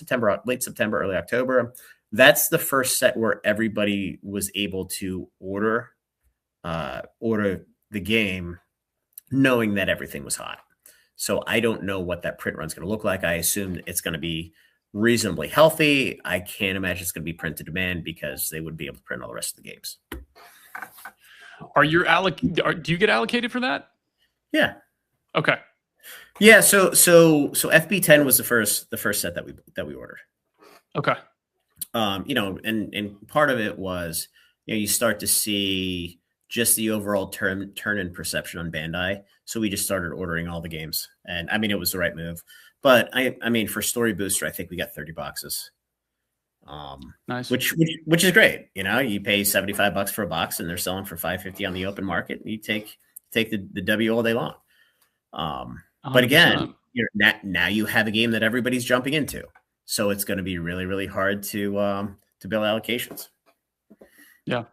late September, early October. That's the first set where everybody was able to order the game knowing that everything was hot. So I don't know what that print run is going to look like. I assume it's going to be reasonably healthy. I can't imagine it's going to be print to demand because they wouldn't be able to print all the rest of the games. Do you get allocated for that? Yeah. Okay. Yeah. So FB10 was the first set that we ordered. Okay. You know, and part of it was, you know, you start to see just the overall turn in perception on Bandai. So we just started ordering all the games, and I mean, it was the right move. But I mean, for Story Booster, I think we got 30 boxes. Nice. Which is great. You know, you pay $75 for a box, and they're selling for $550 on the open market. And you take the W all day long. But again, you know, now you have a game that everybody's jumping into, so it's going to be really, really hard to build allocations. Yeah.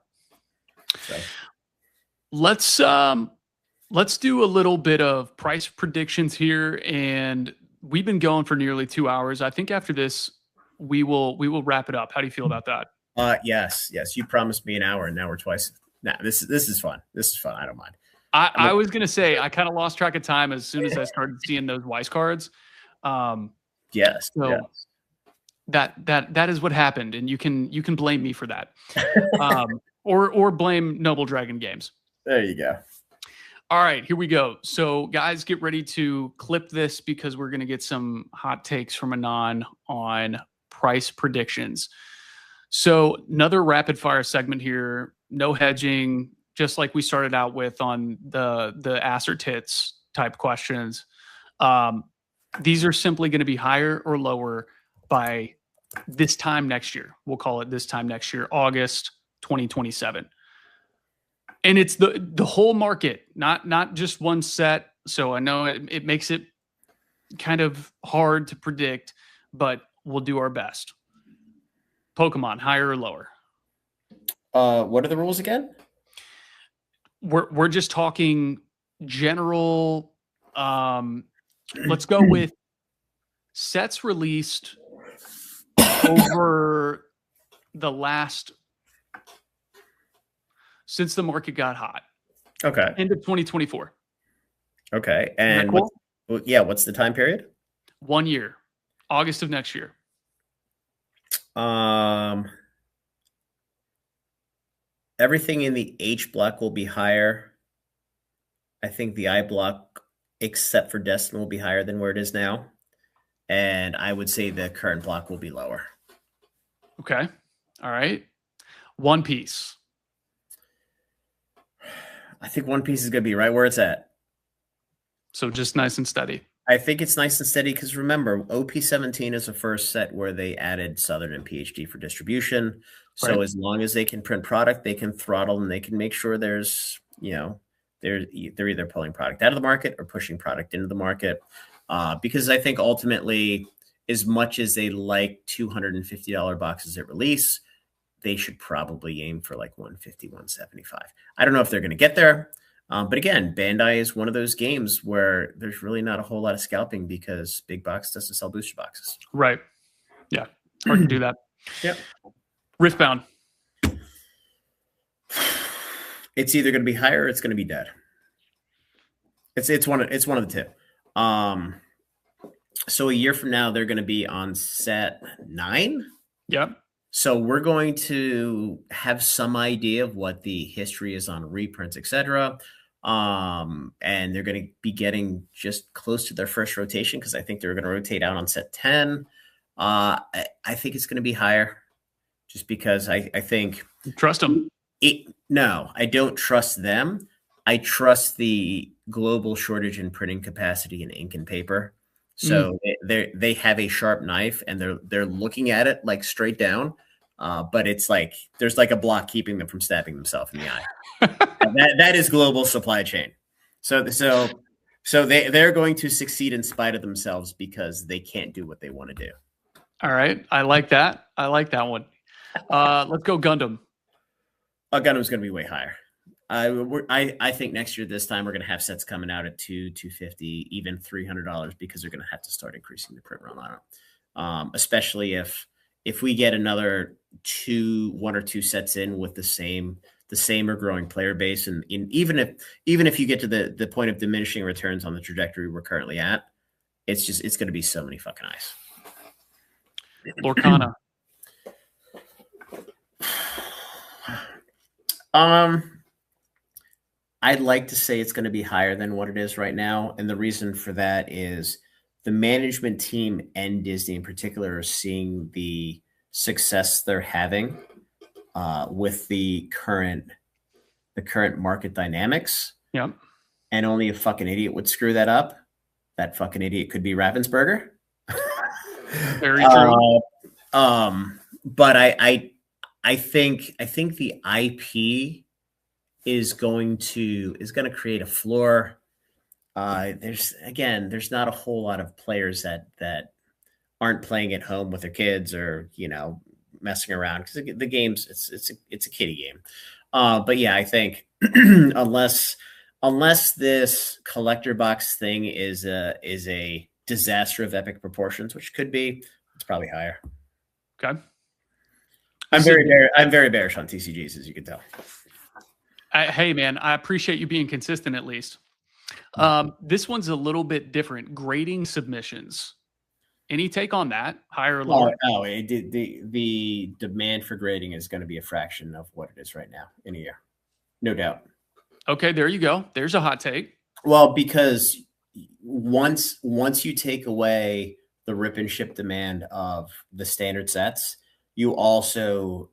So let's do a little bit of price predictions here, and we've been going for nearly 2 hours. I think after this, we will wrap it up. How do you feel about that? Yes. You promised me an hour, and now we're twice. Nah, this is fun. This is fun. I don't mind. I was gonna say I kind of lost track of time as soon as I started seeing those Weiss cards. Yes. So yes. that is what happened, and you can blame me for that, or blame Noble Dragon Games. There you go. All right, here we go. So, guys, get ready to clip this because we're going to get some hot takes from Anon on price predictions. So, another rapid fire segment here. No hedging, just like we started out with on the ass or tits type questions. These are simply going to be higher or lower by this time next year. We'll call it this time next year, August 2027. And it's the whole market, not just one set. So I know it makes it kind of hard to predict, but we'll do our best. Pokemon, higher or lower? What are the rules again? We're just talking general. Let's go with sets released over the last, since the market got hot. Okay. End of 2024. Okay. And cool? what's the time period? 1 year. August of next year. Everything in the H block will be higher. I think the I block, except for Destin, will be higher than where it is now. And I would say the current block will be lower. Okay. All right. One Piece. I think One Piece is going to be right where it's at. So just nice and steady. I think it's nice and steady because remember, OP17 is the first set where they added Southern and PhD for distribution. So Right. as long as they can print product, they can throttle and they can make sure there's, you know, they're either pulling product out of the market or pushing product into the market. Because I think ultimately, as much as they like $250 boxes at release, they should probably aim for like 150, 175. I don't know if they're going to get there, But again, Bandai is one of those games where there's really not a whole lot of scalping because big box doesn't sell booster boxes. Right. Yeah. Hard to do that. Yep. Riftbound. It's either going to be higher or it's going to be dead. It's one of the two. So a year from now, they're going to be on set 9. Yep. So we're going to have some idea of what the history is on reprints, etc. And they're going to be getting just close to their first rotation because I think they're going to rotate out on set 10. I think it's going to be higher just because I think... Trust them. No, I don't trust them. I trust the global shortage in printing capacity in ink and paper. So they have a sharp knife and they're looking at it like straight down, but it's like there's like a block keeping them from stabbing themselves in the eye. that is global supply chain. So they're going to succeed in spite of themselves because they can't do what they want to do. All right, I like that. I like that one. Let's go Gundam. Gundam's going to be way higher. I think next year this time we're going to have sets coming out at $250, even $300 because they're going to have to start increasing the print run on it. Especially if we get another 1 or 2 sets in with the same or growing player base, and even if you get to the point of diminishing returns on the trajectory we're currently at, it's going to be so many fucking eyes. Lorcana. I'd like to say it's going to be higher than what it is right now. And the reason for that is the management team and Disney in particular are seeing the success they're having with the current market dynamics. Yep. And only a fucking idiot would screw that up. That fucking idiot could be Ravensburger. Very true. But I think the IP is going to create a floor. There's not a whole lot of players that aren't playing at home with their kids or messing around because the game's it's a kiddie game. But yeah, I think unless this collector box thing is a disaster of epic proportions, which could be, it's probably higher. Okay. I'm very bearish on TCGs, as you can tell. Hey, man, I appreciate you being consistent at least. This one's a little bit different. Grading submissions. Any take on that? Higher or lower? Oh, the demand for grading is going to be a fraction of what it is right now in a year. No doubt. Okay, there you go. There's a hot take. Well, because once you take away the rip and ship demand of the standard sets, you also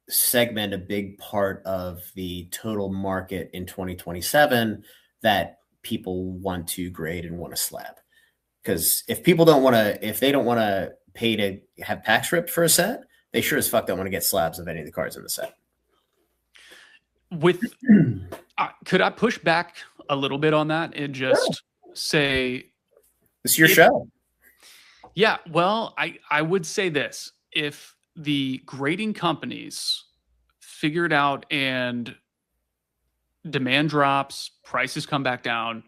segment a big part of the total market in 2027 that people want to grade and want to slab. Because if they don't want to pay to have packs ripped for a set, they sure as fuck don't want to get slabs of any of the cards in the set. Could I push back a little bit on that and just say it's your show? Yeah, well, I would say this. If the grading companies figured out and demand drops, prices come back down,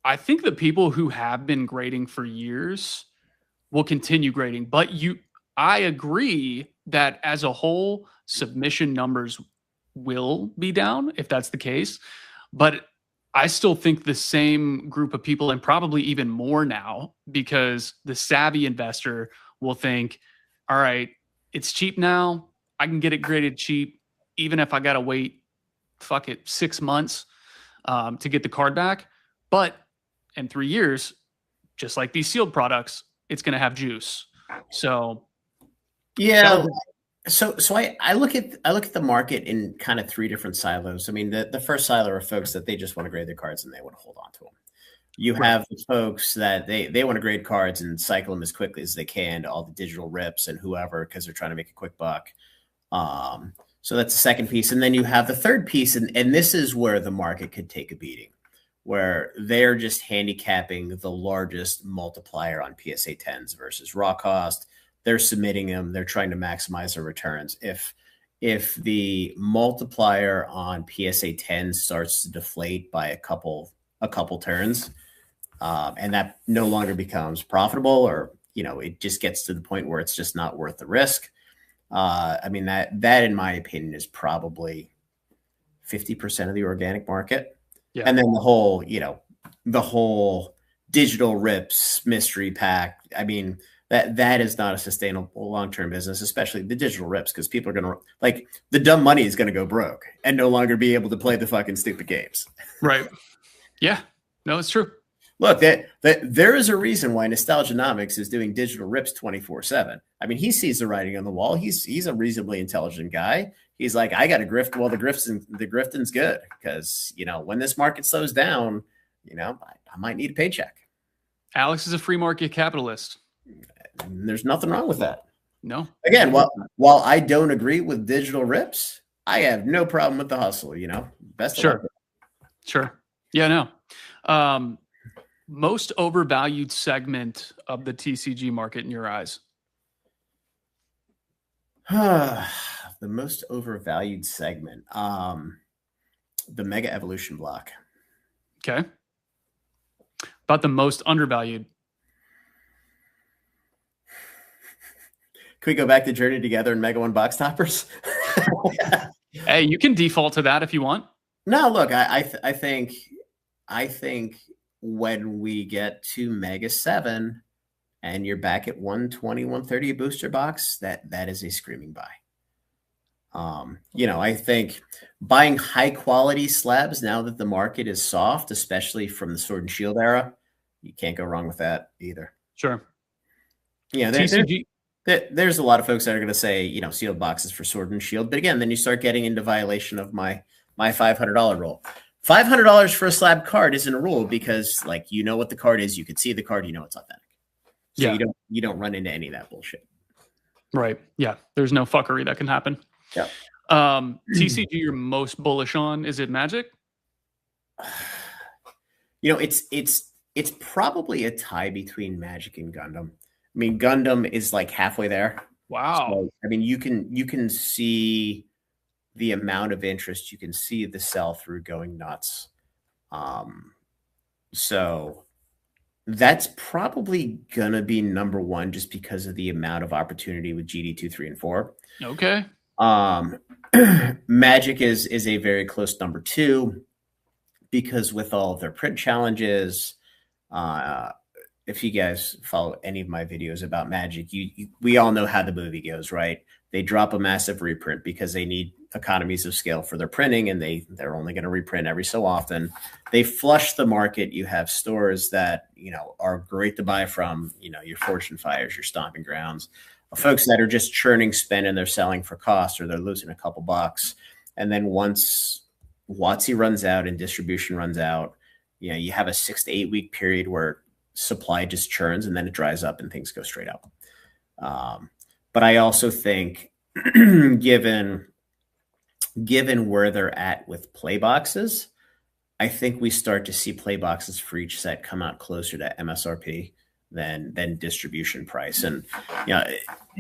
I think the people who have been grading for years will continue grading. But I agree that as a whole, submission numbers will be down if that's the case. But I still think the same group of people, and probably even more now, because the savvy investor will think, all right, it's cheap now. I can get it graded cheap, even if I got to wait, 6 months to get the card back. But in 3 years, just like these sealed products, it's going to have juice. So, yeah. So I look at the market in kind of 3 different silos. I mean, the first silo are folks that they just want to grade their cards and they want to hold on to them. You have the folks that they want to grade cards and cycle them as quickly as they can to all the digital rips and whoever, because they're trying to make a quick buck. So that's the second piece. And then you have the third piece, and this is where the market could take a beating, where they're just handicapping the largest multiplier on PSA 10s versus raw cost. They're submitting them. They're trying to maximize their returns. if the multiplier on PSA 10 starts to deflate by a couple turns, and that no longer becomes profitable, or it just gets to the point where it's just not worth the risk. I mean, that in my opinion is probably 50% of the organic market. Yeah. And then the whole digital rips mystery pack. I mean, that is not a sustainable long-term business, especially the digital rips, because people are going to, like, the dumb money is going to go broke and no longer be able to play the fucking stupid games. Right. Yeah. No, it's true. Look, there is a reason why Nostalgianomics is doing digital rips 24/7. I mean, he sees the writing on the wall. He's a reasonably intelligent guy. He's like, I got to grift while the grifting's good, because when this market slows down, I might need a paycheck. Alex is a free market capitalist. And there's nothing wrong with that. No. Again, while I don't agree with digital rips, I have no problem with the hustle. Best of luck. Sure. Yeah. No. Most overvalued segment of the TCG market in your eyes? The most overvalued segment, the Mega Evolution block. Okay. About the most undervalued? Can we go back to Journey Together and Mega One box toppers? Hey, you can default to that if you want. No, look, I think when we get to Mega 7 and you're back at 120, 130 booster box, that is a screaming buy. I think buying high quality slabs now that the market is soft, especially from the Sword and Shield era, you can't go wrong with that either. Sure. Yeah, there's a lot of folks that are going to say, sealed boxes for Sword and Shield. But again, then you start getting into violation of my $500 rule. $500 for a slab card isn't a rule, because what the card is, you can see the card, it's authentic. So yeah. you don't run into any of that bullshit. Right. Yeah. There's no fuckery that can happen. Yeah. TCG you're most bullish on, is it Magic? It's probably a tie between Magic and Gundam. I mean, Gundam is like halfway there. Wow. So, I mean, you can see the amount of interest. You can see the sell through going nuts. So that's probably gonna be number one, just because of the amount of opportunity with GD2, 3, and 4. Okay. Magic is a very close number two, because with all of their print challenges, if you guys follow any of my videos about Magic, we all know how the movie goes, right? They drop a massive reprint because they need economies of scale for their printing, and they're only going to reprint every so often. They flush the market. You have stores that are great to buy from, your Fortune Fires, your Stomping Grounds, folks that are just churning spend and they're selling for cost, or they're losing a couple bucks. And then once WotC runs out and distribution runs out, you have a 6 to 8 week period where supply just churns, and then it dries up and things go straight up. But I also think given where they're at with play boxes, I think we start to see play boxes for each set come out closer to MSRP than distribution price. And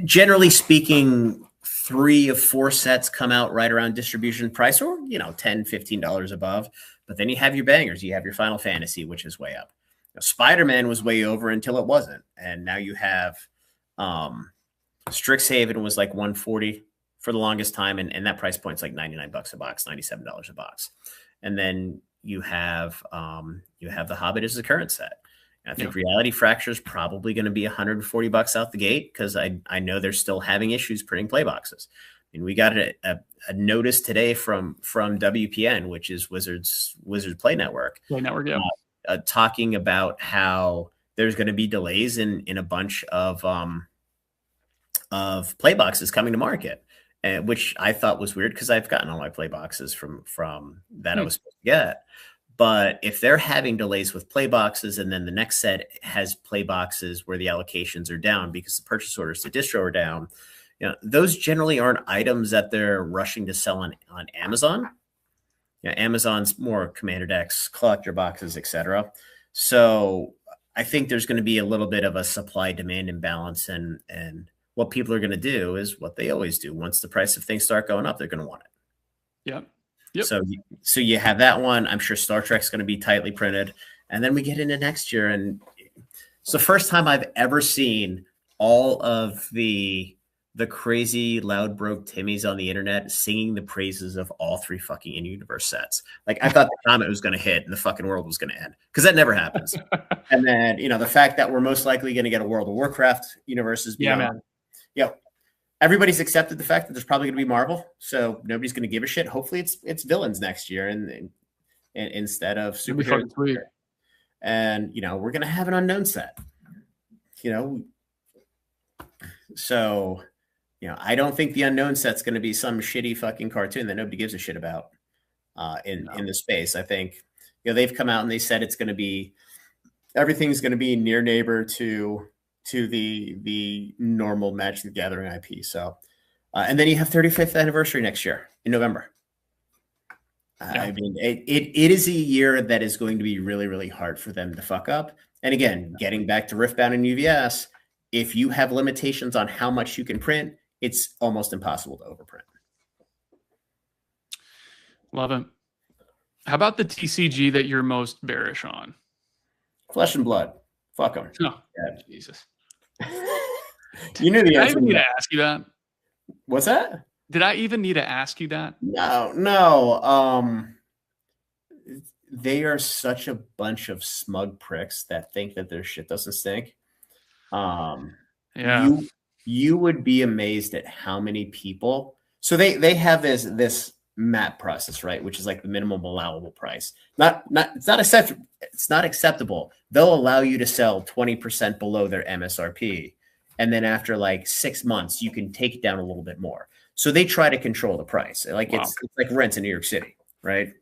generally speaking, 3 of 4 sets come out right around distribution price, or $10, $15 above. But then you have your bangers. You have your Final Fantasy, which is way up. Spider-Man was way over until it wasn't, and now you have Strixhaven was like $140 for the longest time, and that price point's like $99 a box, $97 a box. And then you have The Hobbit as the current set. And I think Reality Fracture is probably going to be $140 out the gate, because I know they're still having issues printing play boxes. I mean, we got a notice today from WPN, which is Wizards Play Network. Play Network, yeah. Talking about how there's going to be delays in a bunch of play boxes coming to market, which I thought was weird, because I've gotten all my play boxes from that I was supposed to get. But if they're having delays with play boxes, and then the next set has play boxes where the allocations are down because the purchase orders to distro are down, those generally aren't items that they're rushing to sell on Amazon. Amazon's more Commander decks, collector boxes, etc. So I think there's going to be a little bit of a supply-demand imbalance, and what people are going to do is what they always do. Once the price of things start going up, they're going to want it. Yep. Yep. So you have that one. I'm sure Star Trek's going to be tightly printed. And then we get into next year. And it's the first time I've ever seen all of the crazy loud broke Timmies on the internet singing the praises of all 3 fucking in-universe sets. Like, I thought the comet was going to hit and the fucking world was going to end, because that never happens. And then, the fact that we're most likely going to get a World of Warcraft universes beyond. Yeah, man. Everybody's accepted the fact that there's probably going to be Marvel, so nobody's going to give a shit. Hopefully it's villains next year and instead of superheroes. And, we're going to have an unknown set, so, I don't think the unknown set's going to be some shitty fucking cartoon that nobody gives a shit about in the space. I think, they've come out and they said everything's going to be near neighbor to the normal Magic the Gathering IP. So, and then you have 35th anniversary next year in November. I mean, it is a year that is going to be really, really hard for them to fuck up. And again, getting back to Riftbound and UVS, if you have limitations on how much you can print, it's almost impossible to overprint. Love it. How about the TCG that you're most bearish on? Flesh and Blood. Fuck them. Oh, yeah. Jesus. You knew the answer. I even need to ask you that. What's that? Did I even need to ask you that? No. They are such a bunch of smug pricks that think that their shit doesn't stink. Yeah. You would be amazed at how many people. So they have this MAP process, right? Which is like the minimum allowable price. It's not acceptable. They'll allow you to sell 20% below their MSRP. And then after like 6 months, you can take it down a little bit more. So they try to control the price. Like it's like rents in New York City, right?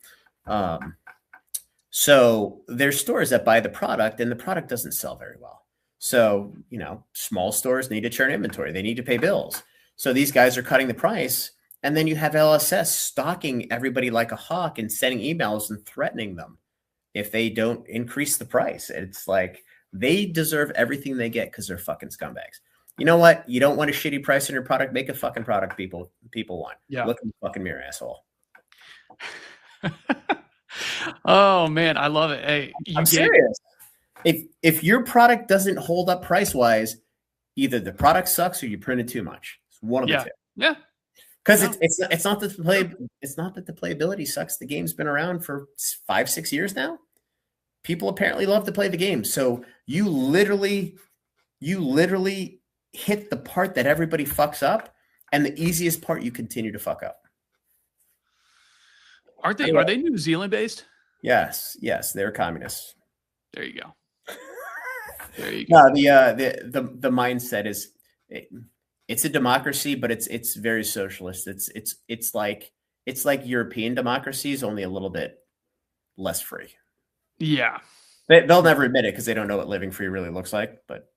So there's stores that buy the product and the product doesn't sell very well. So, small stores need to churn inventory. They need to pay bills. So these guys are cutting the price. And then you have LSS stalking everybody like a hawk and sending emails and threatening them if they don't increase the price. It's like they deserve everything they get because they're fucking scumbags. You know what? You don't want a shitty price on your product. Make a fucking product people want. Yeah. Look in the fucking mirror, asshole. Oh, man. I love it. Hey, I'm serious. If your product doesn't hold up price-wise, either the product sucks or you printed too much. It's one of the two. Yeah. Because it's not that the playability sucks. The game's been around for 5-6 years now. People apparently love to play the game. So you literally hit the part that everybody fucks up, and the easiest part you continue to fuck up. Are they New Zealand based? Yes, they're communists. There you go. There you go. No, the mindset is it's a democracy, but it's very socialist. It's like European democracies, only a little bit less free. Yeah. They'll never admit it because they don't know what living free really looks like, but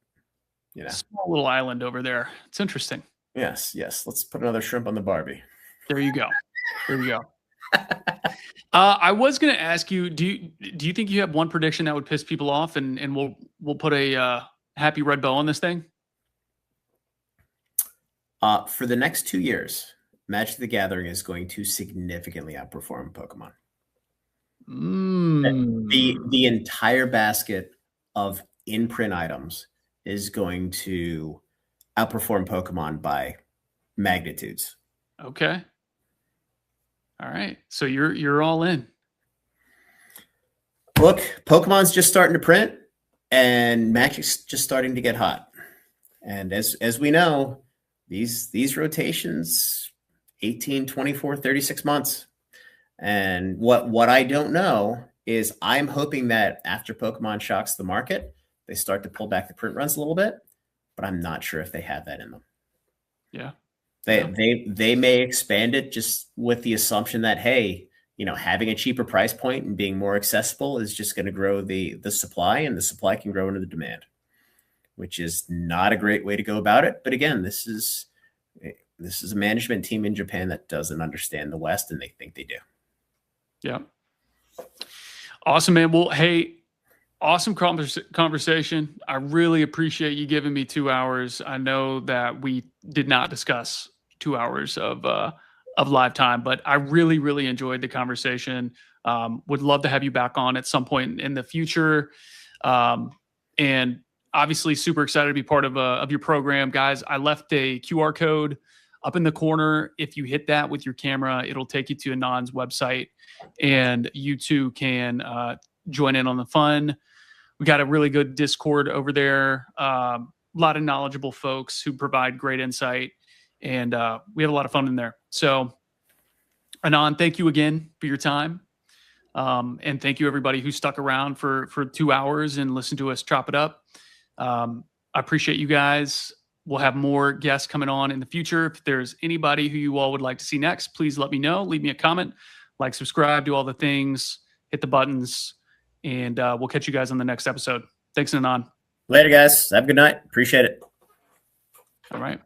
small little island over there. It's interesting. Yes. Let's put another shrimp on the Barbie. There you go. I was going to ask you, do you think you have one prediction that would piss people off, and we'll put a happy red bow on this thing? For the next 2 years, Magic the Gathering is going to significantly outperform Pokemon. The entire basket of in-print items is going to outperform Pokemon by magnitudes. Okay. All right. So you're all in. Look, Pokemon's just starting to print and Magic's just starting to get hot. And as we know, these rotations 18, 24, 36 months. And what I don't know is I'm hoping that after Pokemon shocks the market, they start to pull back the print runs a little bit, but I'm not sure if they have that in them. Yeah. They may expand it just with the assumption that, hey, having a cheaper price point and being more accessible is just going to grow the supply, and the supply can grow into the demand, which is not a great way to go about it. But again, this is a management team in Japan that doesn't understand the West, and they think they do. Yeah. Awesome, man. Well, hey, Awesome conversation. I really appreciate you giving me 2 hours. I know that we did not discuss 2 hours of live time, but I really, really enjoyed the conversation. Would love to have you back on at some point in the future. And obviously super excited to be part of your program, guys. I left a QR code up in the corner. If you hit that with your camera, it'll take you to Anand's website, and you too can join in on the fun. We got a really good Discord over there. A lot of knowledgeable folks who provide great insight, and we have a lot of fun in there. So, Anand, thank you again for your time. And thank you everybody who stuck around for 2 hours and listened to us chop it up. I appreciate you guys. We'll have more guests coming on in the future. If there's anybody who you all would like to see next, please let me know. Leave me a comment, like, subscribe, do all the things, hit the buttons, and we'll catch you guys on the next episode. Thanks, Anand. Later, guys. Have a good night. Appreciate it. All right.